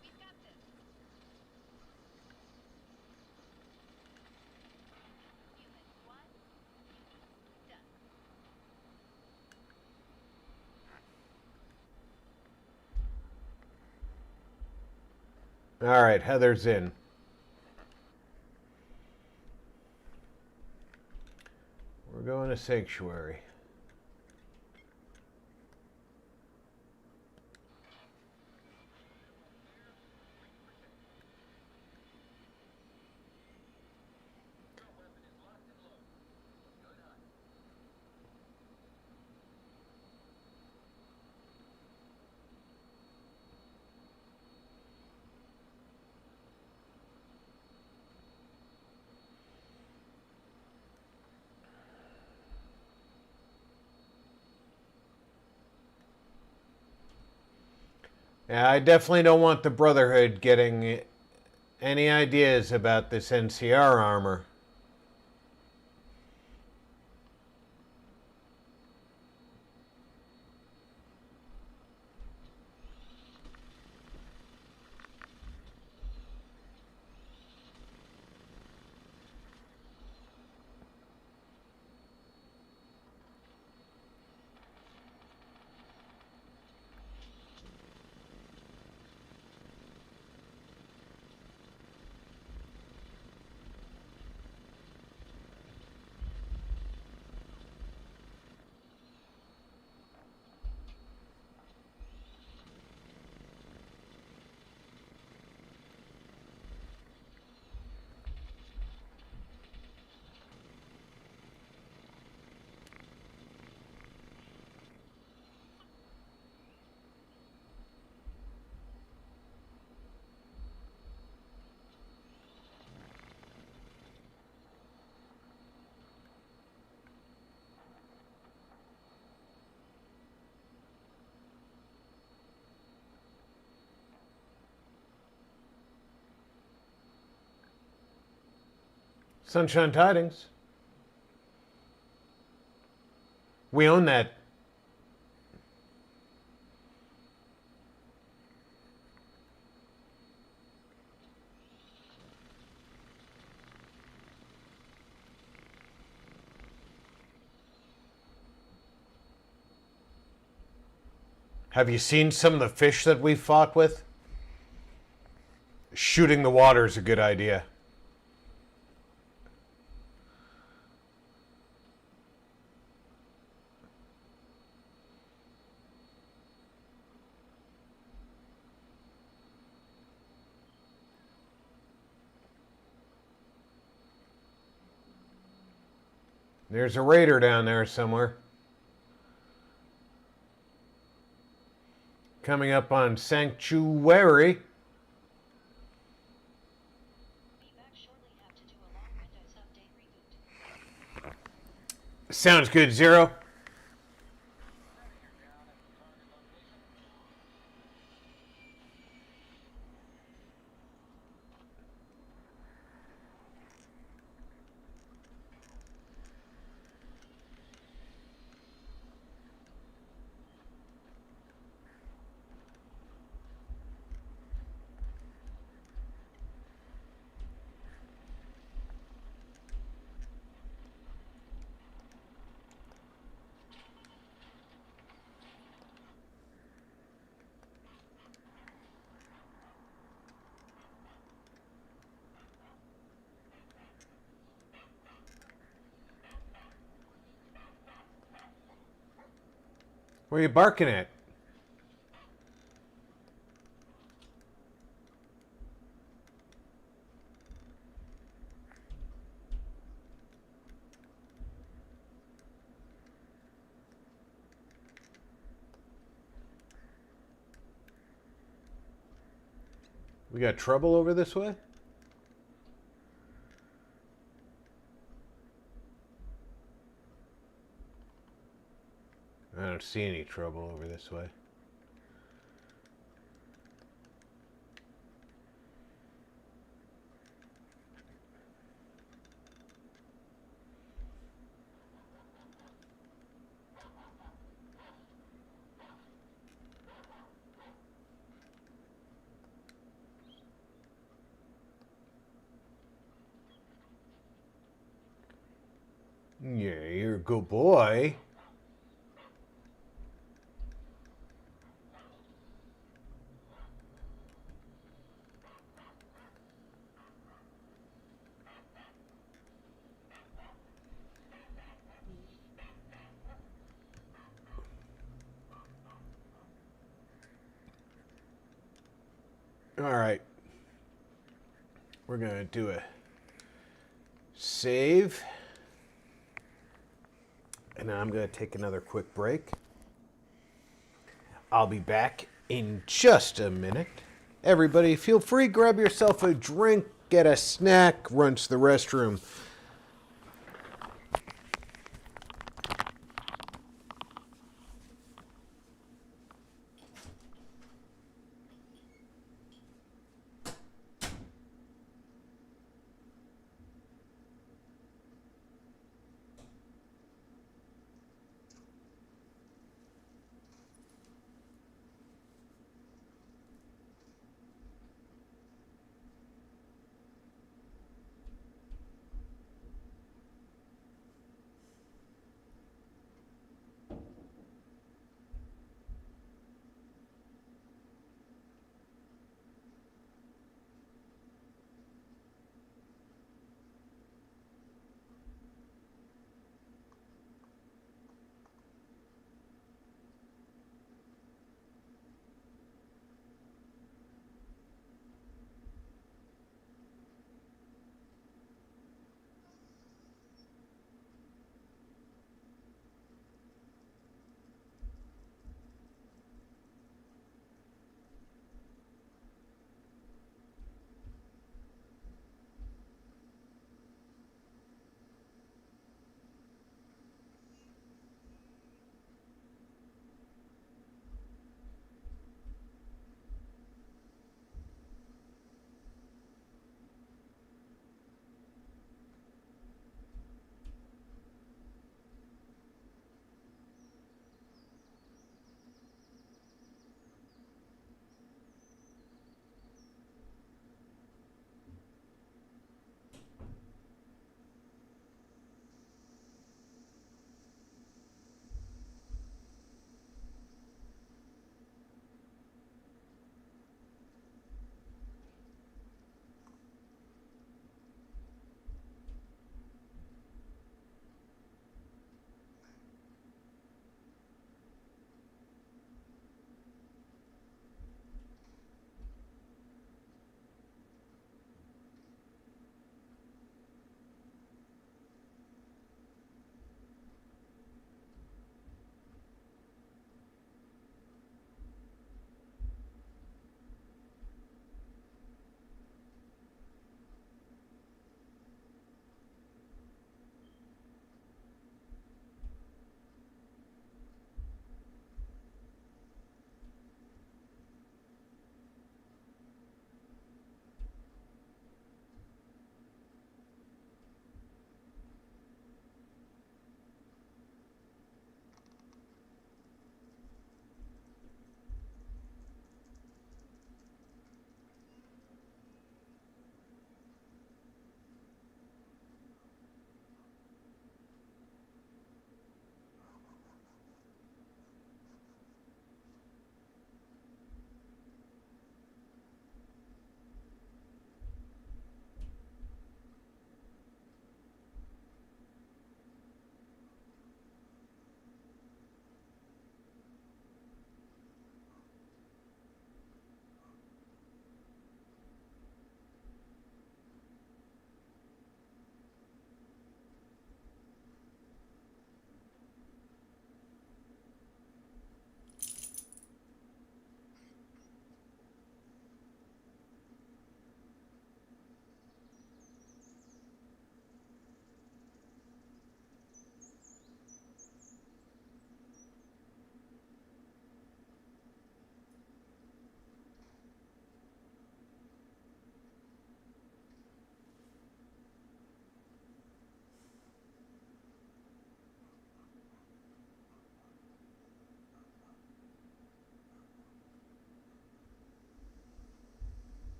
We've got this. Unit 1. Done. All right, Heather's in. We're going to Sanctuary. Yeah, I definitely don't want the Brotherhood getting any ideas about this NCR armor. Sunshine Tidings. We own that. Have you seen some of the fish that we fought with? Shooting the water is a good idea. There's a raider down there somewhere. Coming up on Sanctuary. Be back shortly. Have to do a long Windows update reboot. Sounds good, Zero. What are you barking at? We got trouble over this way? I don't see any trouble over this way. Yeah, you're a good boy. All right. We're going to do a save. And I'm going to take another quick break. I'll be back in just a minute. Everybody, feel free, grab yourself a drink, get a snack, run to the restroom.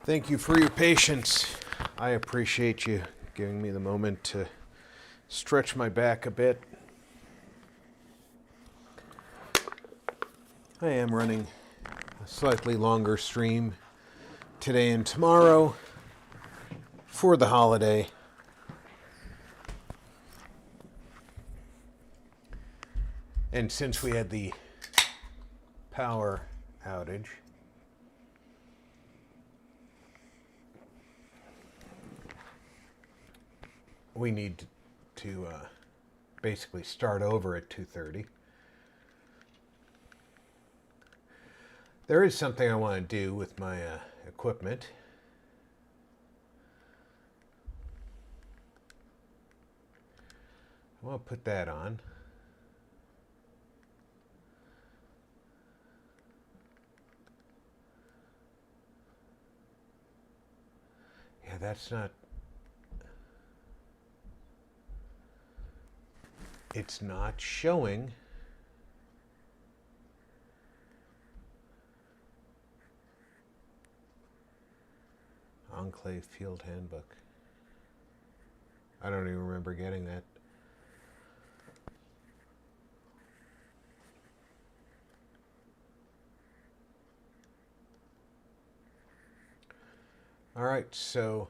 Thank you for your patience. I appreciate you giving me the moment to stretch my back a bit. I am running a slightly longer stream today and tomorrow for the holiday. And since we had the power outage, we need to basically start over at 2:30. There is something I want to do with my equipment. I want to put that on. Yeah, that's not... It's not showing. Enclave Field Handbook. I don't even remember getting that. All right, so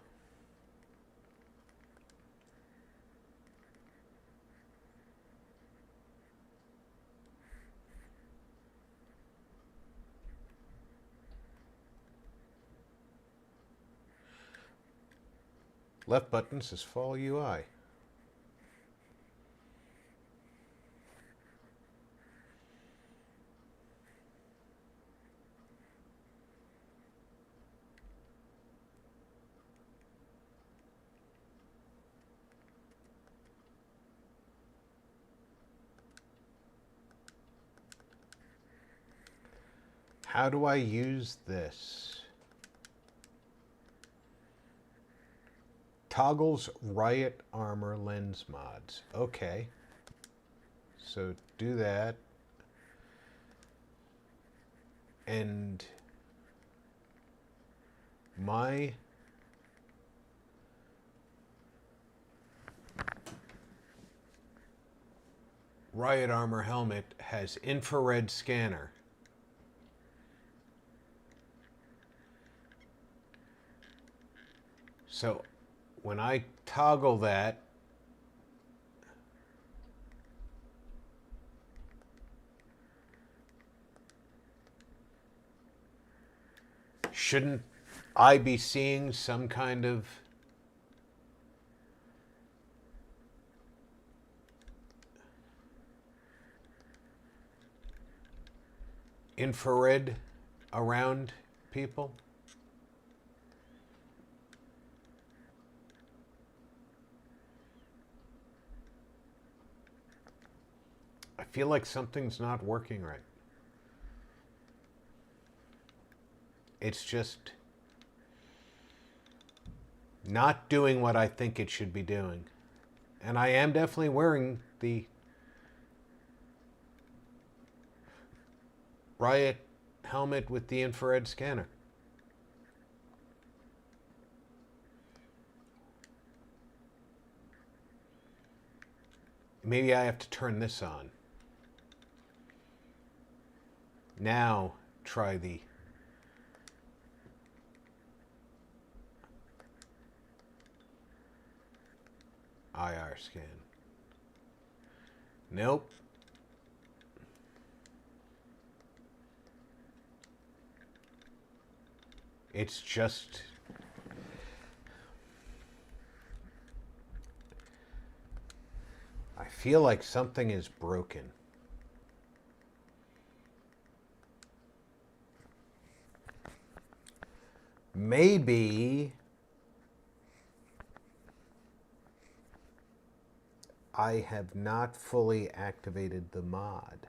left button says Fall UI. How do I use this? Toggles Riot Armor Lens mods. Okay. So do that. And my Riot Armor helmet has infrared scanner. So when I toggle that, shouldn't I be seeing some kind of infrared around people? I feel like something's not working right. It's just not doing what I think it should be doing. And I am definitely wearing the Riot helmet with the infrared scanner. Maybe I have to turn this on. Now try the IR scan. Nope. It's just... I feel like something is broken. Maybe I have not fully activated the mod.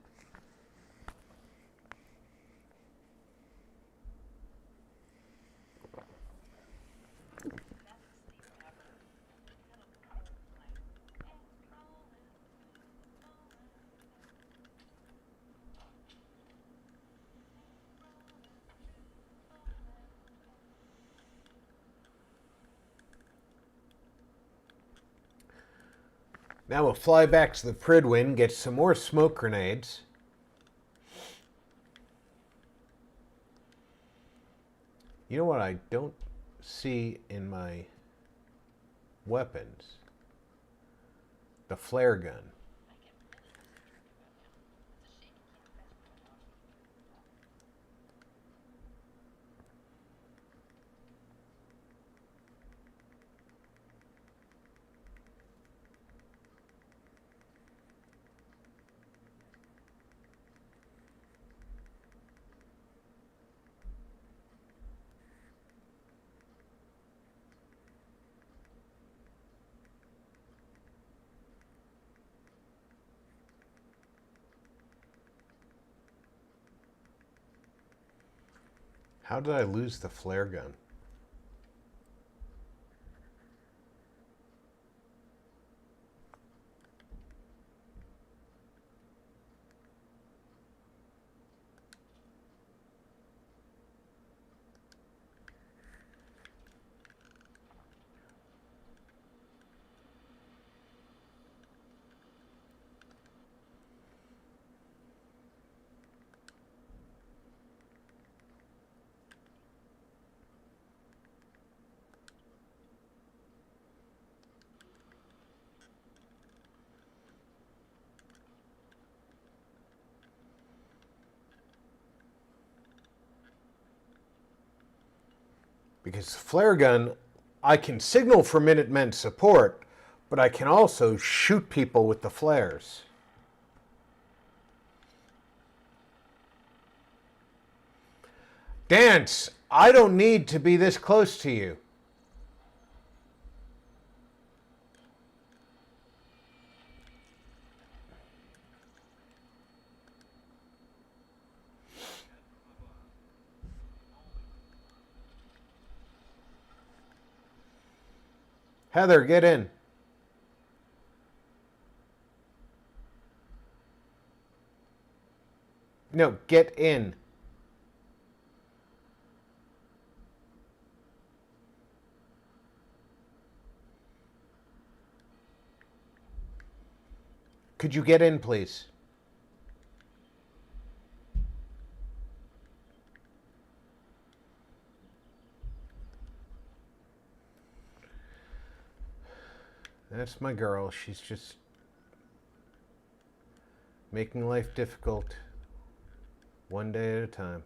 Now we'll fly back to the Pridwin, get some more smoke grenades. You know what I don't see in my weapons? The flare gun. I get really concentrated right now. It's a shame you can't fetch me a water. How did I lose the flare gun? Because flare gun, I can signal for Minutemen support, but I can also shoot people with the flares. Dance, I don't need to be this close to you. Heather, get in. No, get in. Could you get in, please? That's my girl. She's just making life difficult one day at a time.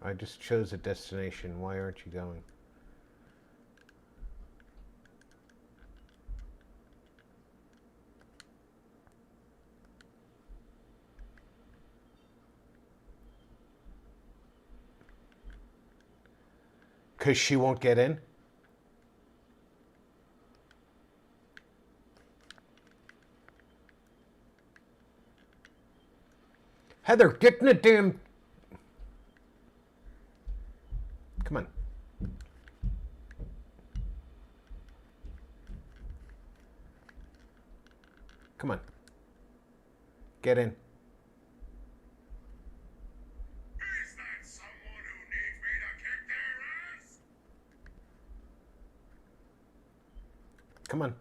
I just chose a destination. Why aren't you going? Because she won't get in? Heather, get in the damn... Come on. Come on. Get in. Is that someone who needs me to kick their ass? Come on.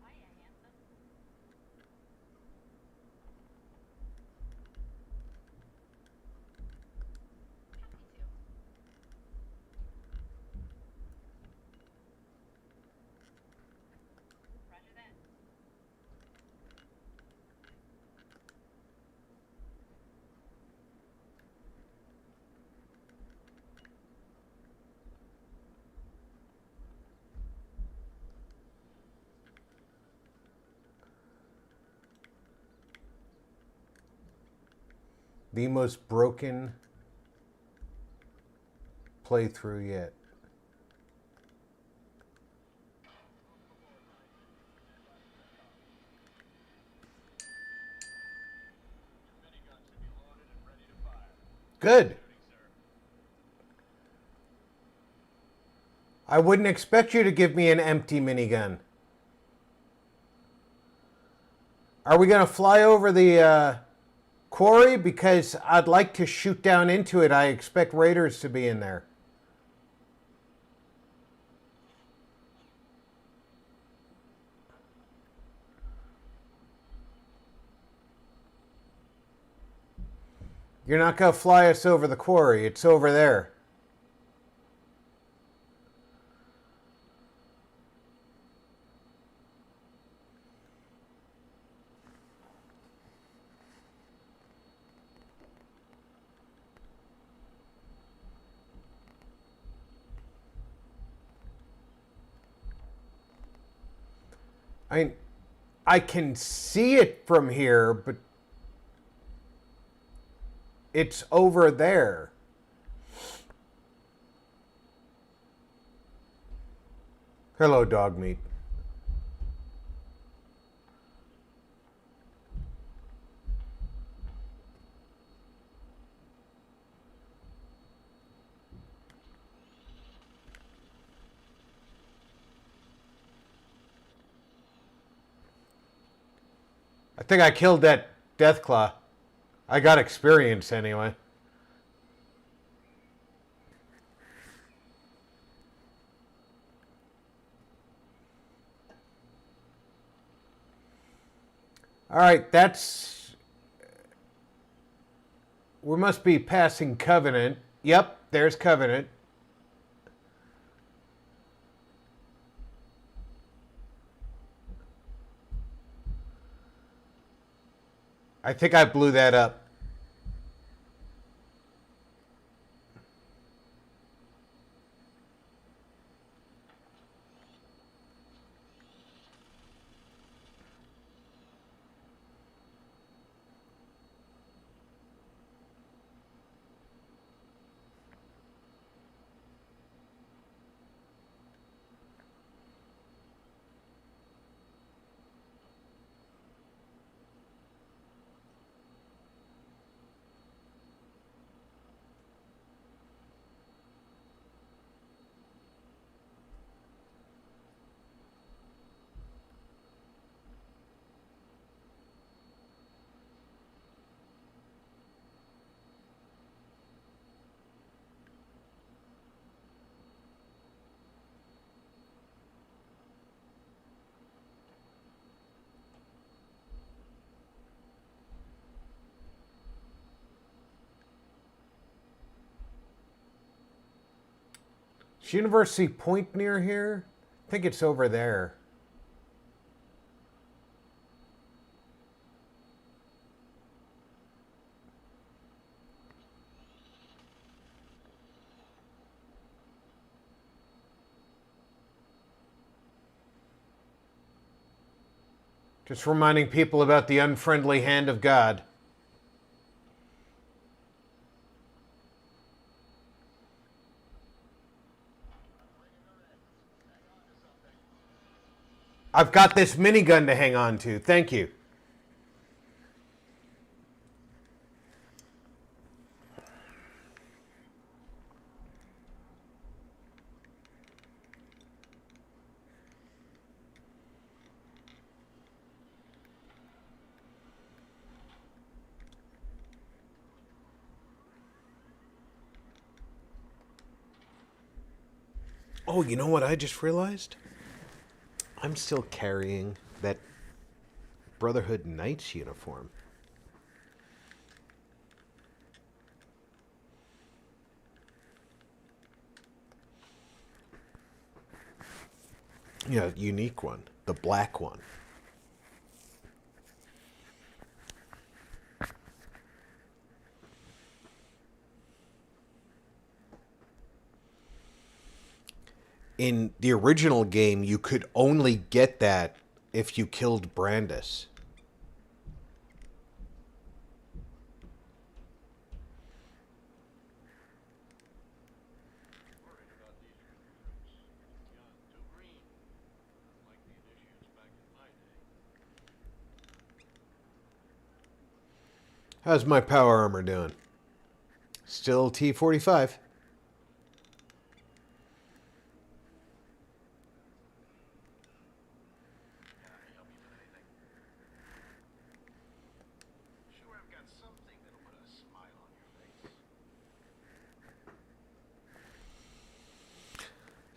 Hiya, handsome. Happy to. Roger that. The most broken playthrough yet. Minigun should be loaded and ready to fire. Good. Shooting, sir. I wouldn't expect you to give me an empty minigun. Are we going to fly over the quarry? Because I'd like to shoot down into it. I expect raiders to be in there. You're not going to fly us over the quarry. It's over there. I can see it from here, but it's over there. Hello, dog meat. I think I killed that Deathclaw. I got experience anyway. All right, that's... We must be passing Covenant. Yep, there's Covenant. I think I blew that up. Is University Point near here? I think it's over there. Just reminding people about the unfriendly hand of God. I've got this minigun to hang on to. Thank you. Oh, you know what I just realized? I'm still carrying that Brotherhood Knights uniform. Yeah, unique one. The black one. In the original game, you could only get that if you killed Brandis. Worried about these recruits. Young, too green. Like the initiates back in my day. How's my power armor doing? Still T45.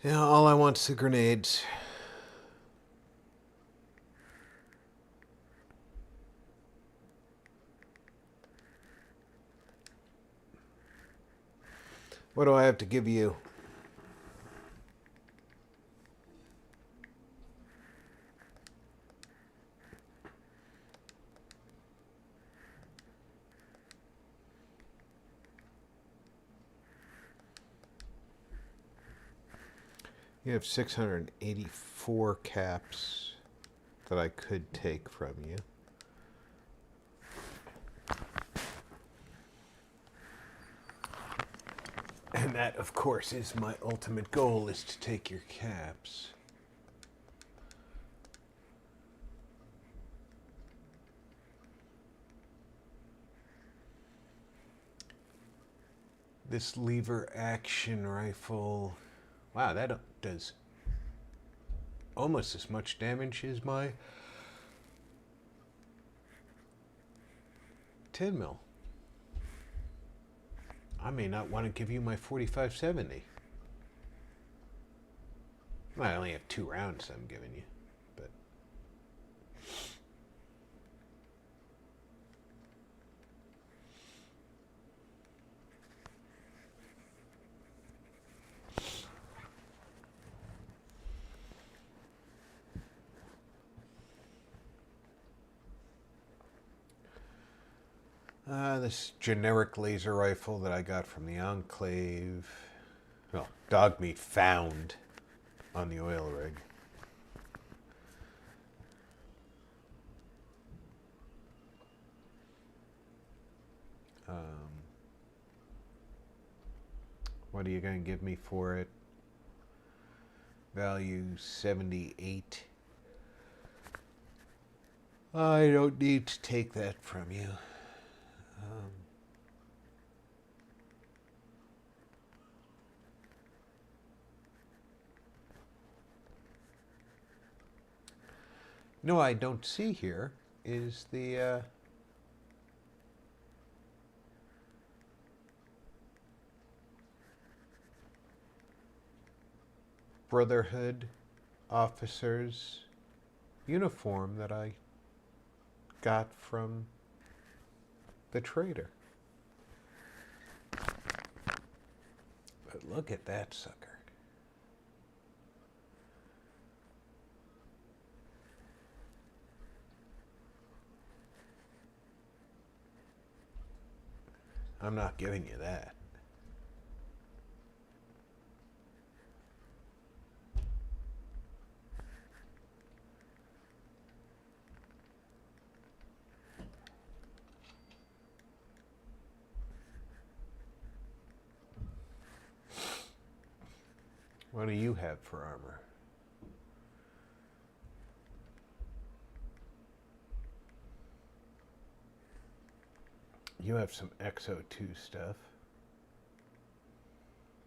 Yeah, all I want is the grenades. What do I have to give you? You have 684 caps that I could take from you. And that, of course, is my ultimate goal, is to take your caps. This lever action rifle, wow, that does almost as much damage as my 10 mil. I may not want to give you my 4570. Well, I only have 2 rounds I'm giving you, but this generic laser rifle that I got from the Enclave. Well, dog meat found on the oil rig. What are you going to give me for it? Value 78. I don't need to take that from you. No, I don't see here is the Brotherhood officer's uniform that I got from the trader. But look at that sucker. I'm not giving you that. What do you have for armor? You have some XO2 stuff.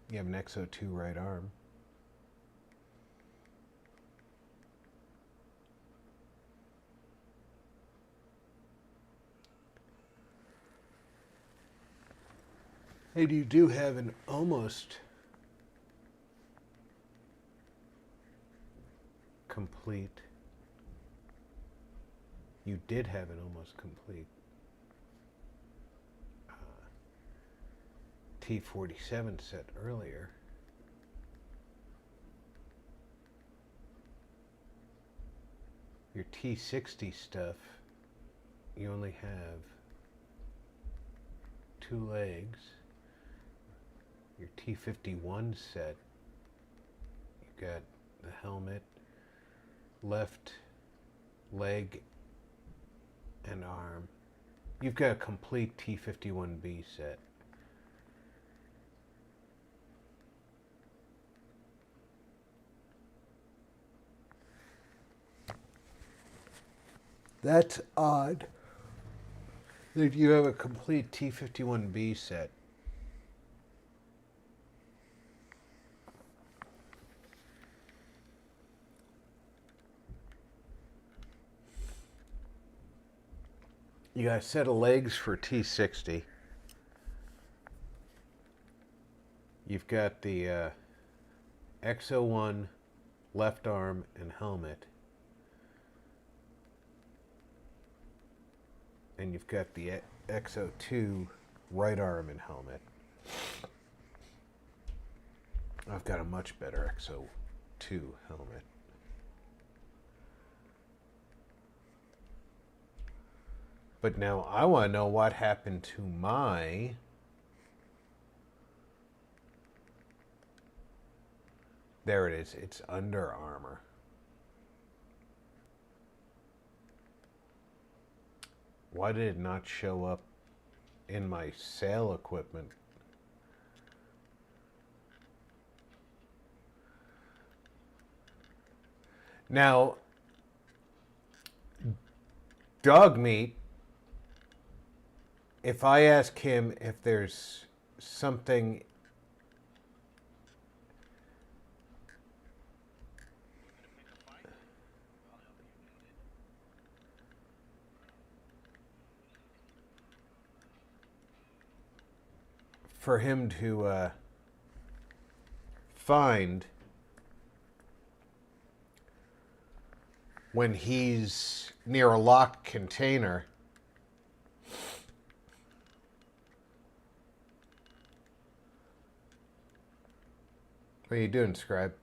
You have an XO2 right arm. And you do have an almost complete. You did have an almost complete T-47 set earlier. Your T-60 stuff, you only have 2 legs. Your T-51 set, you got the helmet, left leg and arm. You've got a complete T-51B set. That's odd that you have a complete T-51B set. You got a set of legs for T-60. You've got the XO1 left arm and helmet. And you've got the XO2 right arm and helmet. I've got a much better XO2 helmet. But now I want to know what happened to my there it is. It's Under Armour. Why did it not show up in my sale equipment? Now, dog meat, if I ask him if there's something for him to find when he's near a locked container. What are you doing, Scribe?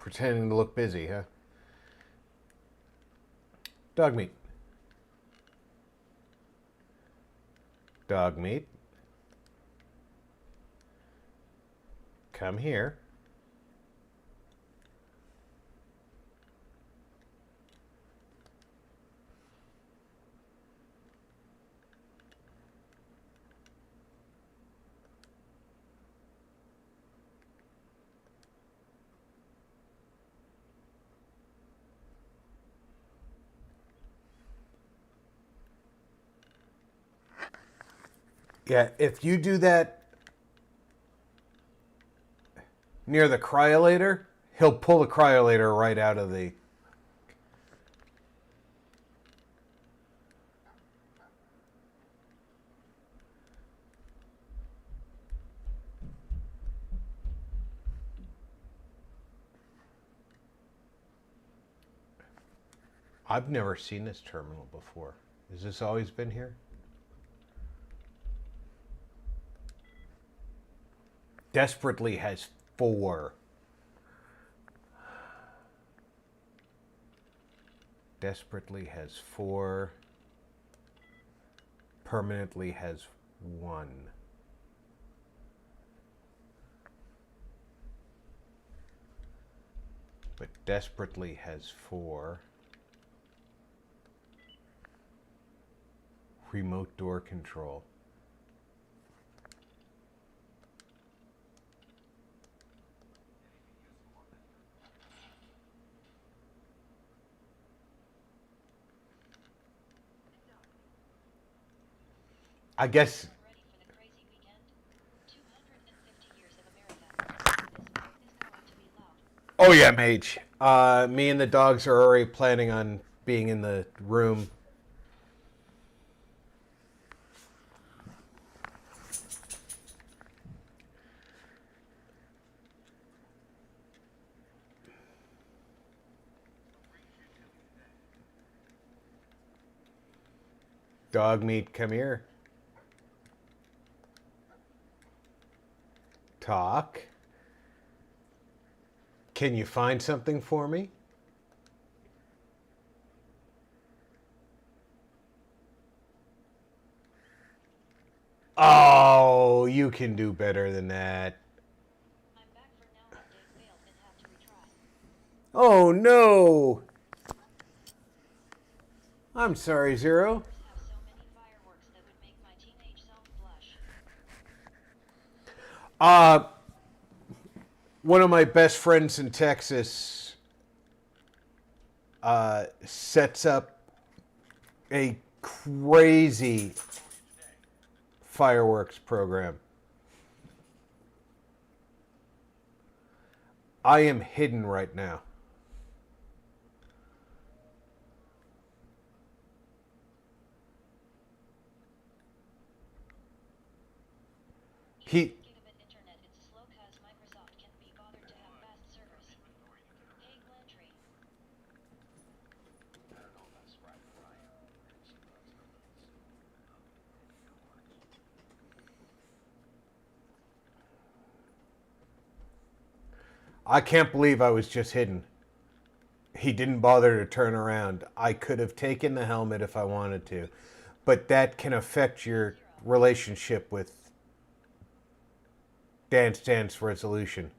Pretending to look busy, huh? Dog meat. Dog meat. Come here. Yeah, if you do that near the cryolator, he'll pull the cryolator right out of the... I've never seen this terminal before. Has this always been here? Desperately has 4. Desperately has 4. Permanently has 1. But desperately has 4. Remote door control. I guess. Ready for the crazy weekend? 250 years of America. This vote is going to be loud. Oh yeah, Mage. Me and the dogs are already planning on being in the room. Dog meat, come here. Talk. Can you find something for me? Oh, you can do better than that. I'm back for now. Update failed and have to retry. Oh no. I'm sorry, Zero. Have so many fireworks that would make my teenage self blush. One of my best friends in Texas sets up a crazy fireworks program. I am hidden right now. He gigabit internet. It's slow cause Microsoft can't be bothered to have fast servers. Hey Glantry. No less right than I am, and she loves her little soup. I can't believe I was just hidden. He didn't bother to turn around. I could have taken the helmet if I wanted to, but that can affect your relationship with Dance Dance Resolution.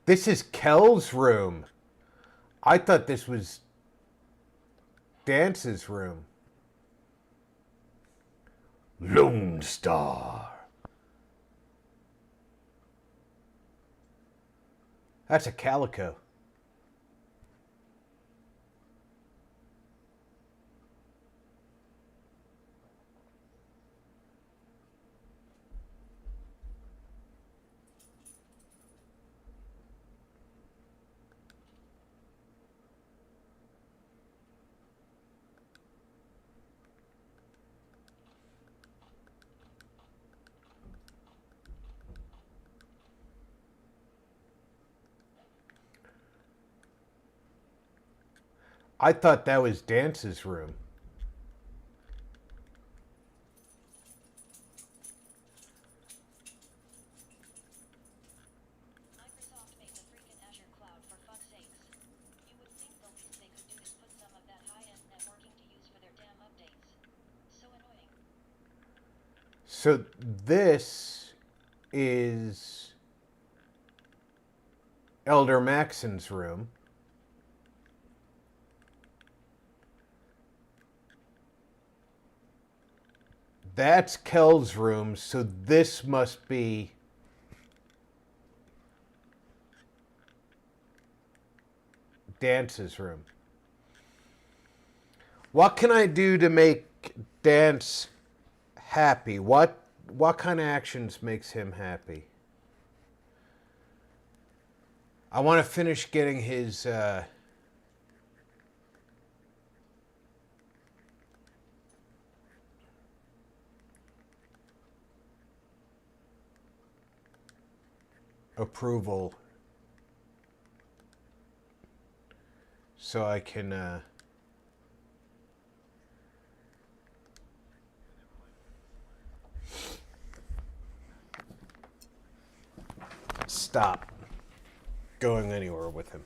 This is Kel's room. I thought this was Dance's room. Lone Star. That's a calico. I thought that was Dance's room. Microsoft made the freaking Azure cloud for fuck's sakes. You would think the least they could do is put some of that high-end networking to use for their damn updates. So annoying. So this is Elder Maxon's room. That's Kel's room, so this must be Dance's room. What can I do to make Dance happy? What kind of actions makes him happy? I want to finish getting his approval so I can stop going anywhere with him.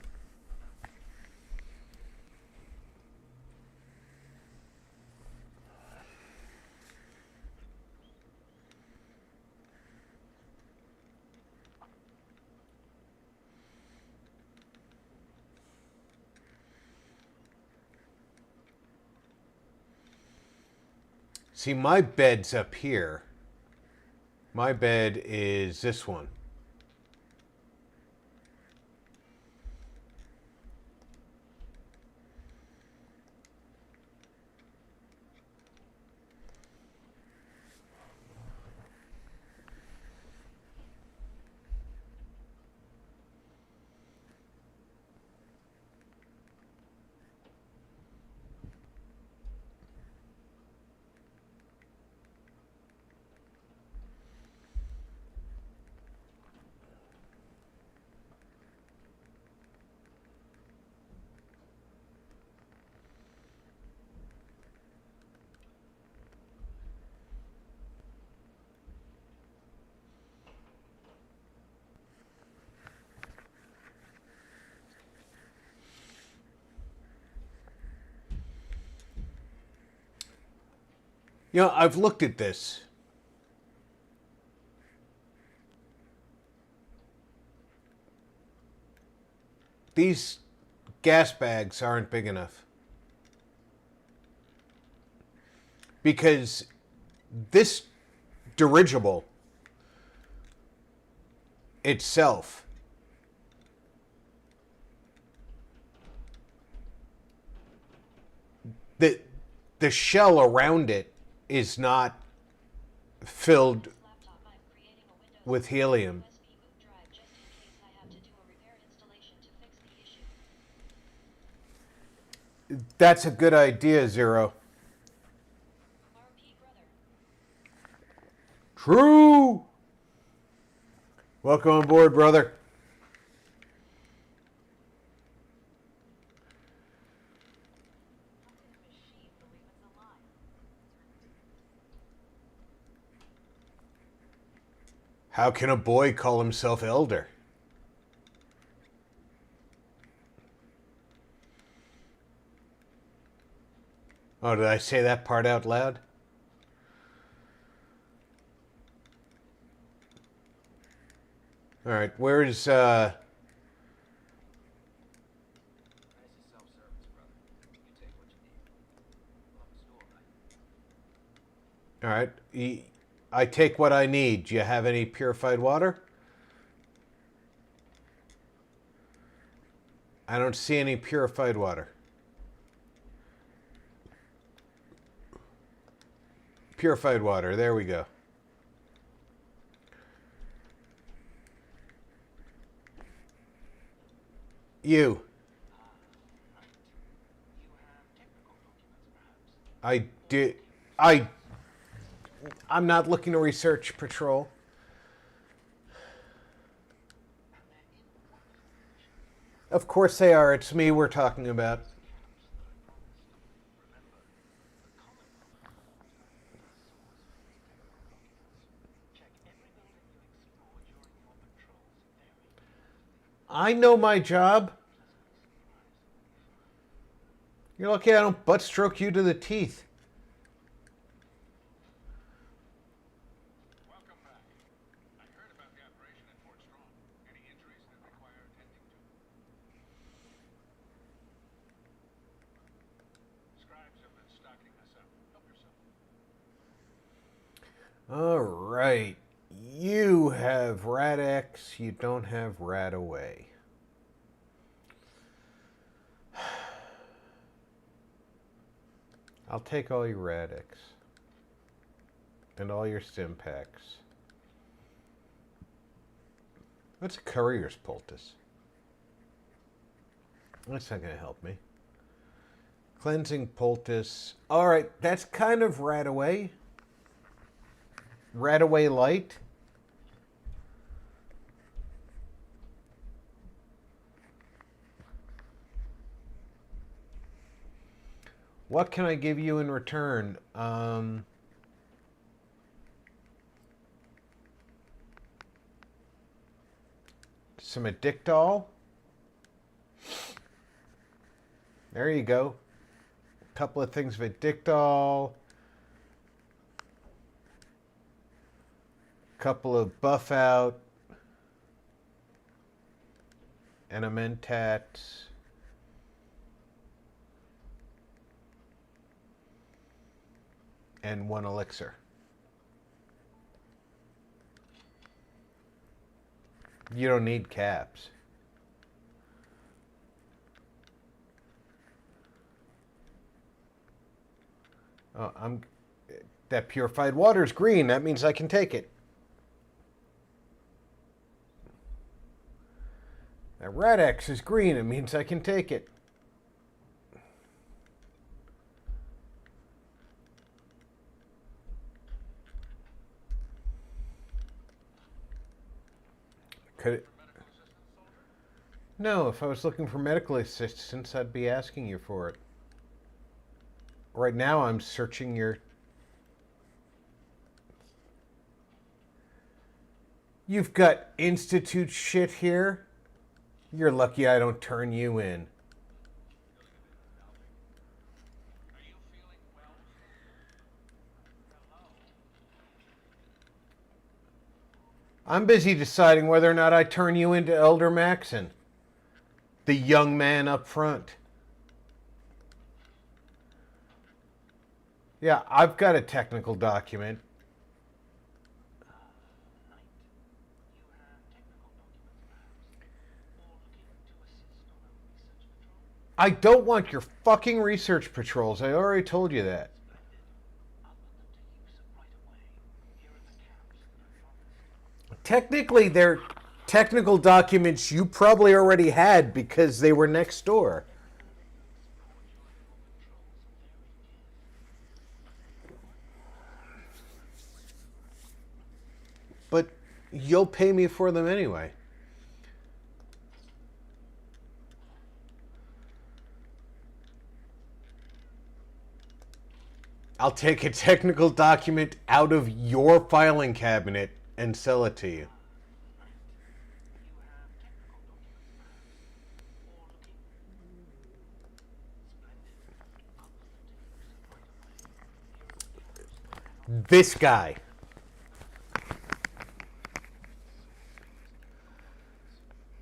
See, my bed's up here. My bed is this one. You know, I've looked at this. These gas bags aren't big enough. Because this dirigible itself that the shell around it is not filled This laptop, I'm creating a Windows with helium. USB boot drive just in case I have to do a repair installation to fix the issue. That's a good idea, Zero. RP brother. True. Welcome on board, brother. How can a machine believe it's alive? How can a boy call himself elder? Oh, did I say that part out loud? All right, where's Nice self-service, brother. You take what you need. We'll have a store night. all right? I take what I need. Do you have any purified water? I don't see any purified water. Purified water. There we go. You. You have technical documents, perhaps? I did. I'm not looking to research patrol. And they're in wonderful condition. Of course they are. It's me we're talking about. Remember, the common check every building you explore during your patrols very carefully. I know my job. You're lucky I don't butt stroke you to the teeth. Welcome back. I heard about the operation at Fort Strong. Any injuries that require attending to? Scribes have been stocking us up. Help yourself. All right. You have Rad-X. You don't have Rad-Away. I'll take all your Rad-X. And all your stim packs. What's a courier's poultice? That's not going to help me. Cleansing poultice. All right, that's kind of Rad-Away. Rad-Away light. What can I give you in return? Some Addictol. There you go. A couple of things of Addictol. Couple of Buff Out. And a Mentats. And one elixir. You don't need caps. Oh, that purified water is green. That means I can take it. That Rad-X is green. It means I can take it. Could it? No, if I was looking for medical assistance, I'd be asking you for it. Right now, I'm searching your... You've got Institute shit here? You're lucky I don't turn you in. Are you feeling well? Hello? I'm busy deciding whether or not I turn you into Elder Maxon, the young man up front. Yeah, I've got a technical document. Knight, you have technical documents, perhaps? Or looking to assist on a research patrol? I don't want your fucking research patrols. I already told you that. I'll put them to use right away. Here are the caps that I promised. Technically, they're technical documents you probably already had because they were next door. But you'll pay me for them anyway. I'll take a technical document out of your filing cabinet and sell it to you. You have technical documents, perhaps? Or looking? Splendid. I'll put them to use right away. Here are the caps that I This guy.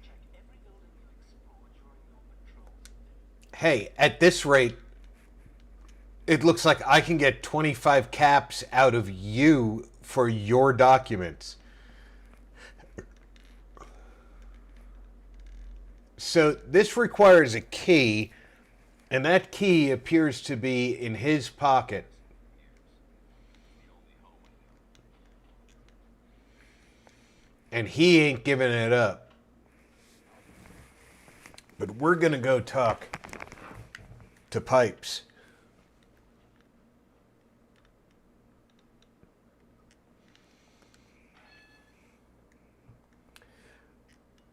Check every building you explore during your patrols. Hey, at this rate, it looks like I can get 25 caps out of you for your documents. So this requires a key, and that key appears to be in his pocket. And he ain't giving it up. But we're going to go talk to Pipes.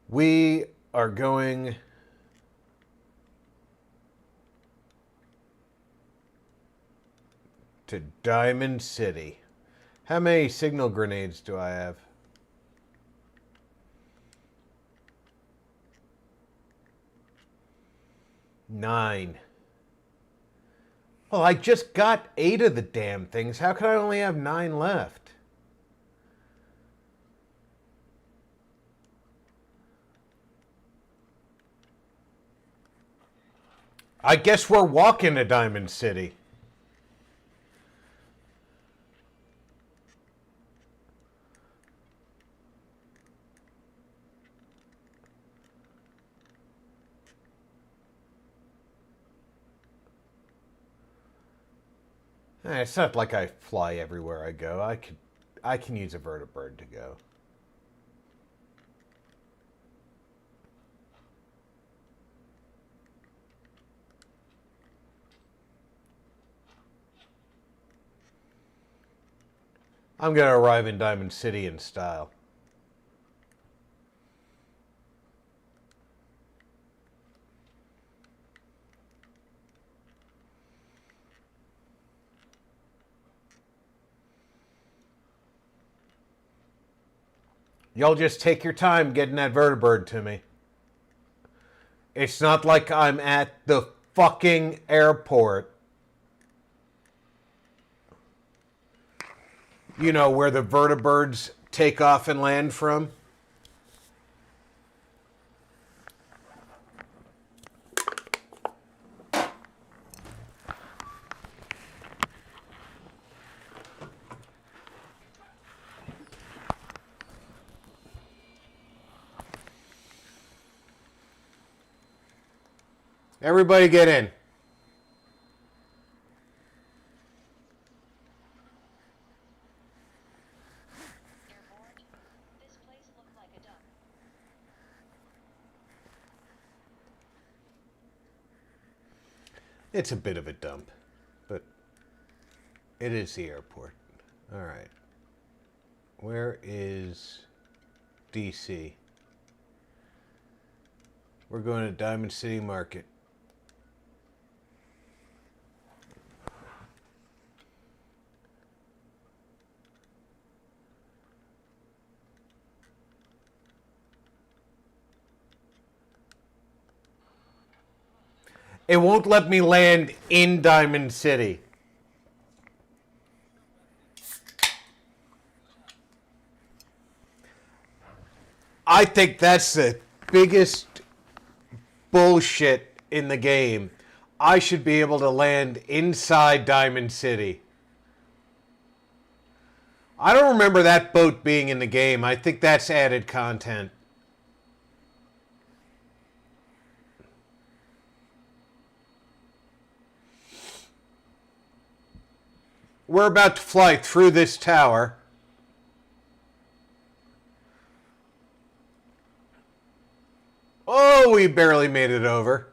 We are going to Diamond City. How many signal grenades do I have? 9. Well, I just got 8 of the damn things. How could I only have 9 left? I guess we're walking to Diamond City. It's not like I fly everywhere I go. I can use a vertibird to go. I'm going to arrive in Diamond City in style. Y'all just take your time getting that vertibird to me. It's not like I'm at the fucking airport. You know, where the vertibirds take off and land from. Everybody get in. Airborne? This place looked like a dump. It's a bit of a dump, but it is the airport. All right. Where is DC? We're going to Diamond City Market. It won't let me land in Diamond City. I think that's the biggest bullshit in the game. I should be able to land inside Diamond City. I don't remember that boat being in the game. I think that's added content. We're about to fly through this tower. Oh, we barely made it over.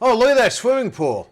Oh, look at that swimming pool.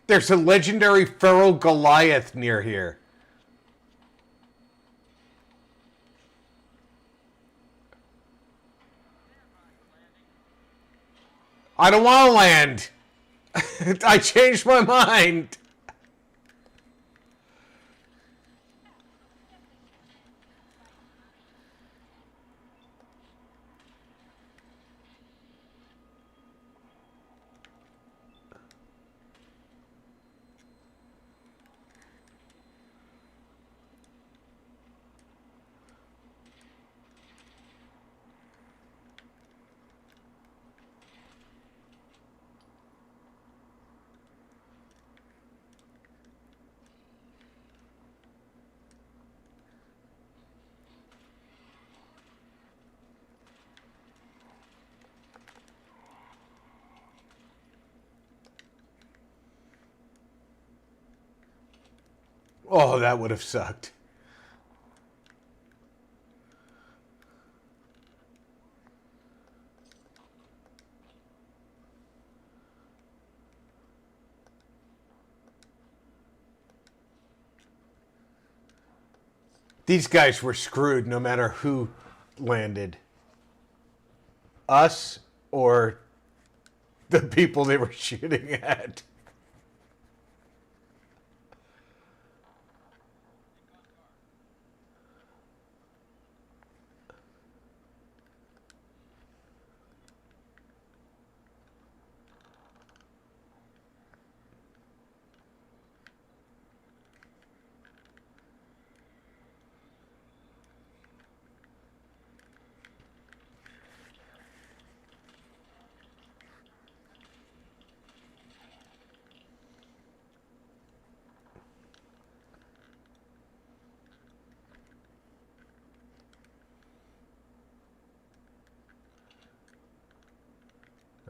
There's a legendary feral Goliath near here. I don't want to land. I changed my mind. Oh, that would have sucked. These guys were screwed no matter who landed. Us or the people they were shooting at.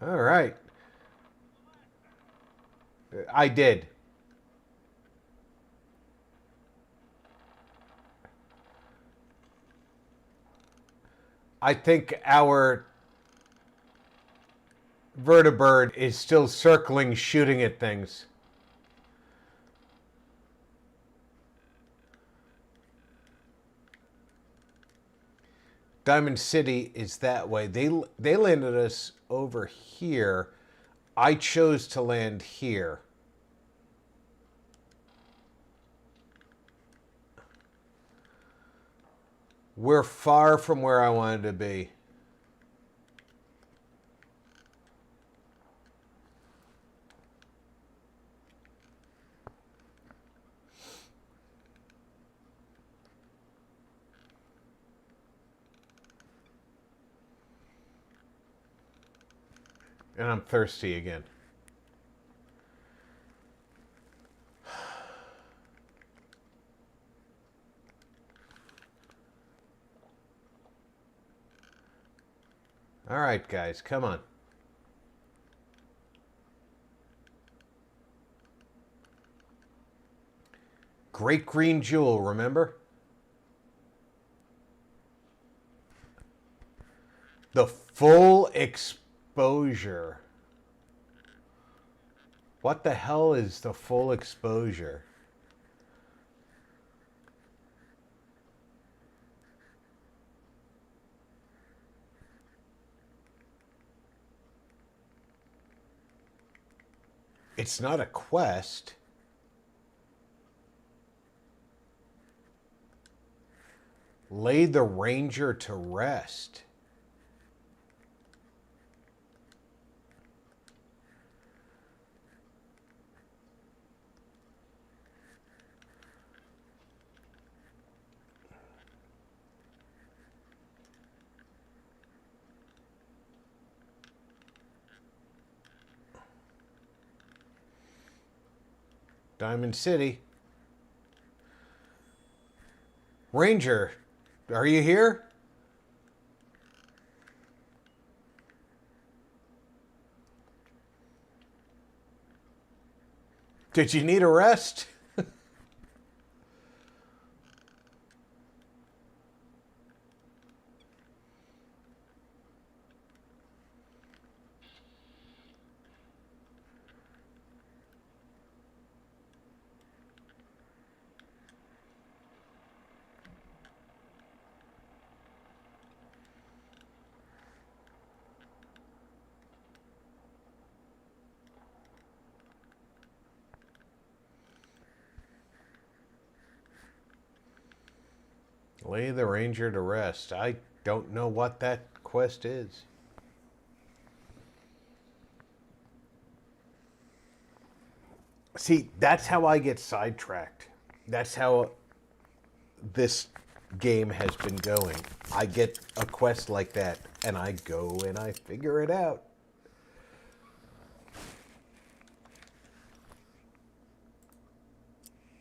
All right. I did. I think our vertibird is still circling, shooting at things. Diamond City is that way. They landed us over here. I chose to land here. We're far from where I wanted to be. And I'm thirsty again. All right, guys, come on. Great green jewel, remember? The full exposure. What the hell is the full exposure? It's not a quest. Lay the ranger to rest. Diamond City. Ranger, are you here? Did you need a rest? Lay the ranger to rest. I don't know what that quest is. See, that's how I get sidetracked. That's how this game has been going. I get a quest like that, and I go and I figure it out.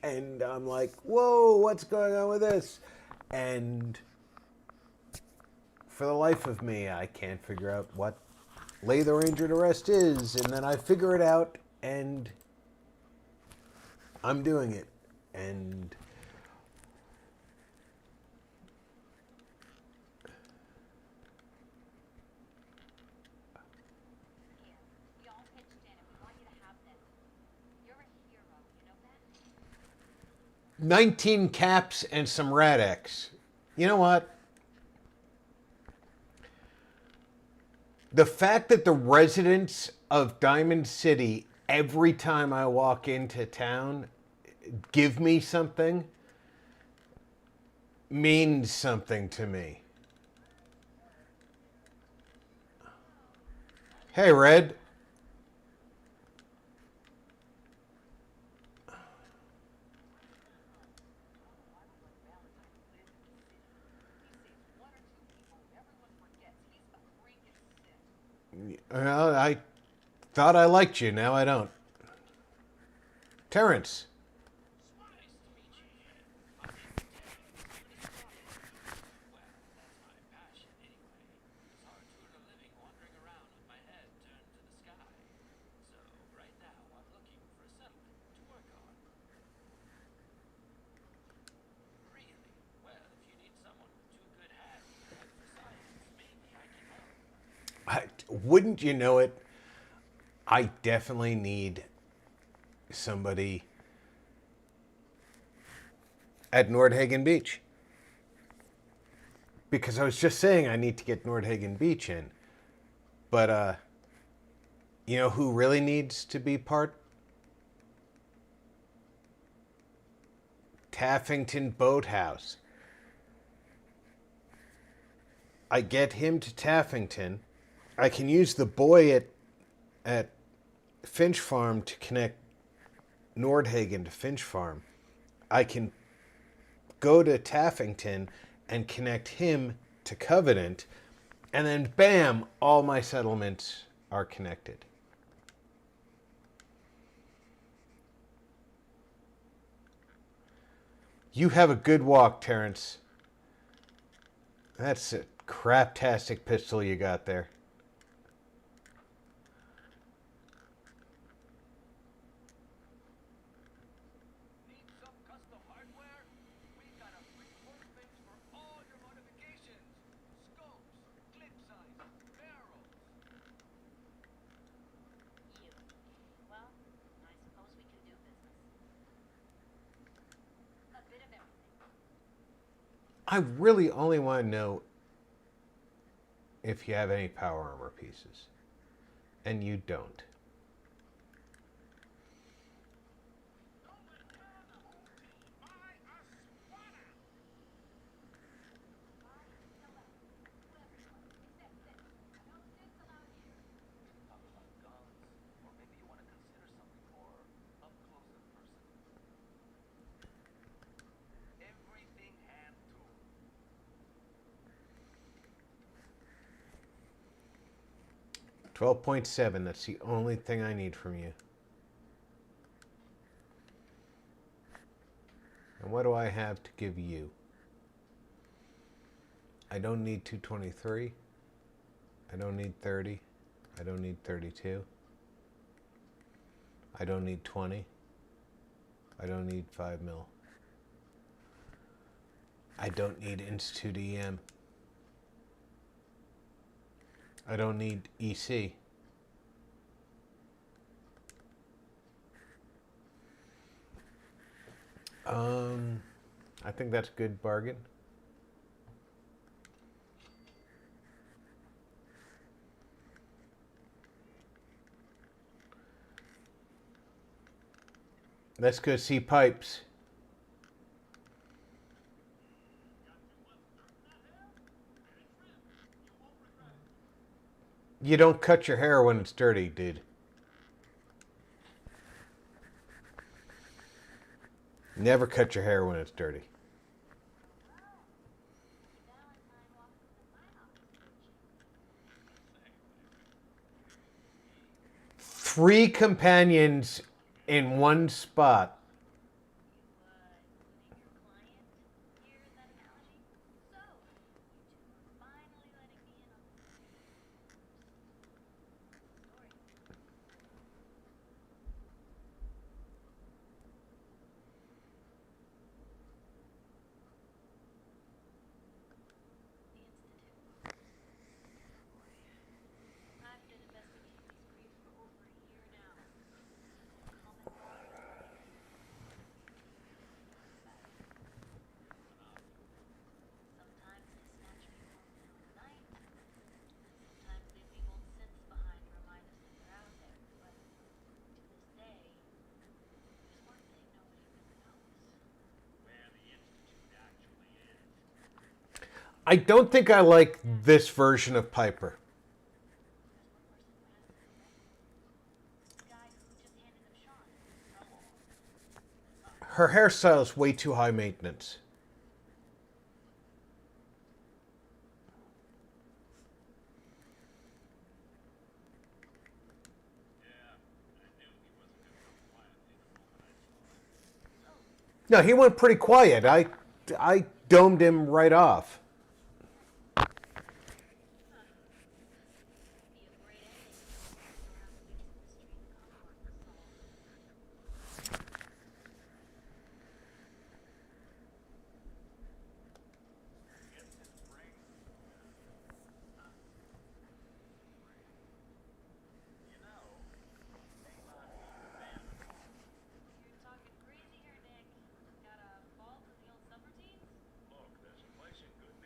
And I'm like, whoa, what's going on with this? And for the life of me, I can't figure out what Lay the Ranger to Rest is. And then I figure it out, and I'm doing it. And Here, we all pitched in and we want you to have this. You're a hero, you know that? 19 caps and some Rad-X. You know what? The fact that the residents of Diamond City, every time I walk into town, give me something, means something to me. Hey, Red. Well, I thought I liked you. Now I don't. Terrence. Wouldn't you know it? I definitely need somebody at Nordhagen Beach. Because I was just saying I need to get Nordhagen Beach in. But, you know who really needs to be part? Taffington Boathouse. I get him to Taffington. I can use the boy at Finch Farm to connect Nordhagen to Finch Farm. I can go to Taffington and connect him to Covenant, and then bam, all my settlements are connected. You have a good walk, Terrence. That's a craptastic pistol you got there. Need some custom hardware? We got a free workbench for all your modifications. Scopes, clip size, barrels. You. Well, I suppose we can do business. A bit of everything. I really only want to know if you have any power armor pieces. And you don't. 12.7. That's the only thing I need from you. And what do I have to give you? I don't need 223. I don't need 30. I don't need 32. I don't need 20. I don't need 5 mil. I don't need Institute EM. I don't need EC. I think that's a good bargain. Let's go see pipes. You don't cut your hair when it's dirty, dude. Never cut your hair when it's dirty. Three companions in one spot. I've been investigating these creeps for over a year now. Common bond. Sometimes they snatch people in the middle of the night, and sometimes they leave old scents behind to remind us that they're out there. But to this day, there's one thing nobody really knows. Where the Institute actually is. I don't think I like this version of Piper. There's one person who has the guy who just handed them Sean. Her hairstyle is way too high maintenance. Yeah, I knew he wasn't going to go quietly the moment I saw him. No, he went pretty quiet. I domed him right off. Be a great ending. Loreout the biggest mystery the Commodore can solve. Gets his brain. You know, he may not be the man at all. You're talking crazy here, Nick. Got a fault in the old subroutines? Look, there's a place in good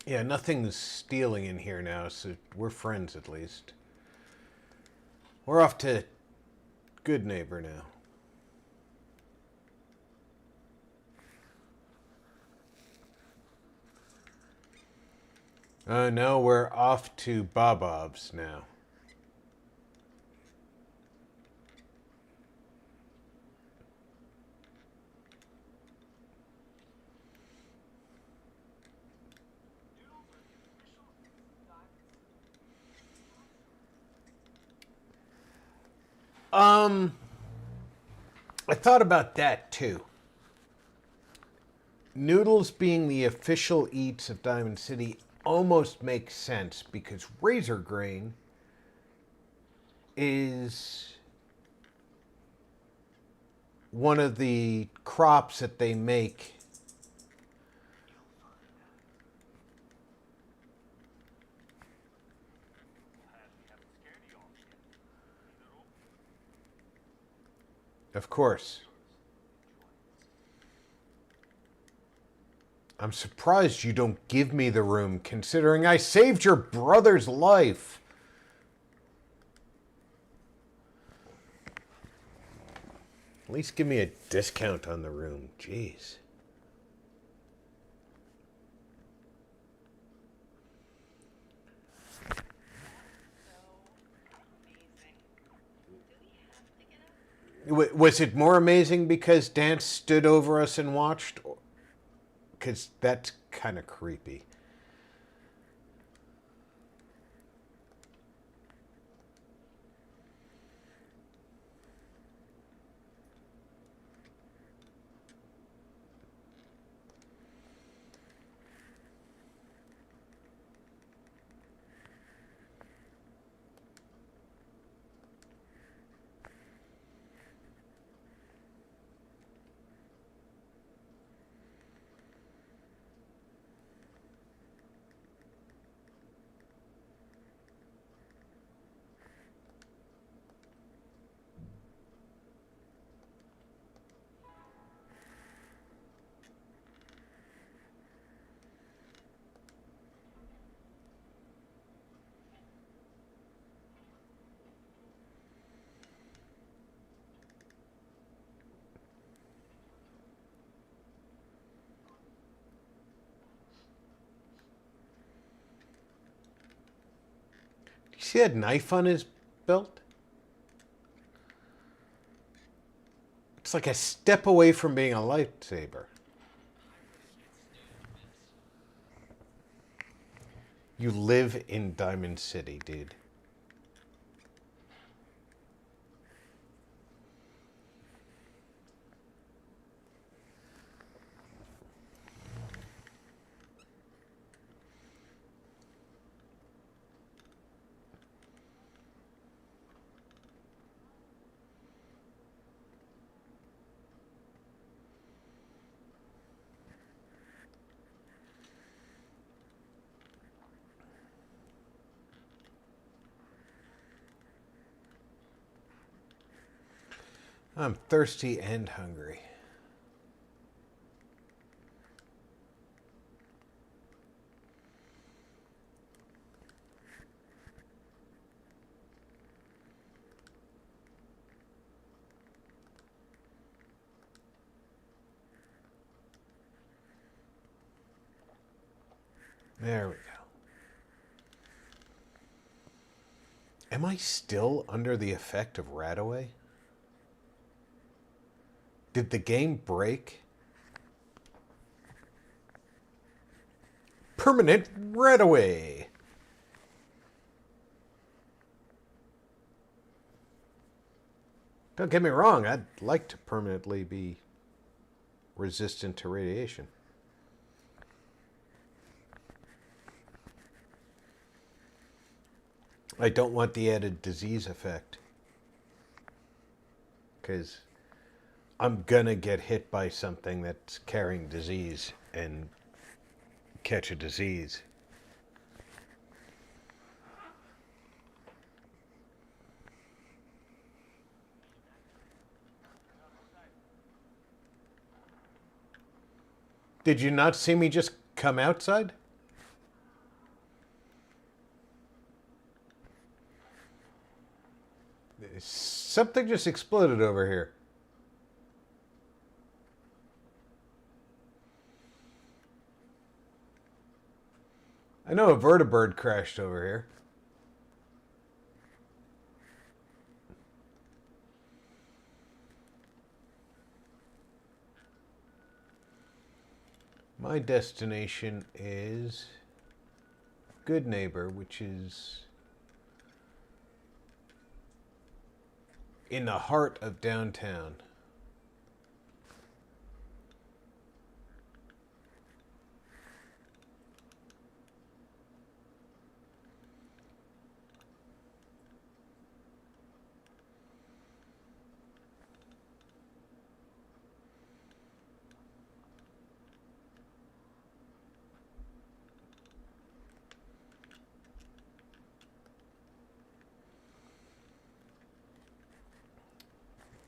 Yeah, nothing's stealing in here now, so we're friends at least. We're off to good neighbor now. No, we're off to Bob's now. I thought about that too. Noodles being the official eats of Diamond City almost makes sense because razor grain is one of the crops that they make. Of course. I'm surprised you don't give me the room, considering I saved your brother's life. At least give me a discount on the room. Jeez. Was it more amazing because Dan stood over us and watched? Because that's kind of creepy. Do you see that knife on his belt? It's like a step away from being a lightsaber. You live in Diamond City, dude. I'm thirsty and hungry. There we go. Am I still under the effect of Radaway? Did the game break? Permanent Radaway. Don't get me wrong, I'd like to permanently be resistant to radiation. I don't want the added disease effect. Because I'm gonna get hit by something that's carrying disease and catch a disease. Did you not see me just come outside? Something just exploded over here. I know a vertibird crashed over here. My destination is Good Neighbor, which is in the heart of downtown.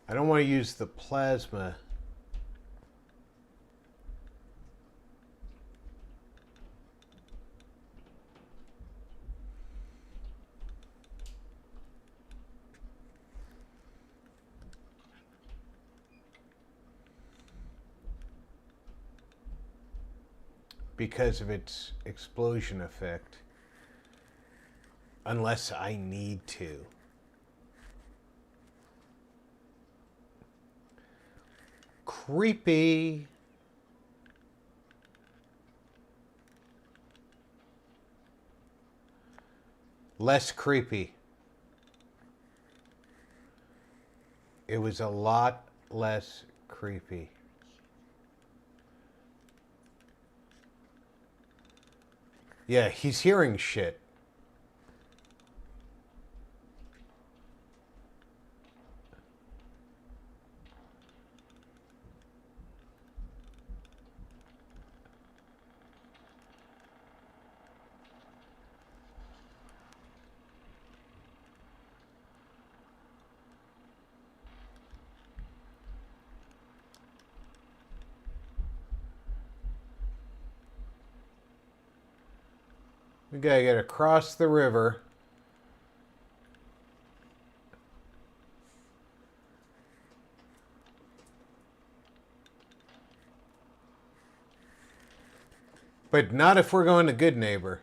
I don't want to use the plasma. Because of its explosion effect. Unless I need to. Creepy. Less creepy. It was a lot less creepy. Yeah, he's hearing shit. We gotta get across the river. But not if we're going to Good Neighbor.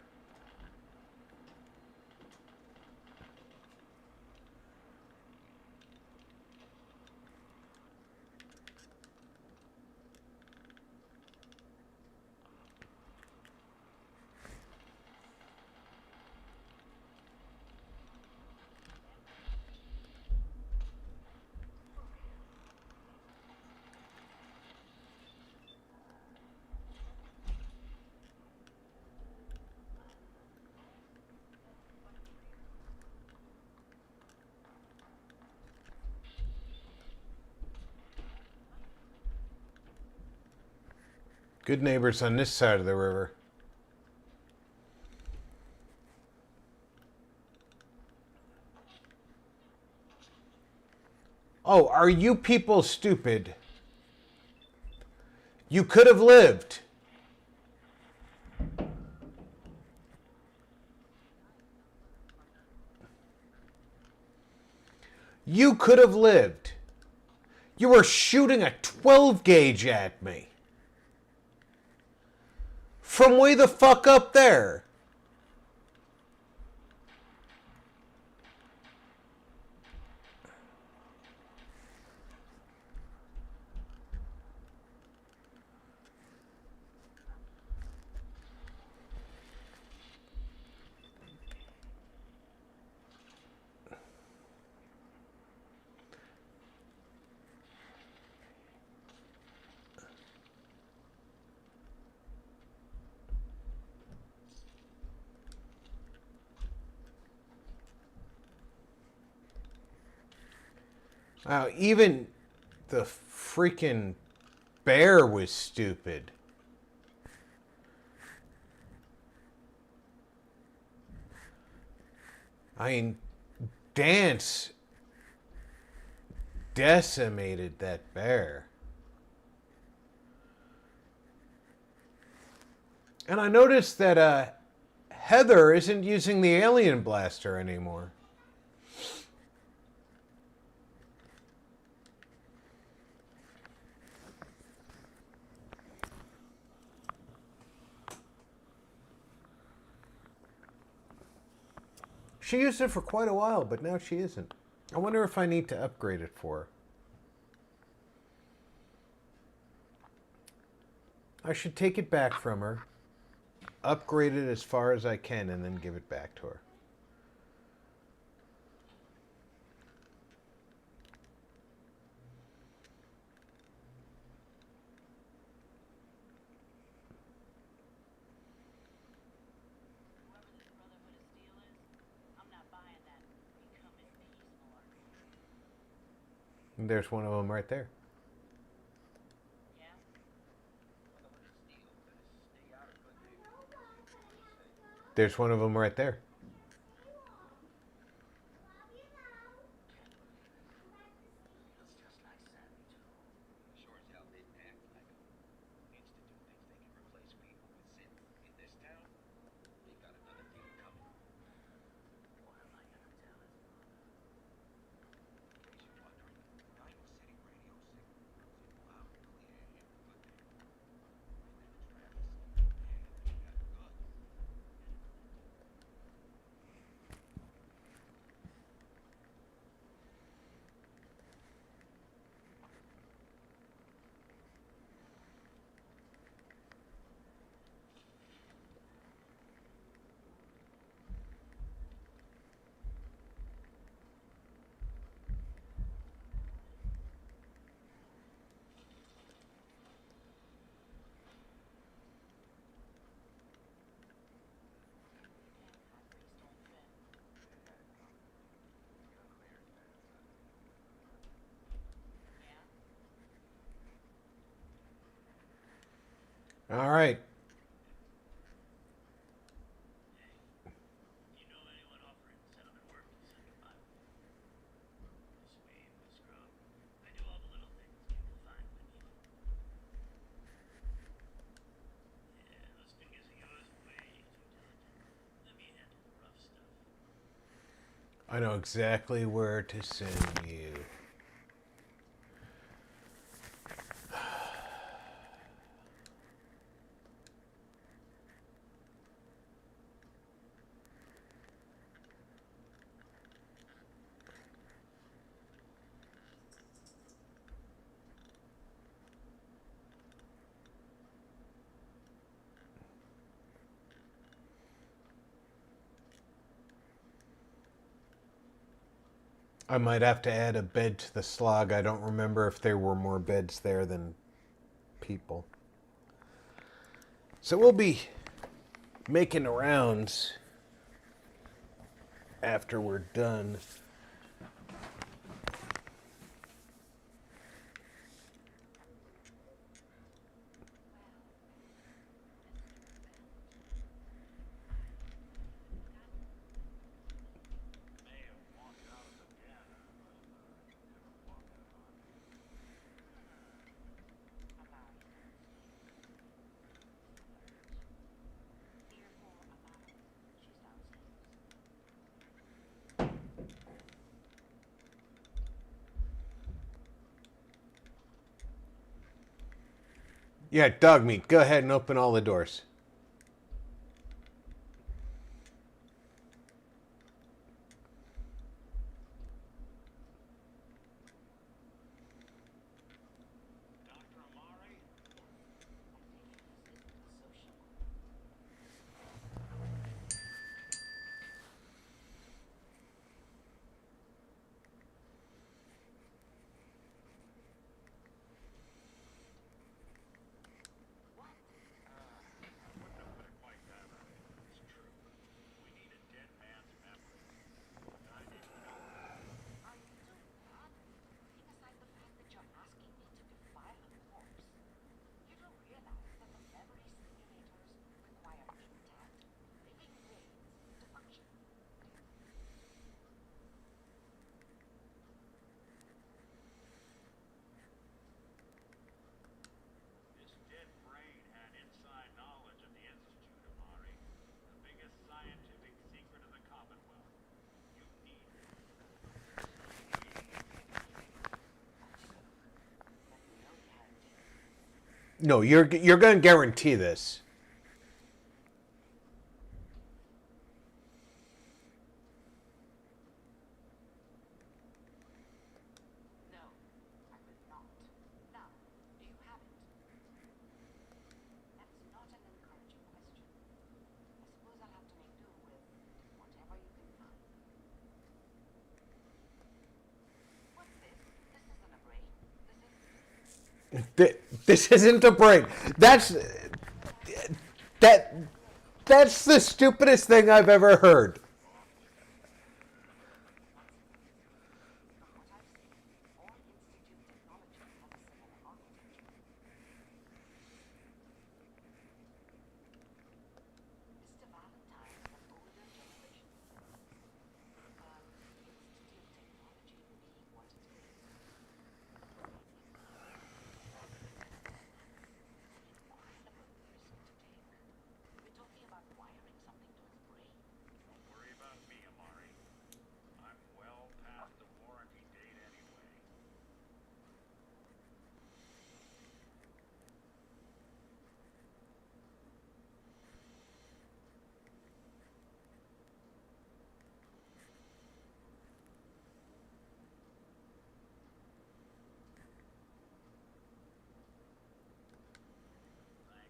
Good Neighbor's on this side of the river. Oh, are you people stupid? You could have lived. You could have lived. You were shooting a 12 gauge at me. From way the fuck up there. Wow, even the freaking bear was stupid. I mean, Dance decimated that bear. And I noticed that Heather isn't using the alien blaster anymore. She used it for quite a while, but now she isn't. I wonder if I need to upgrade it for her. I should take it back from her, upgrade it as far as I can, and then give it back to her. Whoever this Brotherhood of Steel is, I'm not buying that become at peace malarkey. And there's one of them right there. Yeah? There's one of them right there. Feels just like Sammy, too. Sure as hell didn't act like 'em. Institute thinks they can replace people with synth in this town. They got another thing coming. What am I gonna tell his mother? In case you're wondering, Night City radio signal runs it loud and clear here in Goodman. My name is Travis. And we got good. All right. You know anyone offering settlement work to send a Bible? This weed, this scrub. I do all the little things people find when need them. Yeah, those fingers of yours are way too diligent. Let me handle the rough stuff. I know exactly where to send you. I might have to add a bed to the slog. I don't remember if there were more beds there than people. So we'll be making the rounds after we're done. May have walked out of the den, but never walked out on. Yeah, dog meat. Go ahead and open all the doors. Dr. Amari? I wouldn't have put it quite that way. It's true. We need a dead man's memory. I didn't know that. Are you too bad? Leaving aside the fact that you're asking me to defile a corpse. You do realize that the memory simulators require intact, living brains to function. This dead brain had inside knowledge of the Institute, Amari. The biggest scientific secret of the Commonwealth. You need it. No, you're going to guarantee this. This isn't a break. That that's the stupidest thing I've ever heard. Mr. Valentine is an older generation. Institute technology being what it is. Impossible person to take. We're talking about wiring something to his brain. Don't worry about me, Amari. I'm well past the warranty date anyway. Thank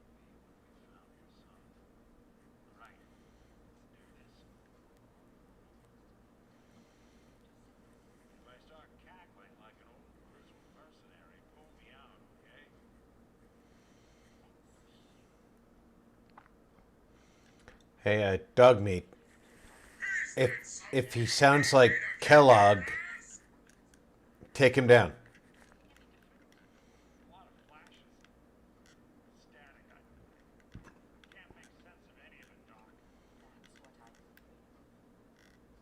me when we found your son. Right. Let's do this. If I start cackling like an old cruising mercenary, pull me out, okay? Hey, dog meat. If he sounds like Kellogg, take him down. A lot of flashes. Static. I can't make sense of any of it, Doc. That's what I was afraid of.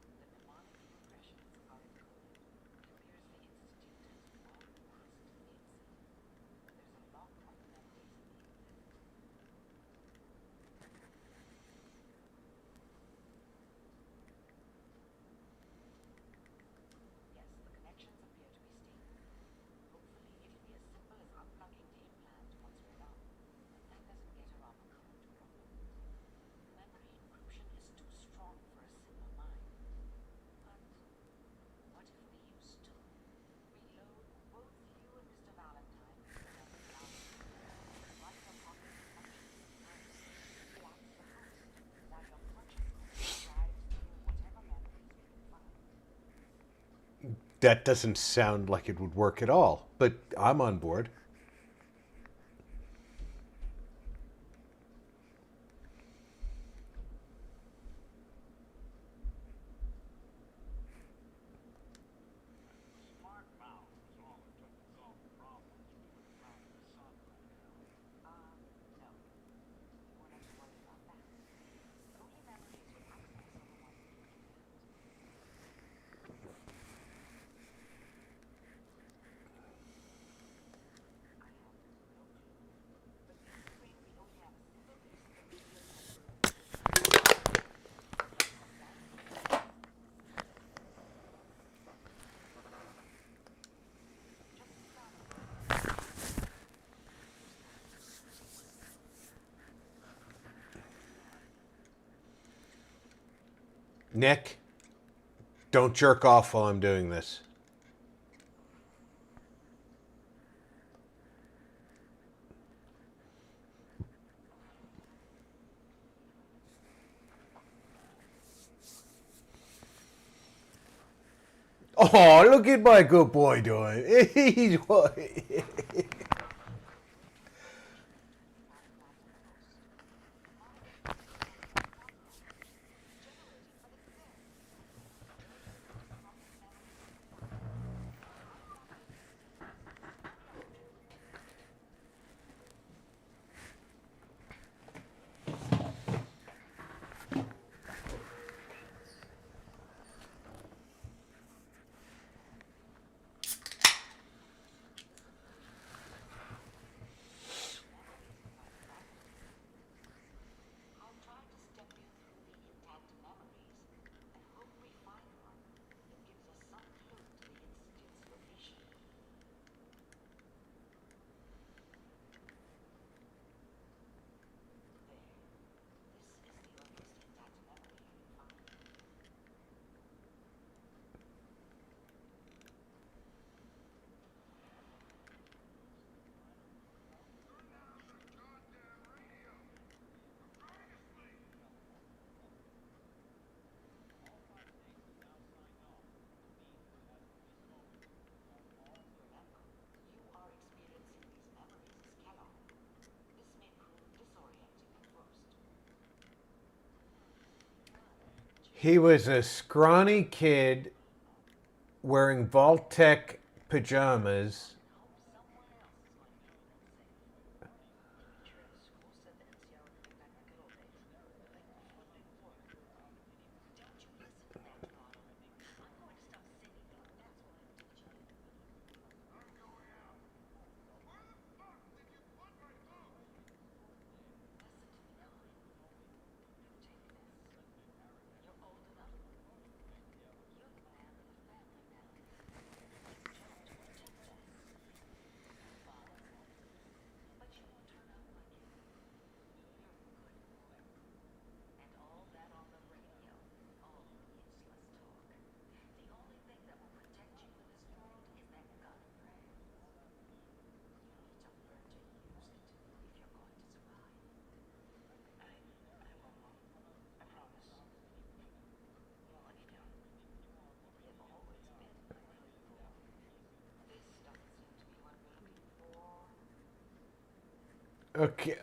The mnemonic progressions are encoded. It appears the Institute has long past its. There's a lock on the memories in the internet. Yes, the connections appear to be stable. Hopefully, it'll be as simple as unplugging the implant once we're done. And that doesn't get around the current problem. Memory encryption is too strong for a simple mind. But what if we used to reload both you and Mr. Valentine with memory allows run your cognitive functions first, relax the host, while your conscious mind drives through whatever memories we can find. That doesn't sound like it would work at all, but I'm on board. Smart mouth was all it took to solve the problems we would have found your son by now. No. You won't have to worry about that. The only memories you'll access are the ones in your head. I have no clue. But considering we only have a single piece of the radio network to just as Valentine. Nick, don't jerk off while I'm doing this. Oh, look at my good boy doing. He's He was a scrawny kid wearing Vault-Tec pajamas.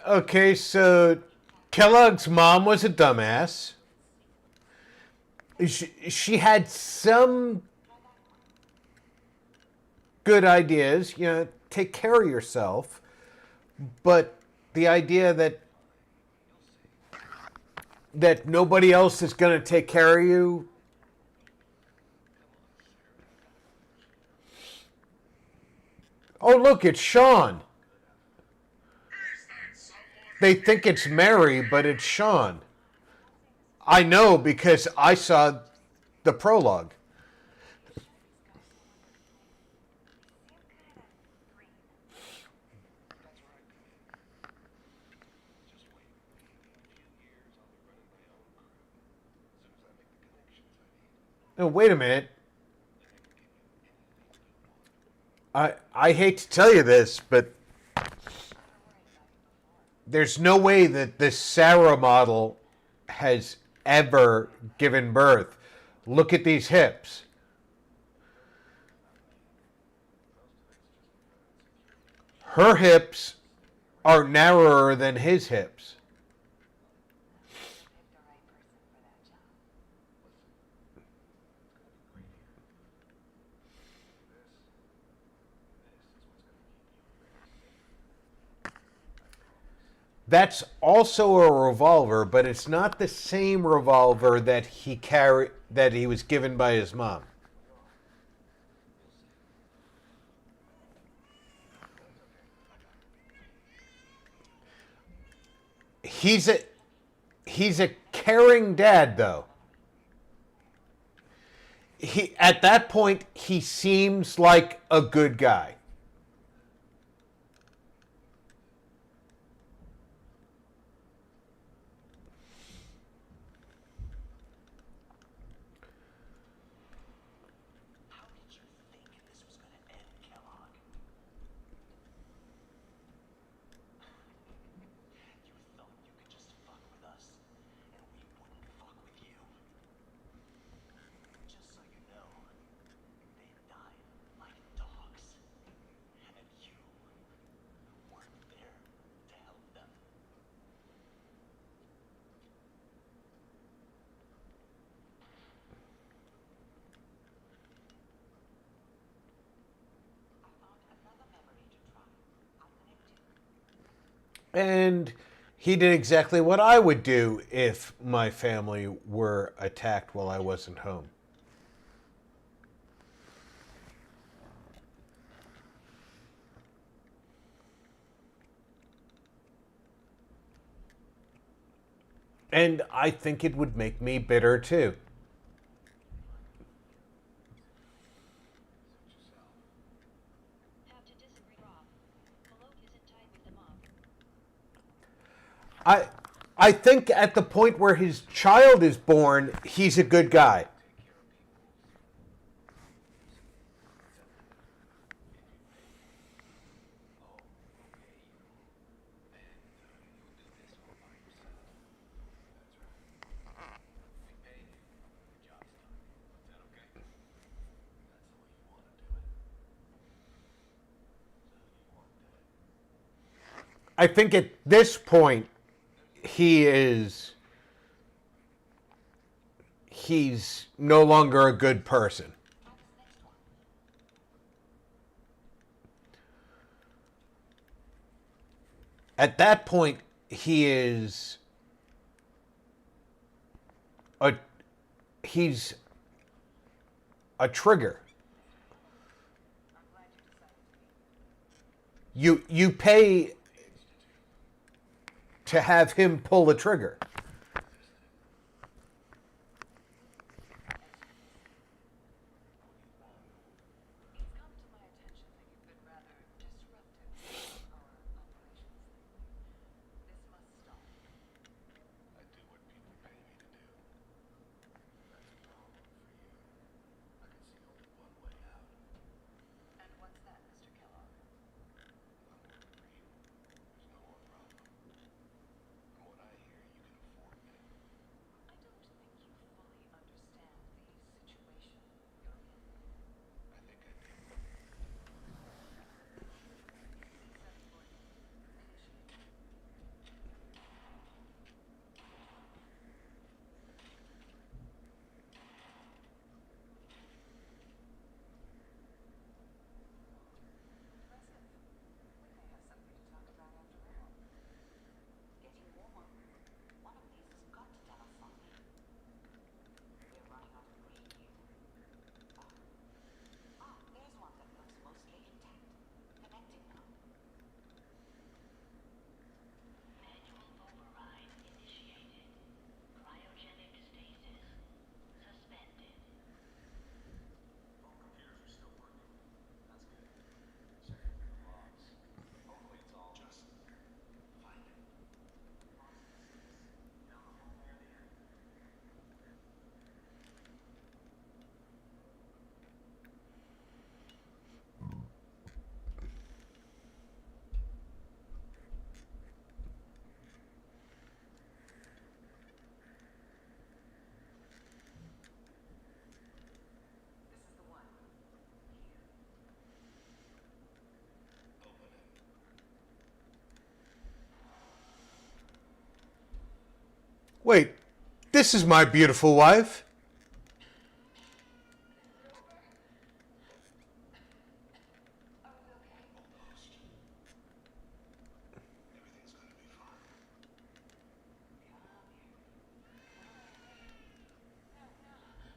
Okay, so Kellogg's mom was a dumbass. She had some good ideas, take care of yourself, but the idea that nobody else is going to take care of you. Oh, look, it's Sean. They think it's Mary, but it's Sean. I know because I saw the prologue. No, wait a minute. I hate to tell you this, but there's no way that this Sarah model has ever given birth. Look at these hips. Her hips are narrower than his hips. That's also a revolver, but it's not the same revolver that he was given by his mom. He's a caring dad, though. At that point he seems like a good guy. How did you think this was going to end, Kellogg? You thought you could just fuck with us, and we wouldn't fuck with you. Just so you know, they died like dogs, and you weren't there to help them. And he did exactly what I would do if my family were attacked while I wasn't home. And I think it would make me bitter too. Have to disagree, Rob. Malone isn't tied with the mob. I think at the point where his child is born, he's a good guy. I think at this point, he he's no longer a good person. Try this next one. At that point, he is a he's a trigger. I'm glad you decided to be. You pay to have him pull the trigger. It's come to my attention that you've been rather disruptive to our operations lately. This must stop. I do what people pay me to do. That's a problem for you. I can see only one way out. And what's that, Mr. Kellogg? I'm working for you. There's no more problem. From what I hear, you can afford me. I don't think you fully understand the situation you're in. I think I do. C749. Initiate. Impressive. We may have something to talk about after all. Getting warmer. One of these has got to tell us something. We're running out of green here. There's one that looks mostly intact. Connecting now. Manual override initiated. Cryogenic stasis suspended. All computers are still working. That's good. Checking the logs. Hopefully it's all just find it. Down the hall near the end. This is the one. Here. Open it. Wait, this is my beautiful wife. Almost. Everything's gonna be fine.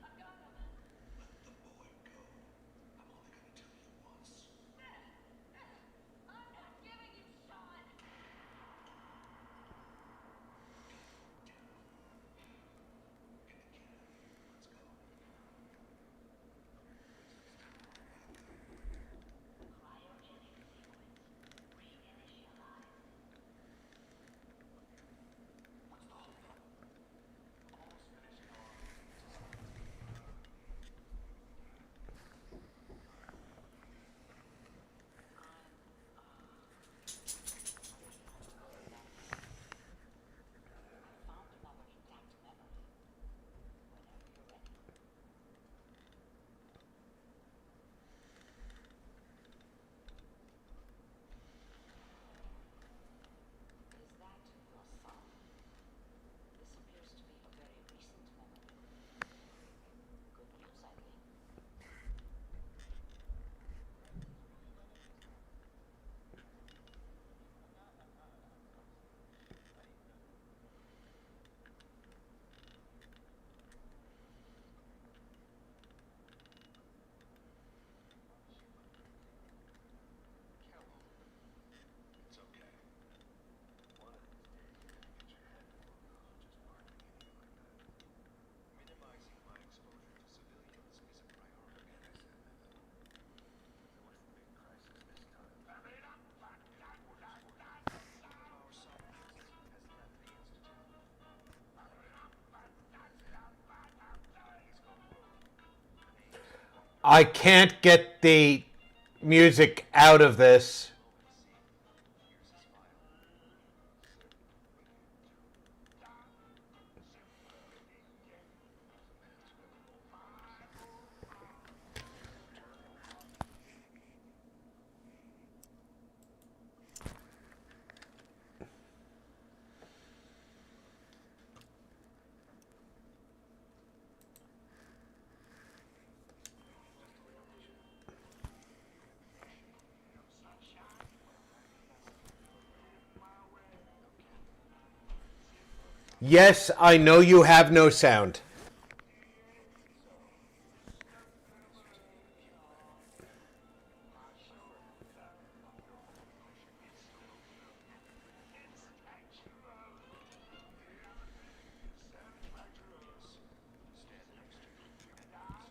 I've got him. Let the boy go. I'm only gonna tell you once. I'm not giving you Sean. Get the kid. Let's go. Cryogenic sequence reinitialized. What's the hold up? Almost finished, Noah. I found another intact memory. Whenever you're ready. Is that your son? This appears to be a very recent memory. Good news, I think. It's okay. One of these days, you're gonna get your head full of those just barking at you like that. Minimizing my exposure to civilians is a priority. And I said that. There was a big crisis this time. Headquarters for one of our scientists has left the institute. He's gone rogue. The name's I can't get the music out of this. Here's his file. Yes, I know you have no sound. Stand next to me and be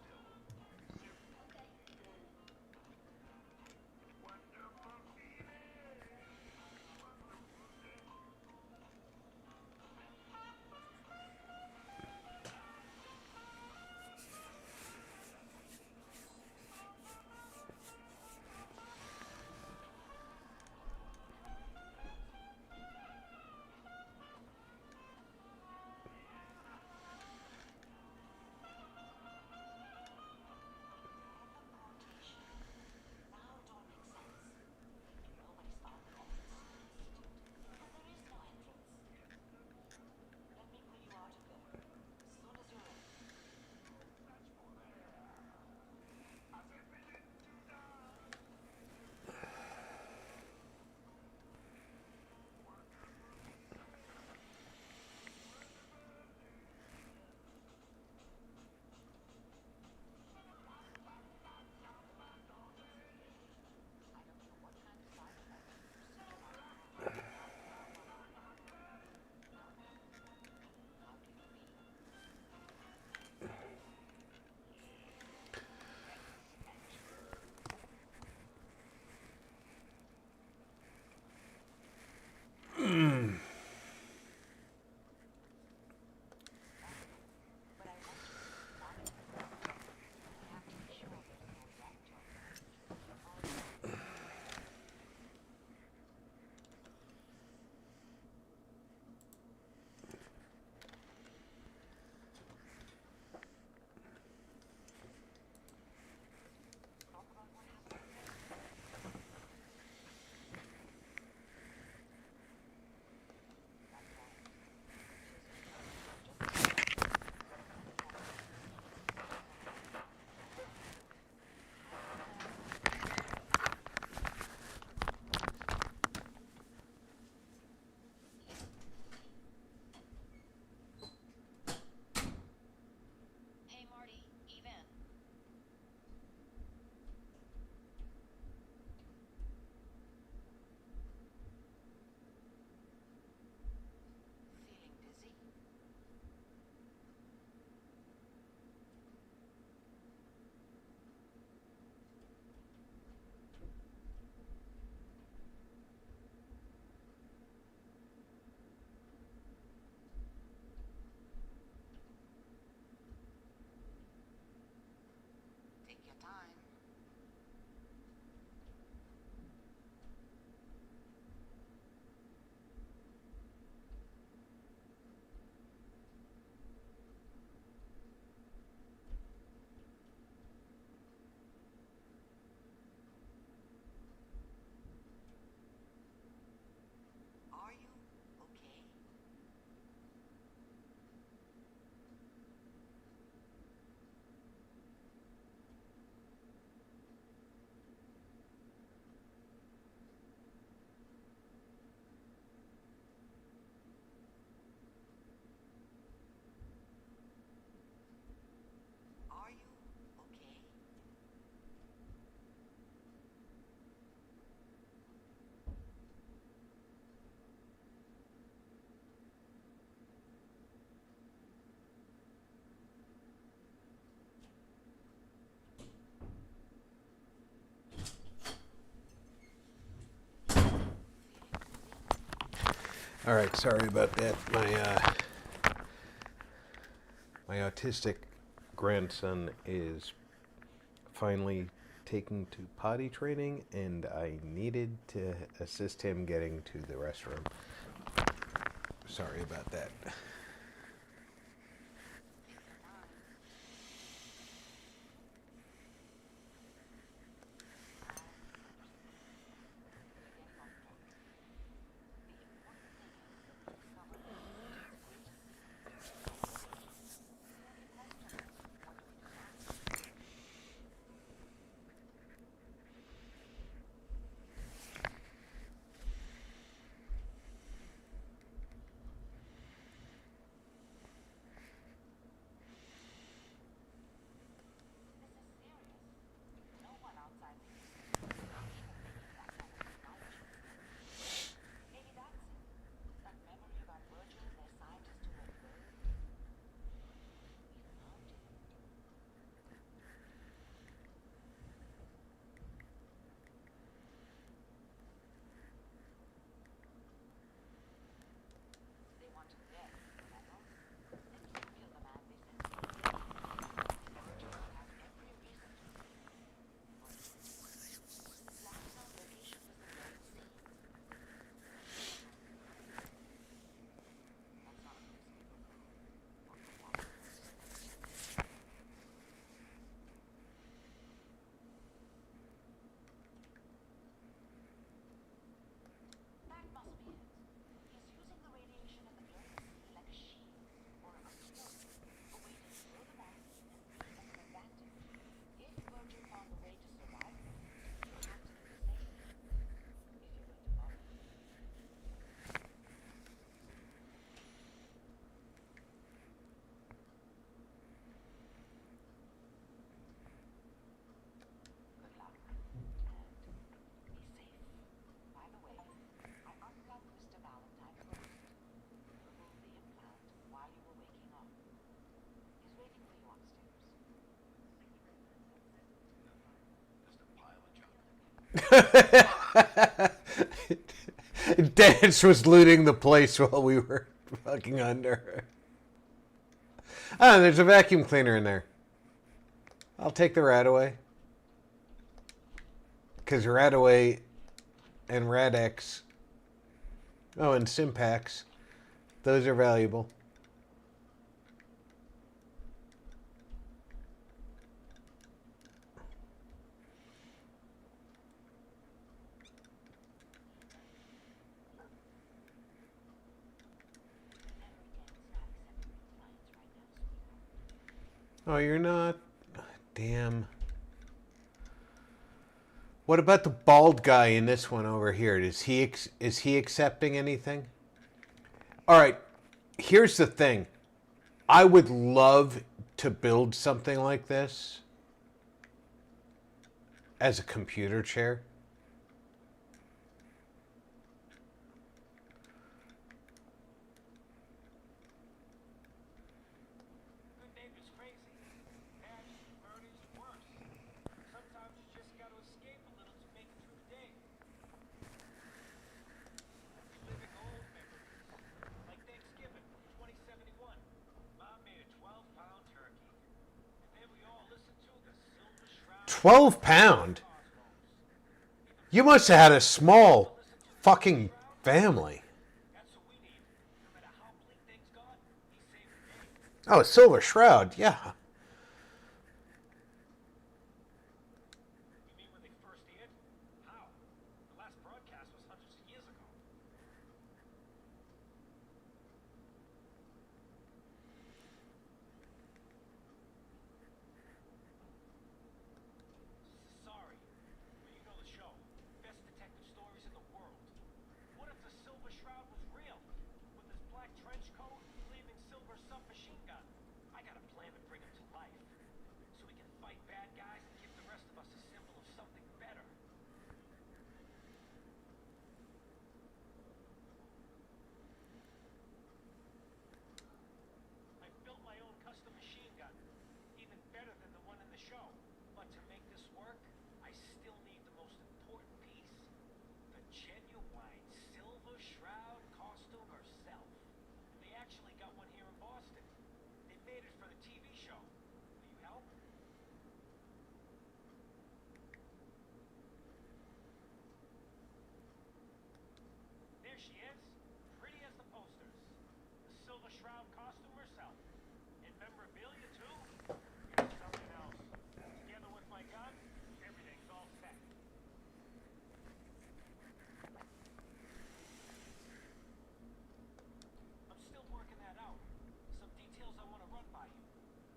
still. Teleportation. Now it all makes sense. Nobody's found the exit institute, because there is no entrance. Let me pull you out of there as soon as you're ready. I don't know what kind of side effect the procedure might have had. How do you feel? But I want you to monitor it. We have to be sure there's no dent or damage before all is over. Talk about what happened next. That's right. Scissors sharp, just like that. And it has a really interesting sound. Hey Marty, Evan. Feeling dizzy? Take your time. Are you okay? Are you okay? Feeling dizzy? All right, sorry about that. My autistic grandson is finally taking to potty training, and I needed to assist him getting to the restroom. Sorry about that. Take your time. And we're getting off track. The important thing is that we discover the institute's greatest secret. The only question is, what do we do now? Dennis was looting the place while we were fucking under. Oh, there's a vacuum cleaner in there. I'll take the Radaway. Because Radaway and Radex, oh, and Simpax, those are valuable. Oh, you're not? Damn. What about the bald guy in this one over here? Is he accepting anything? All right. Here's the thing. I would love to build something like this as a computer chair. Good neighbor's crazy. Bad murder's worse. Sometimes you just gotta escape a little to make it through the day. Reliving old memories. Like Thanksgiving, 2071. Mom made a 12-pound turkey. And then we all listened to the Silver Shroud 12-pound? Cosmos. You must have had a small fucking family. That's what we need. No matter how bleak things got, he saved the day. Oh, Silver Shroud, yeah. You mean when they first aired? How? The last broadcast was hundreds of years ago. Sorry. Well, you know the show. Best detective stories in the world. What if the Silver Shroud was real? With his black trench coat, gleaming silver submachine gun. I got a plan to bring him to life. So we can fight bad guys and give the rest of us a symbol of something better. I built my own custom machine gun. Even better than the one in the show. But to make this work, I still need the most important piece. The genuine Silver Shroud costume herself. They actually got one here in Boston. They made it for the TV show. Will you help? There she is. Pretty as the posters. The Silver Shroud costume herself. And memorabilia too? It's something else. Together with my gun, everything's all set. I'm still working that out. Some details I want to run by you.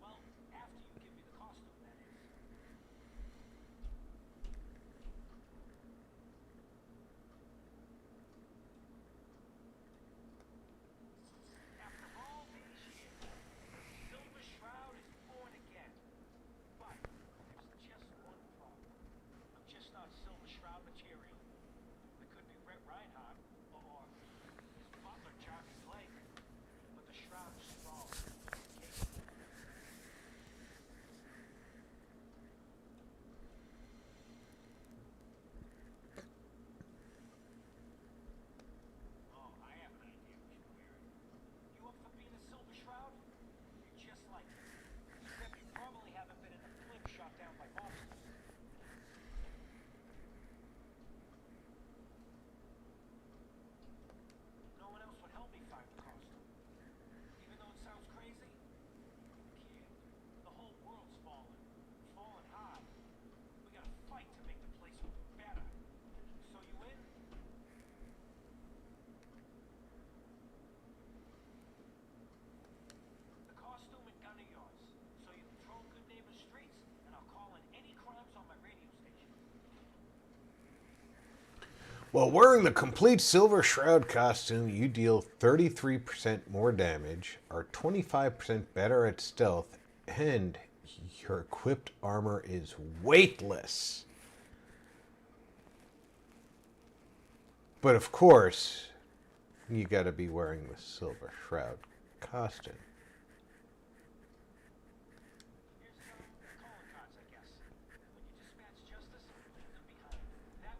Well, after you give me the costume, that is. After all these years, Silver Shroud is born again. But there's just one problem. I'm just not Silver Shroud material. I could be Rhett Reinhardt or his butler Jarvis Blake. But the Shroud is strong. Capable. Oh, I have an idea what you're wearing. You up for being a Silver Shroud? You're just like it. Except you probably haven't been in a blimp shot down by monsters. No one else would help me find the costume. Even though it sounds crazy, who cares? The whole world's fallen. Fallen hard. We gotta fight to make the place better. So you in? The costume and gun are yours, so you patrol Good Neighbor streets, and I'll call in any crimes on my radio station. While wearing the complete Silver Shroud costume, you deal 33% more damage, are 25% better at stealth, and your equipped armor is weightless. But of course, you gotta be wearing the Silver Shroud costume. Here's some calling cards, I guess. When you dispatch justice, leave them behind. That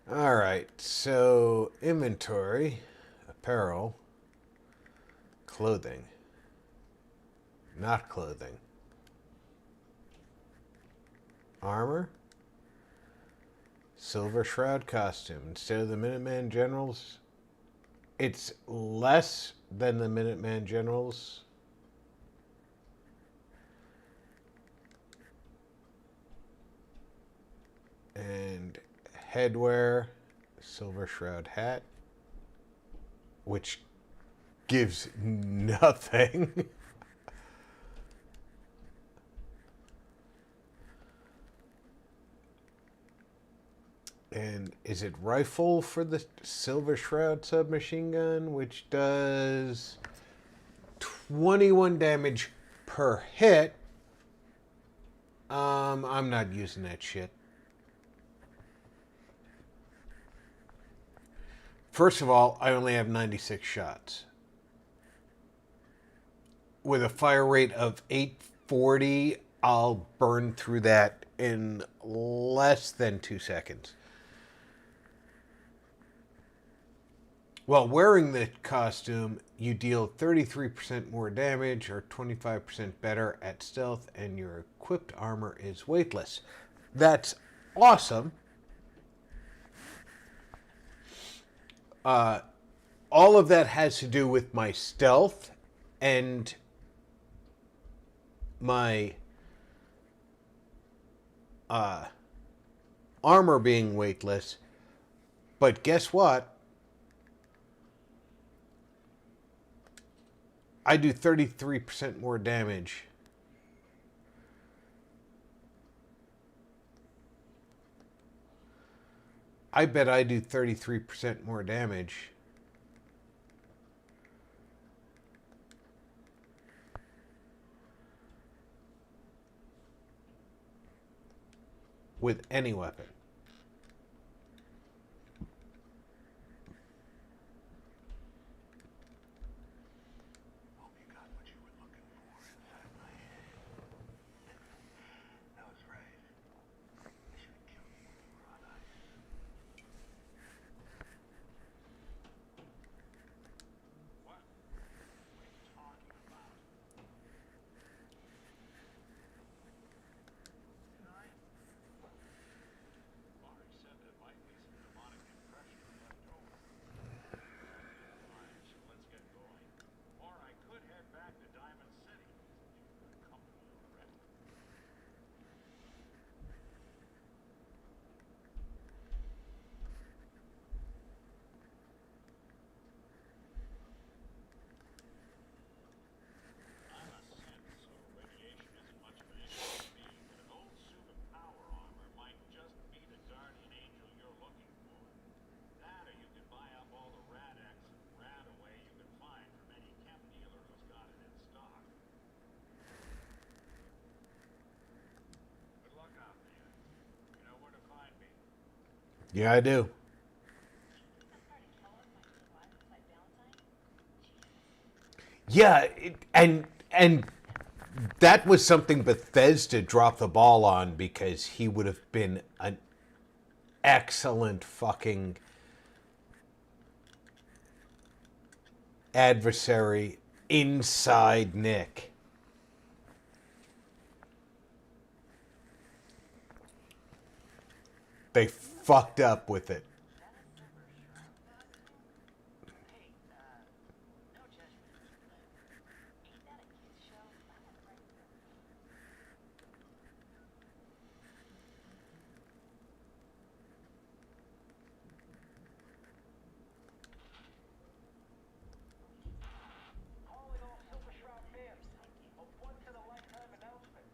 All right, so inventory, apparel, clothing, not clothing, armor, Silver Shroud costume. Instead of the Minuteman Generals, it's less than the Minuteman Generals. And headwear, Silver Shroud hat, which gives nothing. And is it rifle for the Silver Shroud submachine gun, which does 21 damage per hit? I'm not using that shit. First of all, I only have 96 shots. With a fire rate of 840, I'll burn through that in less than 2 seconds. While wearing the costume, you deal 33% more damage or 25% better at stealth, and your equipped armor is weightless. That's awesome. All of that has to do with my stealth and my armor being weightless. But guess what? I do 33% more damage. I bet I do 33% more damage with any weapon. Hope you got what you were looking for inside my head. I was right. I should have killed you when you were on ice. What? What are you talking about? Did I? Laurie said there might be some demonic impression left over. Alright, so let's get going. Or I could head back to Diamond City. You've got company already. I'm a synth, so radiation isn't much of an issue for me, but an old suit of power armor might just be the guardian angel you're looking for. That, or you can buy up all the Rad-X and Rad-Away you can find from any chem dealer who's got it in stock. Good luck out there. You know where to find me. Yeah, I do. Yeah, and that was something Bethesda dropped the ball on, because he would have been an excellent fucking adversary inside Nick. They fucked up with it. Hey, no judgment, but ain't that a kid's show? That one right there. Calling all Silver Shroud fans. A once-in-a-lifetime announcement.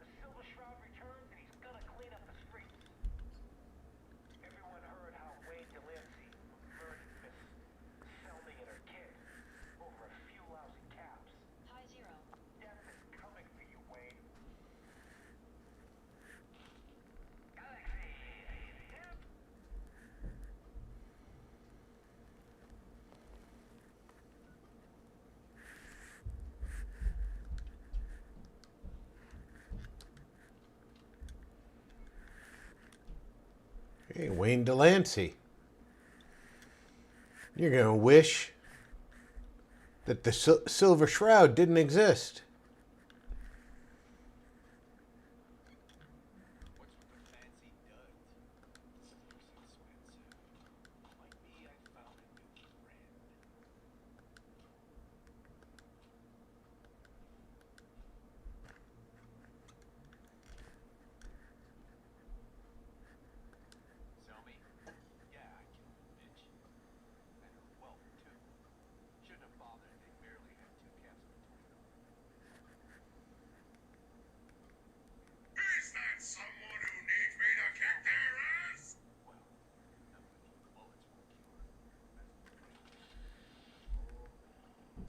The Silver Shroud returns and he's gonna clean up the streets. Everyone Hey, Wayne Delancey. You're going to wish that the Silver Shroud didn't exist. What's with the fancy duds? Silver's expensive. Like me, I found a new friend. Sell me? Yeah, I killed the bitch. And her whelp, too. Shouldn't have bothered. They barely had 2 caps between them. Is that someone who needs me to kick their ass? Well, nothing bullets won't cure. That's the thing.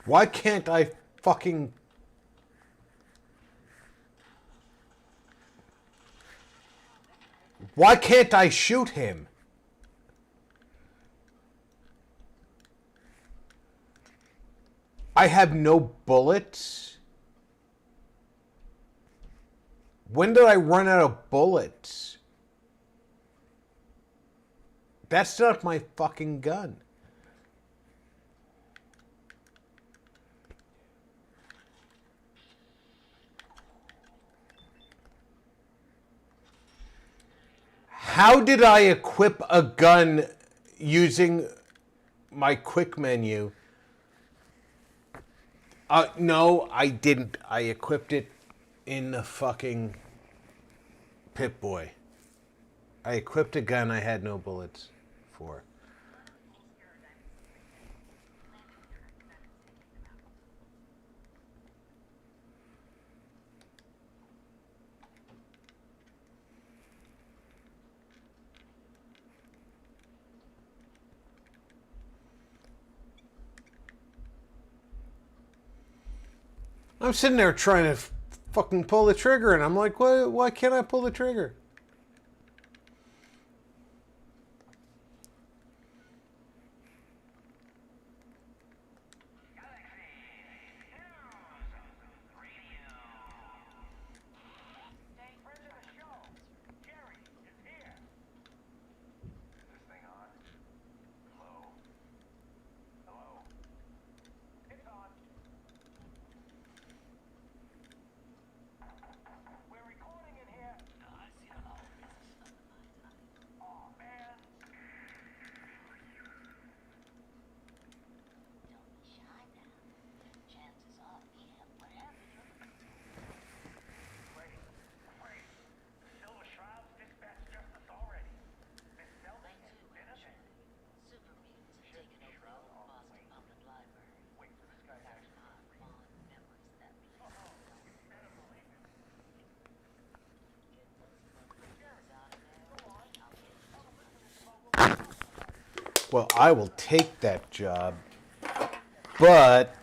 Why can't I fucking... Why can't I shoot him? I have no bullets. When did I run out of bullets? That's not my fucking gun. How did I equip a gun using my quick menu? No, I didn't. I equipped it in the fucking Pip-Boy. I equipped a gun I had no bullets for. I'm sitting there trying to fucking pull the trigger, and I'm like, why can't I pull the trigger? Hey, friend of the show. Jerry is here. Is this thing on? Hello? Hello? It's on. We're recording in here. I see a lot of business on the line. Oh, man. Don't be shy now. Chances are we have whatever you're looking for. Wait. The Silver Shroud's dispatched justice already. Miss Selby They has do, been a actually. Super mutants have taken over the old Boston Public Library. Wait for this guy to That's actually my read. fond memories that we Oh, don't you better believe it. get those motherfuckers out of there. Go on. I'll get you Tell the 200. listeners about what we're talking about. Well, I will take that job, but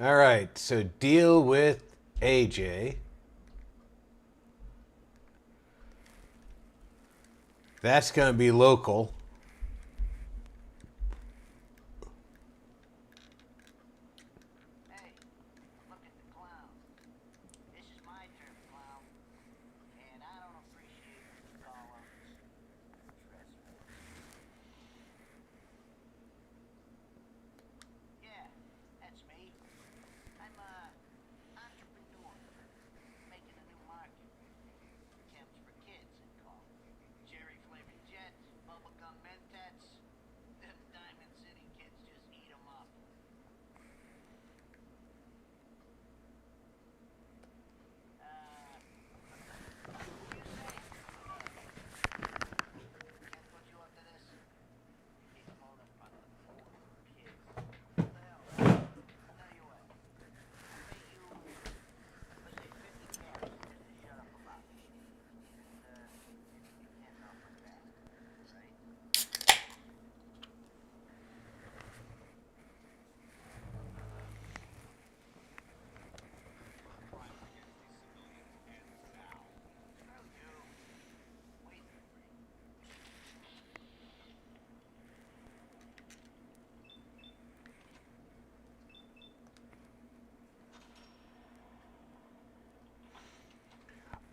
all right. So deal with AJ. That's going to be local. Hey, look at the clown. This is my turn, clown. And I don't appreciate when you call others trespassers. Yeah, that's me. I'm a entrepreneur, making a new market. Chems for kids, they call it. Cherry flavored jets, bubblegum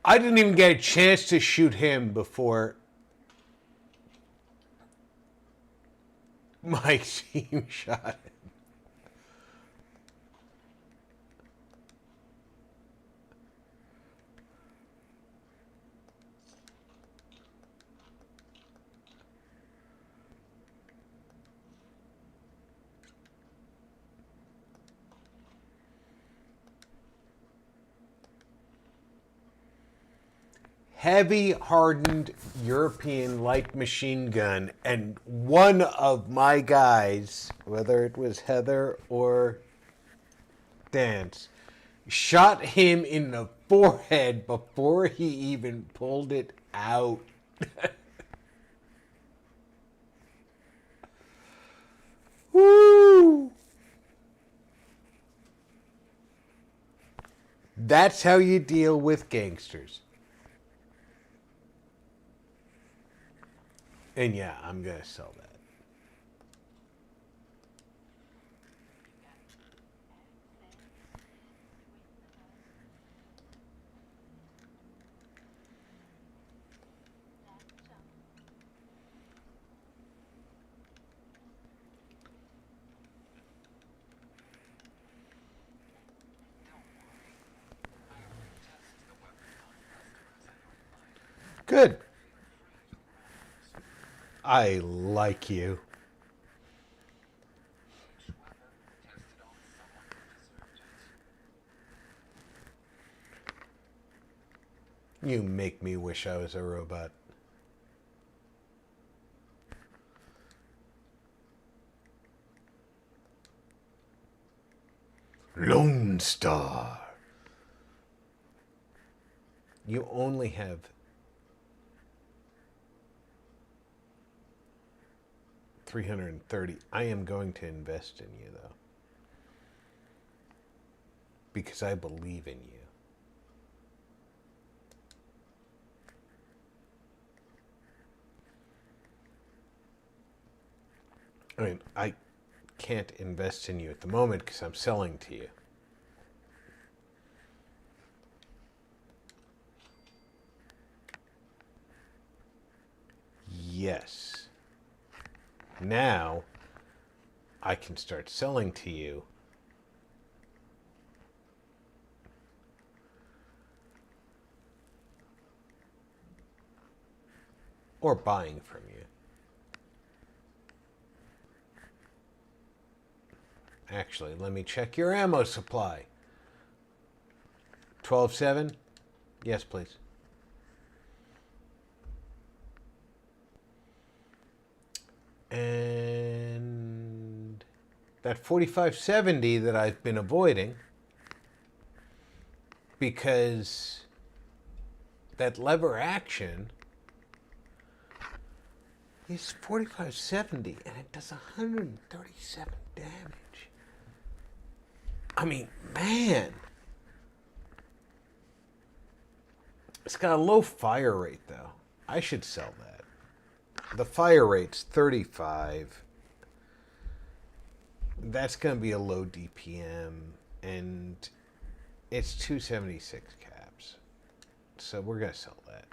I didn't even get a chance to shoot him before my team shot him. Heavy hardened European light machine gun, and one of my guys, whether it was Heather or Dance, shot him in the forehead before he even pulled it out. Woo! That's how you deal with gangsters. And yeah, I'm going to sell that. Good. I like you. You make me wish I was a robot. Lone Star. You only have 330. I am going to invest in you, though. Because I believe in you. I mean, I can't invest in you at the moment because I'm selling to you. Yes. Now, I can start selling to you. Or buying from you. Actually, let me check your ammo supply. 12.7? Yes, please. And that 4570 that I've been avoiding because that lever action is 4570 and it does 137 damage. I mean, man. It's got a low fire rate, though. I should sell that. The fire rate's 35. That's going to be a low DPM, and it's 276 caps. So we're going to sell that.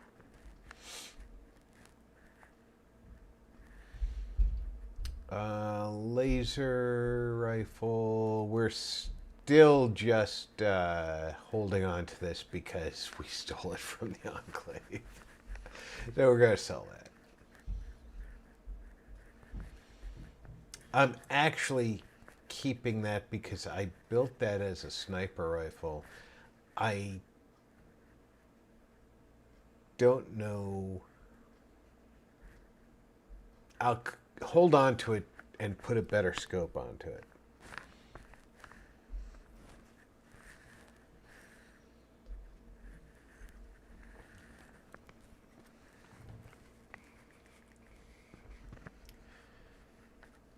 Laser rifle. We're still just holding on to this because we stole it from the Enclave. So we're going to sell that. I'm actually keeping that because I built that as a sniper rifle. I don't know. I'll hold on to it and put a better scope onto it.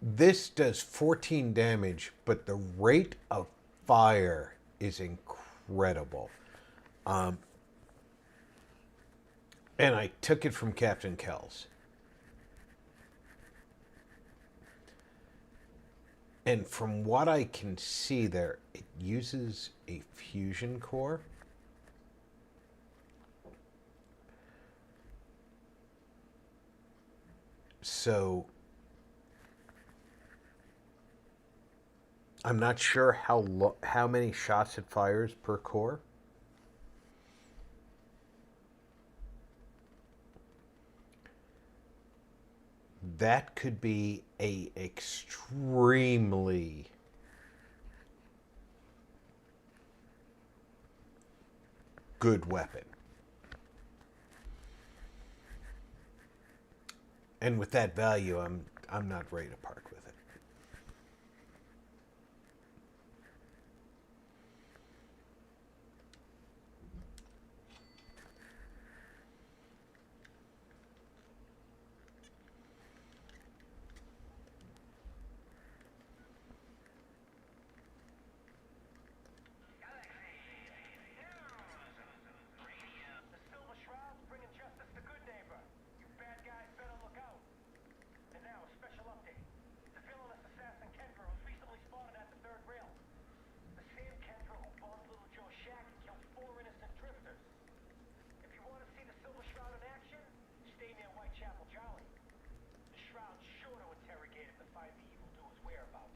This does 14 damage, but the rate of fire is incredible. And I took it from Captain Kells. And from what I can see there, it uses a fusion core. So I'm not sure how many shots it fires per core. That could be a extremely good weapon. And with that value, I'm not ready to part with it. The Silver Shroud's bringing justice to Good Neighbor. You bad guys better look out. And now, a special update. The villainous assassin Kendra was recently spotted at the third rail. The same Kendra who bombed Little Joe's shack and killed 4 innocent drifters. If you want to see the Silver Shroud in action, stay near Whitechapel Jolly. The Shroud's sure to interrogate him to find the evildoer's whereabouts.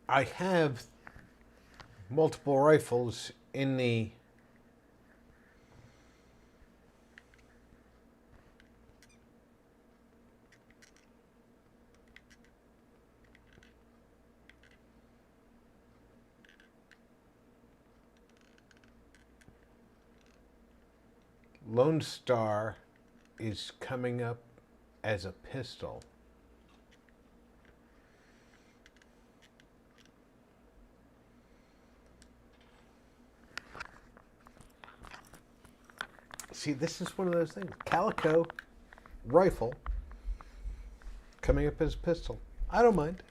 I have multiple rifles in the Lone Star is coming up as a pistol. See, this is one of those things. Calico rifle coming up as a pistol. I don't mind.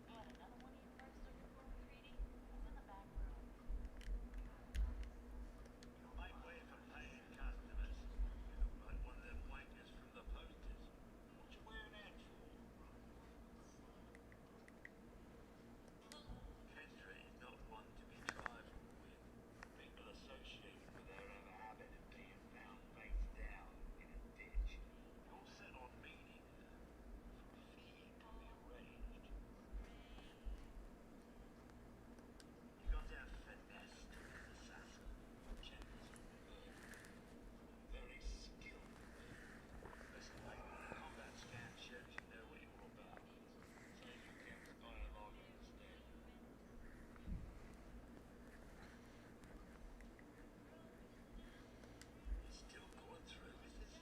Got another one of your parts looking for me, Greedy? It's in the back room. You make way for paying customers. You look like one of them wankers from the posters. What you wearing that for? Kendra is not one to be trifled with. People associated with her have a habit of being found face down in a ditch. You're set on meeting her for a fee to be arranged. You got to have finesse to be an assassin. Kendra's very skilled. Listen, mate, combat scan shows you know what you're about. Save your campfire log instead. He's still going through with this?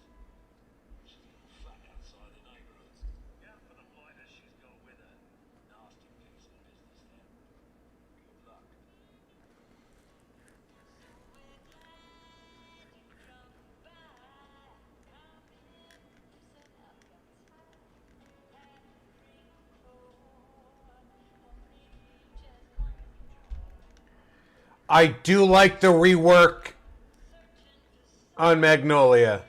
She's got fat outside the neighborhoods. Get for the blighter she's got with her. Nasty piece of business, then. Good luck. I do like the rework on Magnolia.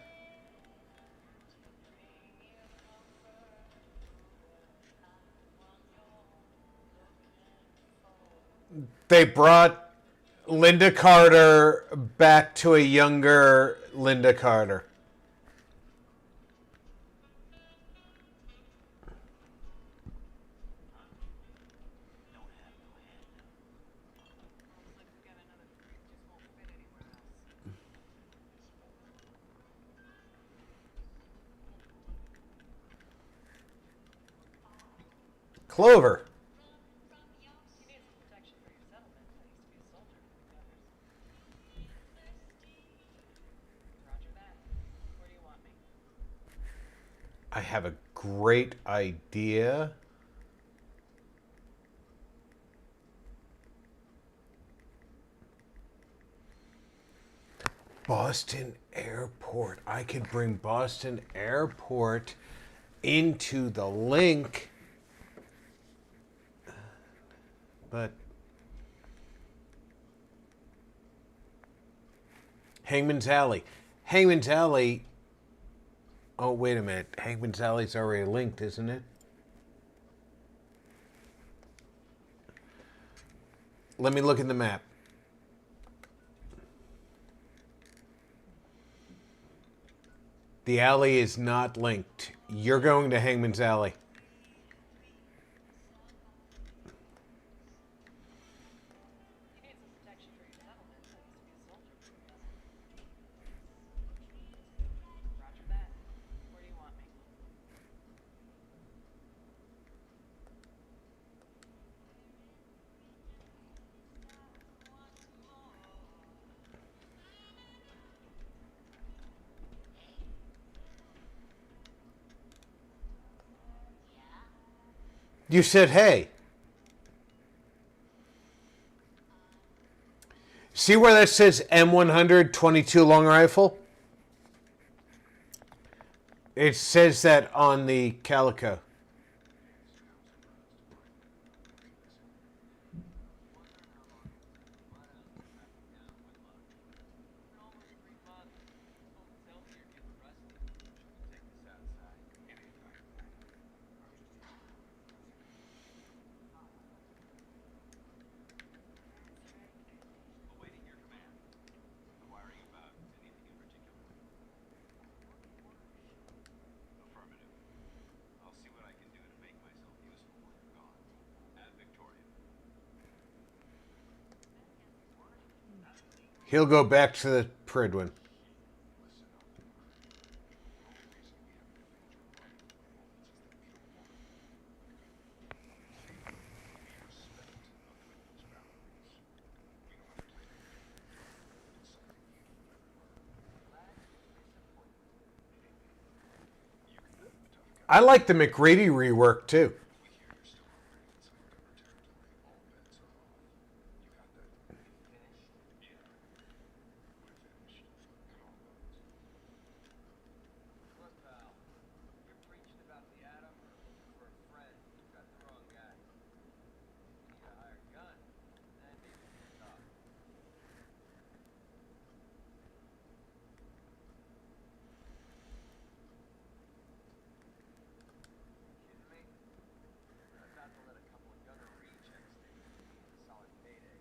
They brought Linda Carter back to a younger Linda Carter. Don't have no head. Looks like we got another freak, just won't fit anywhere else. Clover. You need some protection for your settlement. I used to be a soldier for the gunners. Roger that. I have a great idea. Boston Airport. I could bring Boston Airport into the link, but Hangman's Alley. Hangman's Alley. Oh, wait a minute. Hangman's Alley's already linked, isn't it? Let me look at the map. The alley is not linked. You're going to Hangman's Alley. You need some protection for your gentleman. I used to be a soldier. Roger that. Where do you want me? You said, hey. See where that says M100 22 long rifle? It says that on the Calico. For almost 3 months. Don't tell me you're getting rusty. Should we take this outside? Anytime. Awaiting your command. Inquiring about anything in particular? Affirmative. I'll see what I can do to make myself useful while you're gone. At Victoria. He'll go back to the Pridwin. Listen up, Mark. The only reason we have to defend your life at the moment is that we don't want to. We respect a Pridwin's boundaries. We know how to play the game. It's something you never learn. You can be the tough guy. I like the McReady rework too. We hear you're still operating inside cover territory. All bets are off. You got that? Finished? Yeah. We're finished. Come on, boys. Look, pal. You're preaching about the atom or looking for a friend. You got the wrong guy. You need a higher gun. Then maybe we can talk. Kidding me? I'm about to let a couple of gunner rejects take a solid payday.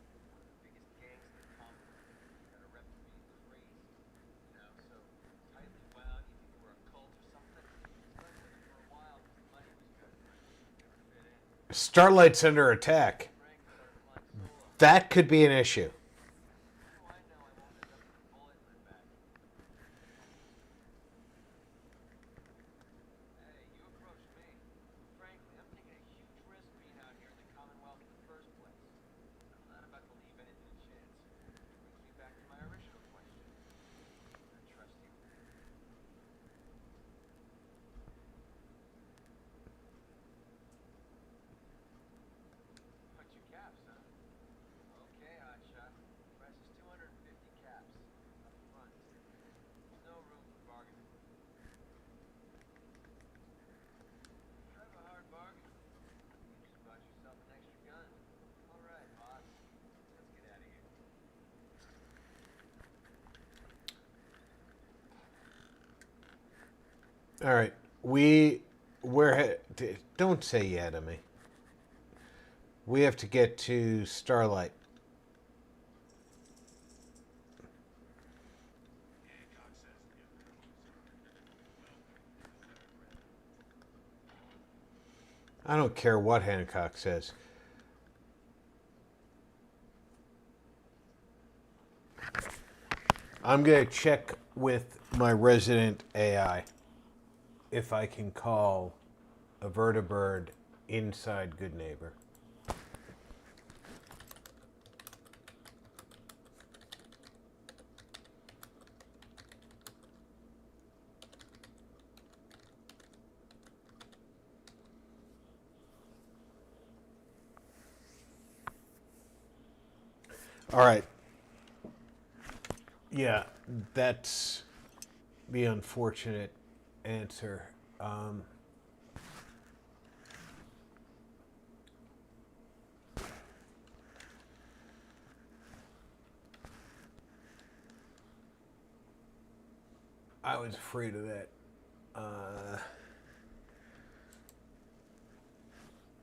One of the biggest gangs in the Commonwealth. Got a rep for being crazy. You know, so tightly wound, you think we're a cult or something? Stuck with it for a while because the money was good. Never fit in. Starlight's under attack. Frank started flying solo. That could be an issue. How do I know I won't end up with a bullet in my back? Hey, you approached me. Frankly, I'm taking a huge risk being out here in the Commonwealth in the first place. I'm not about to leave anything to chance. Brings me back to my original question. Can I trust you? Cut your caps, huh? Okay, hotshot. Price is 250 caps. Up front. There's no room for bargaining. Drive a hard bargain. You just bought yourself an extra gun. All right, boss. Let's get out of here. All right. Don't say yeah to me. We have to get to Starlight. I don't care what Hancock says. I'm going to check with my resident AI if I can call a vertibird inside good neighbor. All right. Yeah, that's the unfortunate answer. I was afraid of that.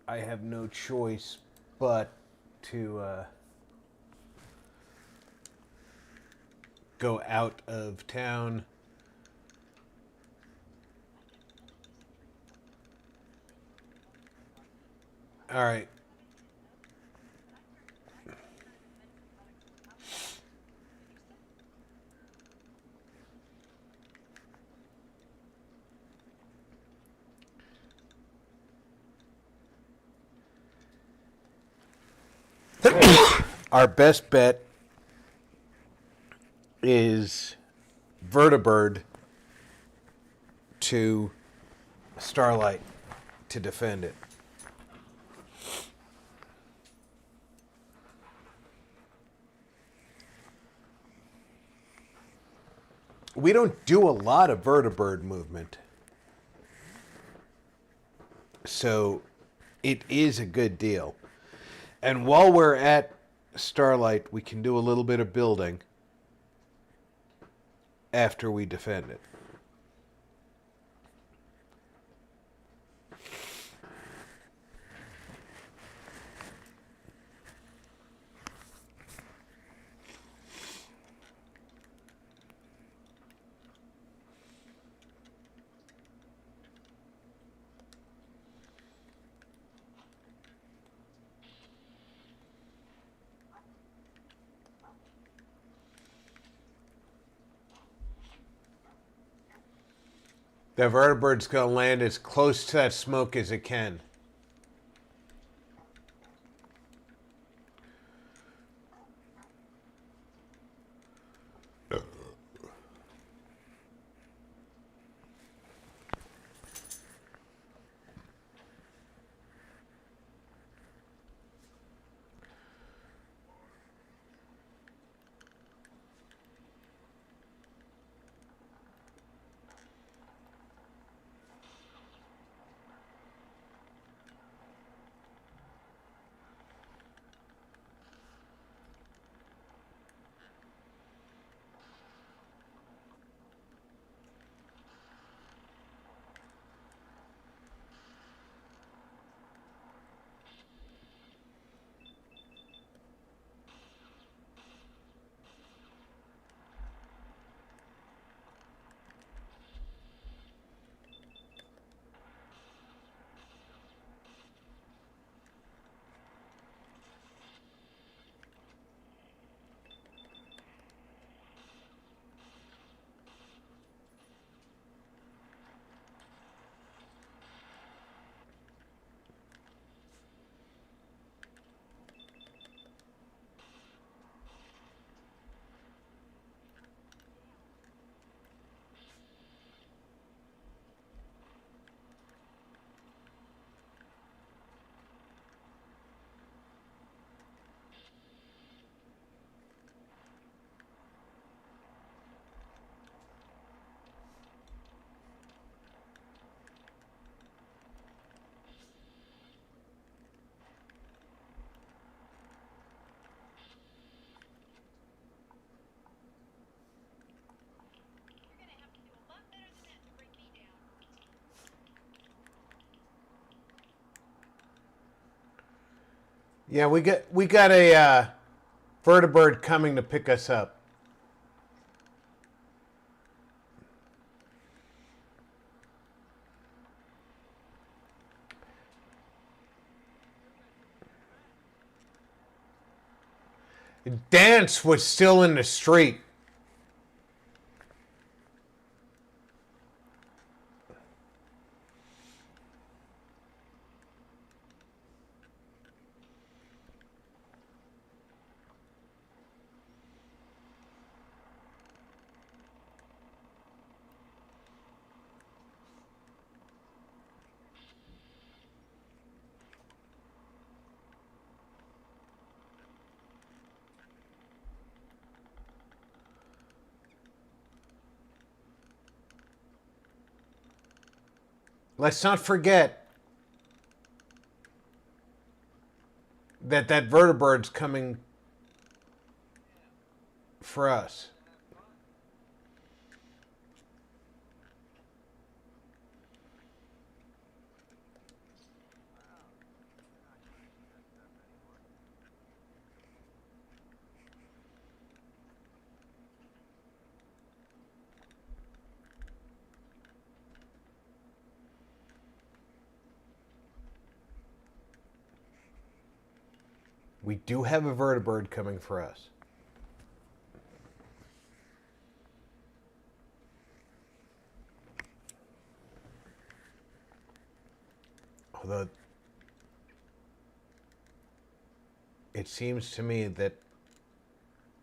I have no choice but to go out of town. All right. Our best bet is Vertibird to Starlight to defend it. We don't do a lot of Vertibird movement. So it is a good deal. And while we're at Starlight, we can do a little bit of building after we defend it. The Vertibird's going to land as close to that smoke as it can. You're gonna have to do a lot better than that to break me down. Yeah, we got a Vertibird coming to pick us up. Dance was still in the street. let's not forget that that vertebrate's coming for us. We do have a vertebrate coming for us. Although it seems to me that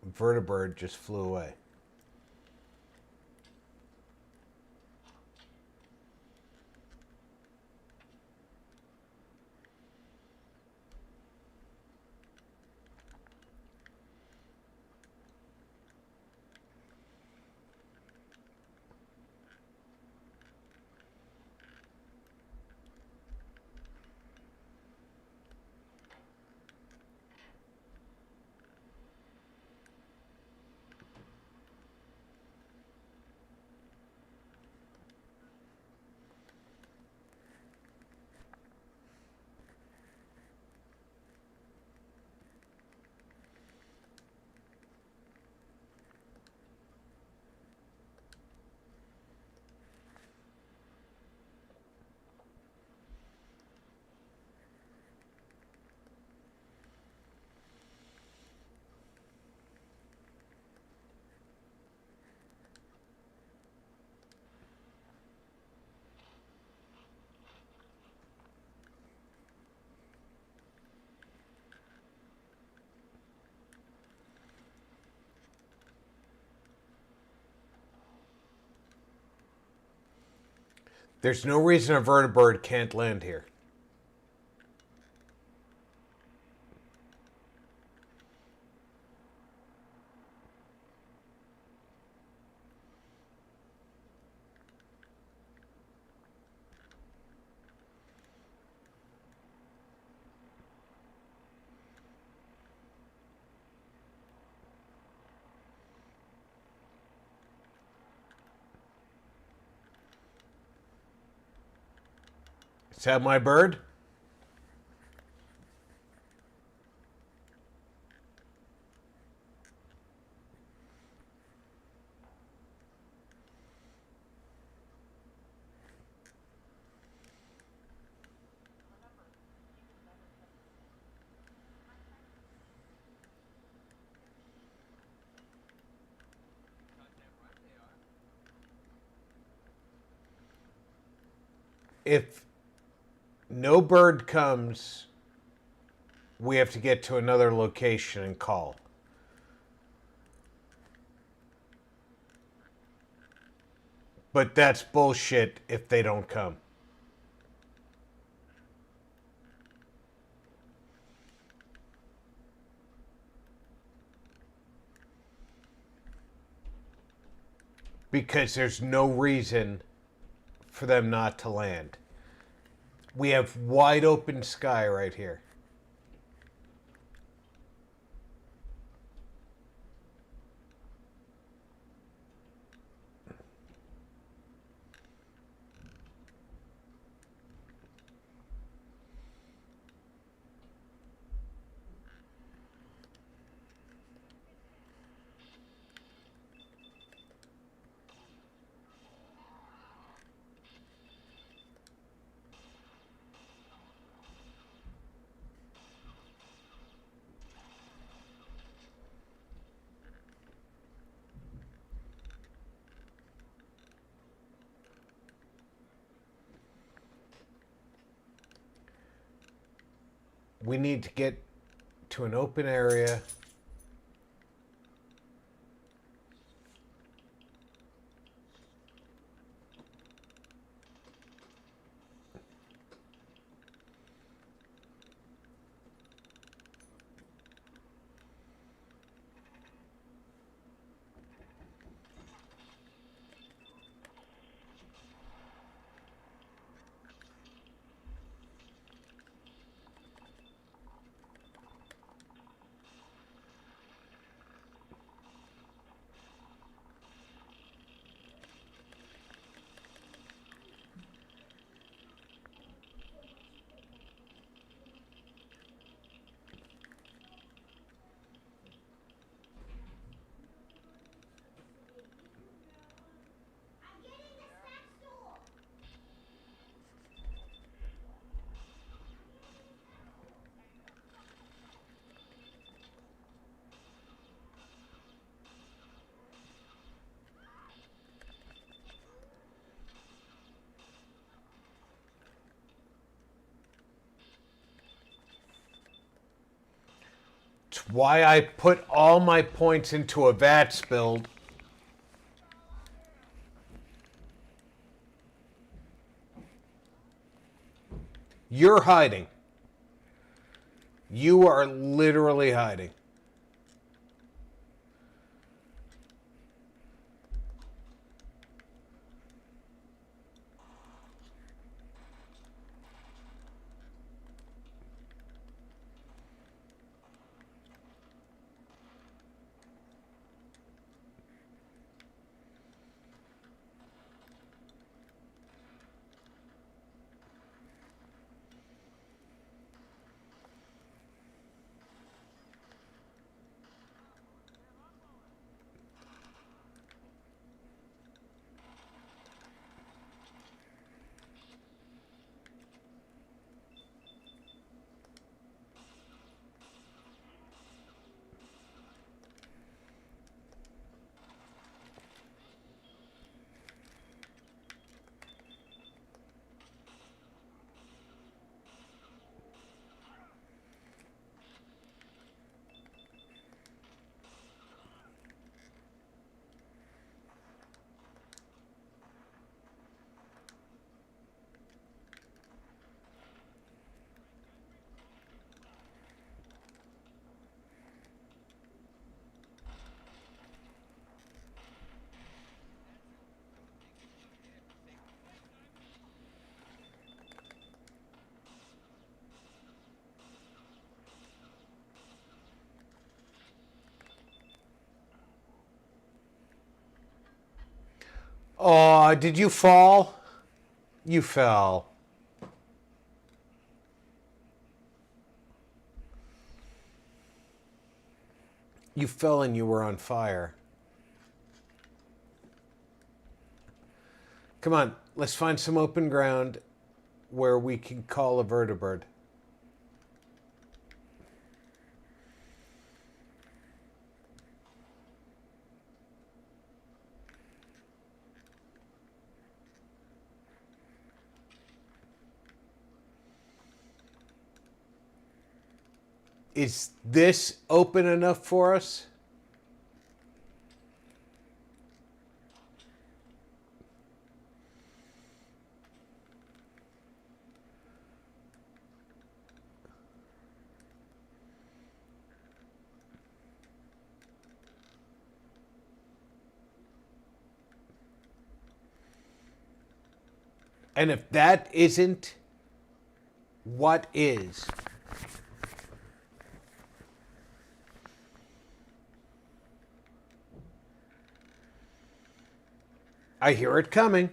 vertebrate just flew away. There's no reason a vertebrate can't land here. Is that my bird? If no bird comes, we have to get to another location and call. But that's bullshit if they don't come. Because there's no reason for them not to land. We have wide open sky right here. We need to get to an open area. why I put all my points into a VATS build. You're hiding. You are literally hiding. Oh, did you fall? You fell. You fell and you were on fire. Come on, let's find some open ground where we can call a vertibird. Is this open enough for us? And if that isn't, what is? I hear it coming.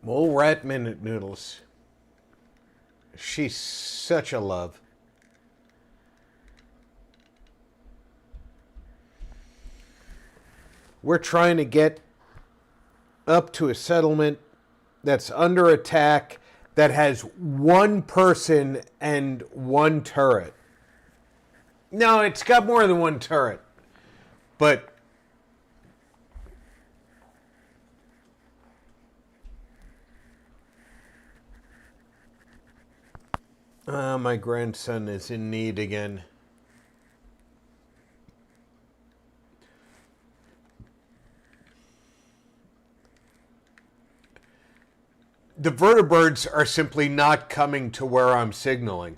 Mole Rat Minute Noodles. She's such a love. We're trying to get up to a settlement that's under attack that has one person and one turret. No, it's got more than one turret. But my grandson is in need again. The vertibirds are simply not coming to where I'm signaling.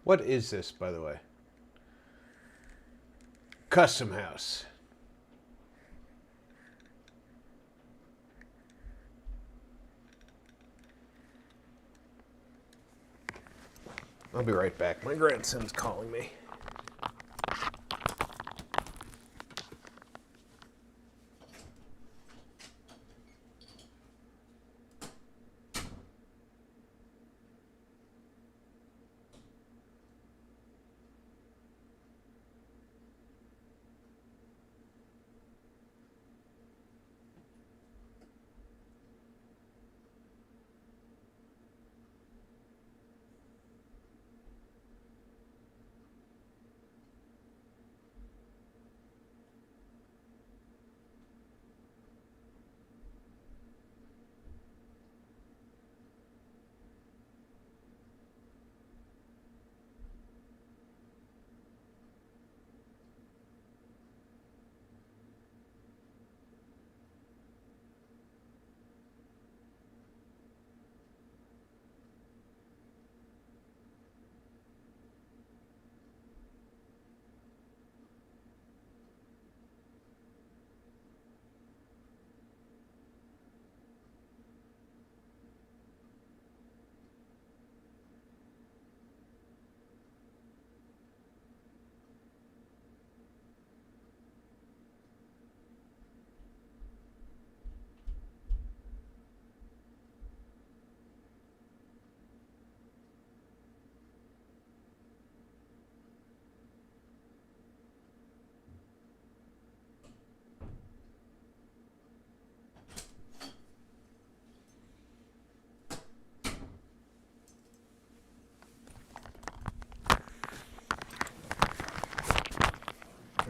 What is this, by the way? Custom house. I'll be right back. My grandson's calling me.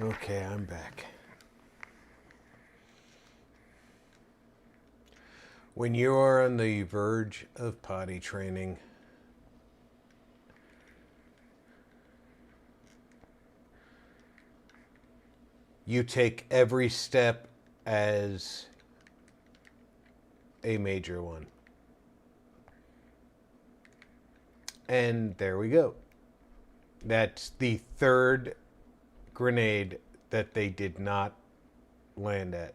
Okay, I'm back. When you are on the verge of potty training, you take every step as a major one. And there we go. That's the third grenade that they did not land at.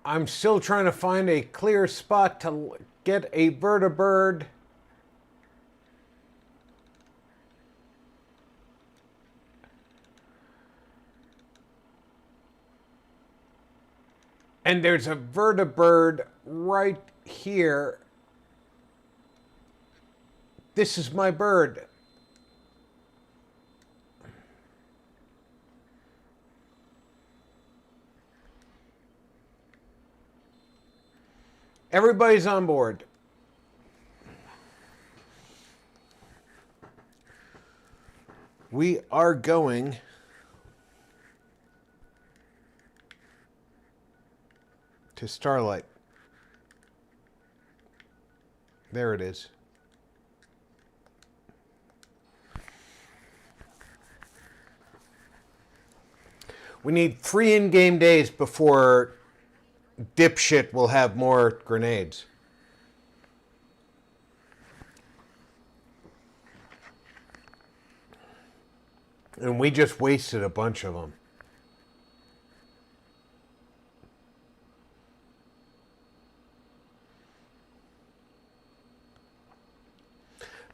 I'm still trying to find a clear spot to get a vertibird. And there's a vertibird right here. This is my bird. Everybody's on board. We are going to Starlight. There it is. We need 3 in-game days before dipshit will have more grenades. And we just wasted a bunch of them.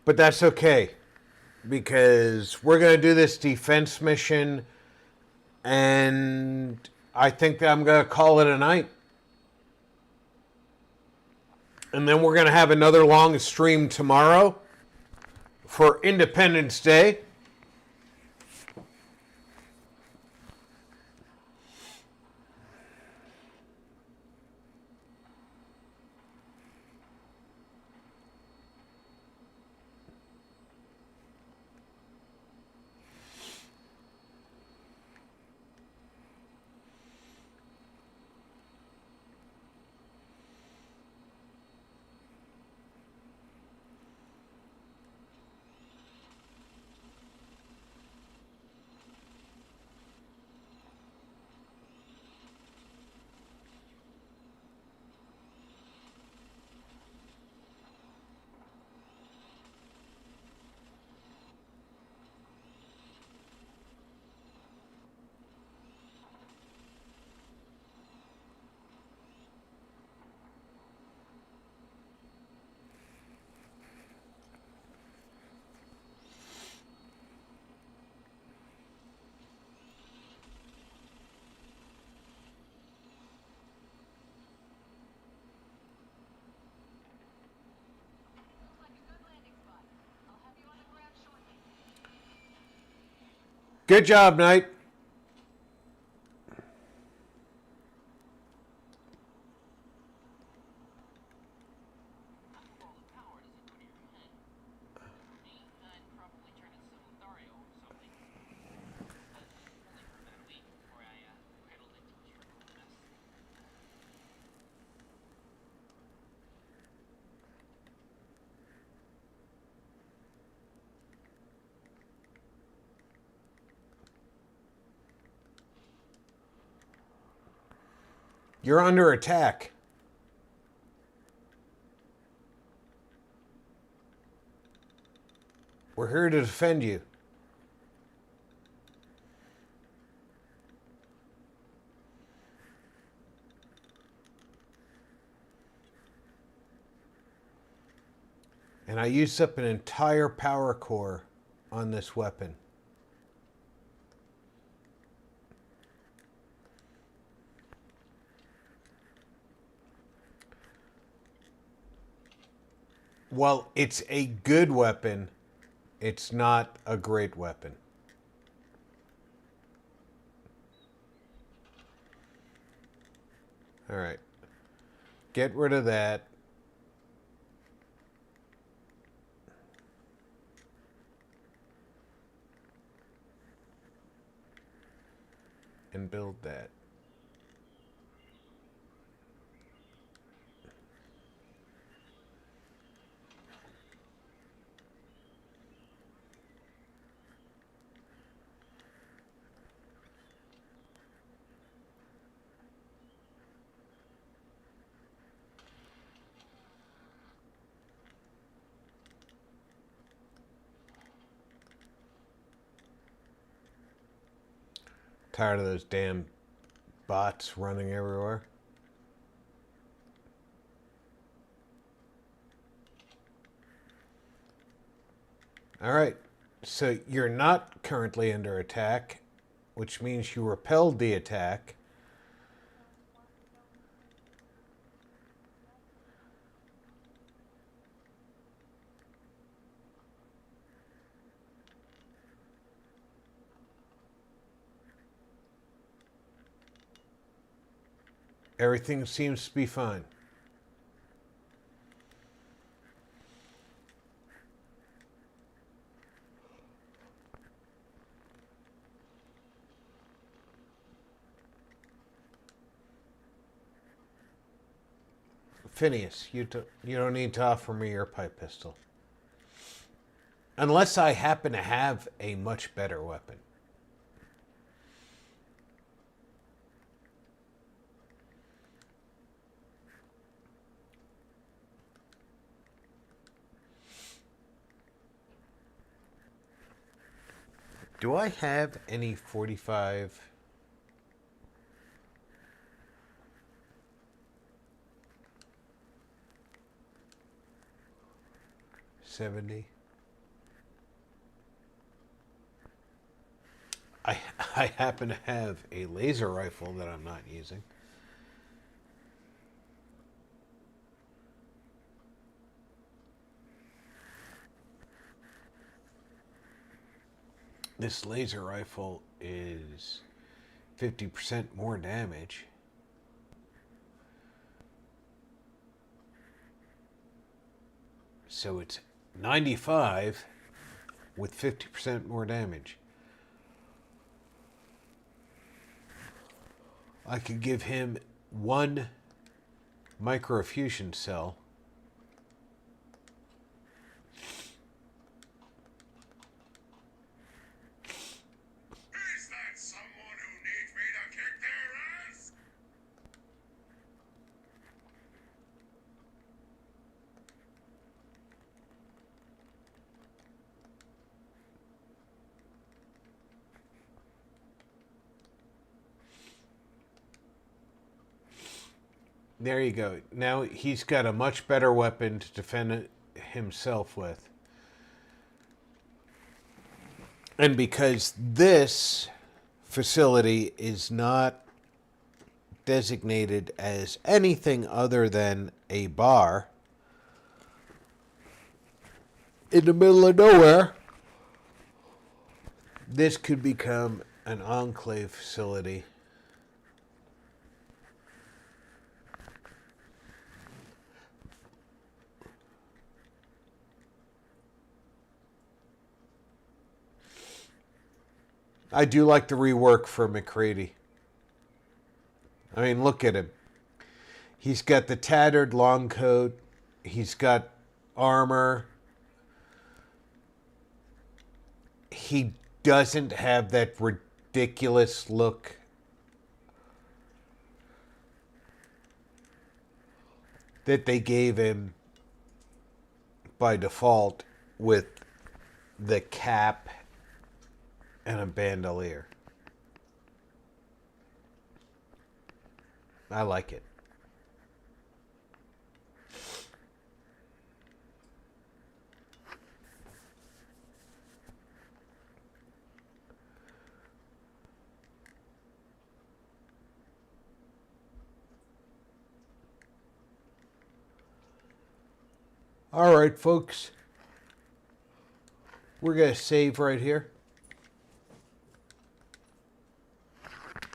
But that's okay, because we're going to do this defense mission, and I think that I'm going to call it a night. And then we're going to have another long stream tomorrow for Independence Day. Good job, Knight. All the power doesn't go to your head. Me, I'd probably try to summon Loreout or something. But only for about a week before I cradled it to a shriveled mess. You're under attack. We're here to defend you. And I used up an entire power core on this weapon. Well, it's a good weapon. It's not a great weapon. All right. Get rid of that. And build that. Tired of those damn bots running everywhere. All right. So you're not currently under attack, which means you repelled the attack. Everything seems to be fine. Phineas, you don't need to offer me your pipe pistol. Unless I happen to have a much better weapon. Do I have any 45? $70. I happen to have a laser rifle that I'm not using. This laser rifle is 50% more damage. So it's 95 with 50% more damage. I could give him one microfusion cell. Is that someone who needs me to kick their ass? There you go. Now he's got a much better weapon to defend himself with. And because this facility is not designated as anything other than a bar in the middle of nowhere, This could become an enclave facility. I do like the rework for McCready. I mean, look at him. He's got the tattered long coat. He's got armor. He doesn't have that ridiculous look that they gave him by default with the cap and a bandolier. I like it. All right, folks. We're going to save right here.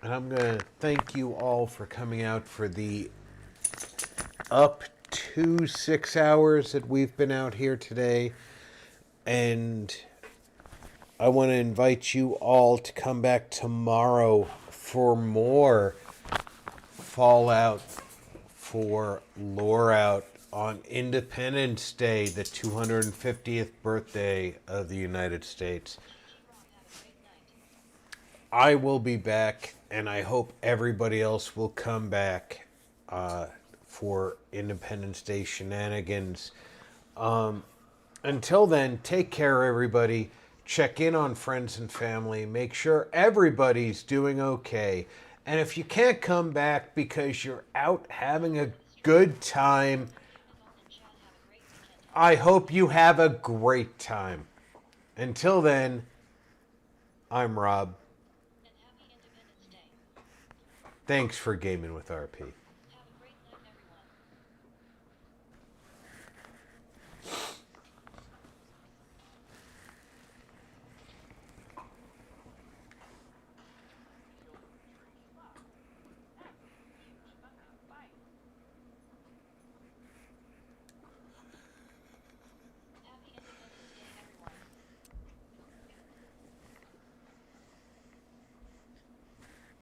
And I'm going to thank you all for coming out for the up to 6 hours that we've been out here today. And I want to invite you all to come back tomorrow for more Fallout for Loreout on Independence Day, the 250th birthday of the United States. I will be back, and I hope everybody else will come back for Independence Day shenanigans. Until then, take care, everybody. Check in on friends and family. Make sure everybody's doing okay. And if you can't come back because you're out having a good time, I hope you have a great time. Until then, I'm Rob. Thanks for gaming with RP.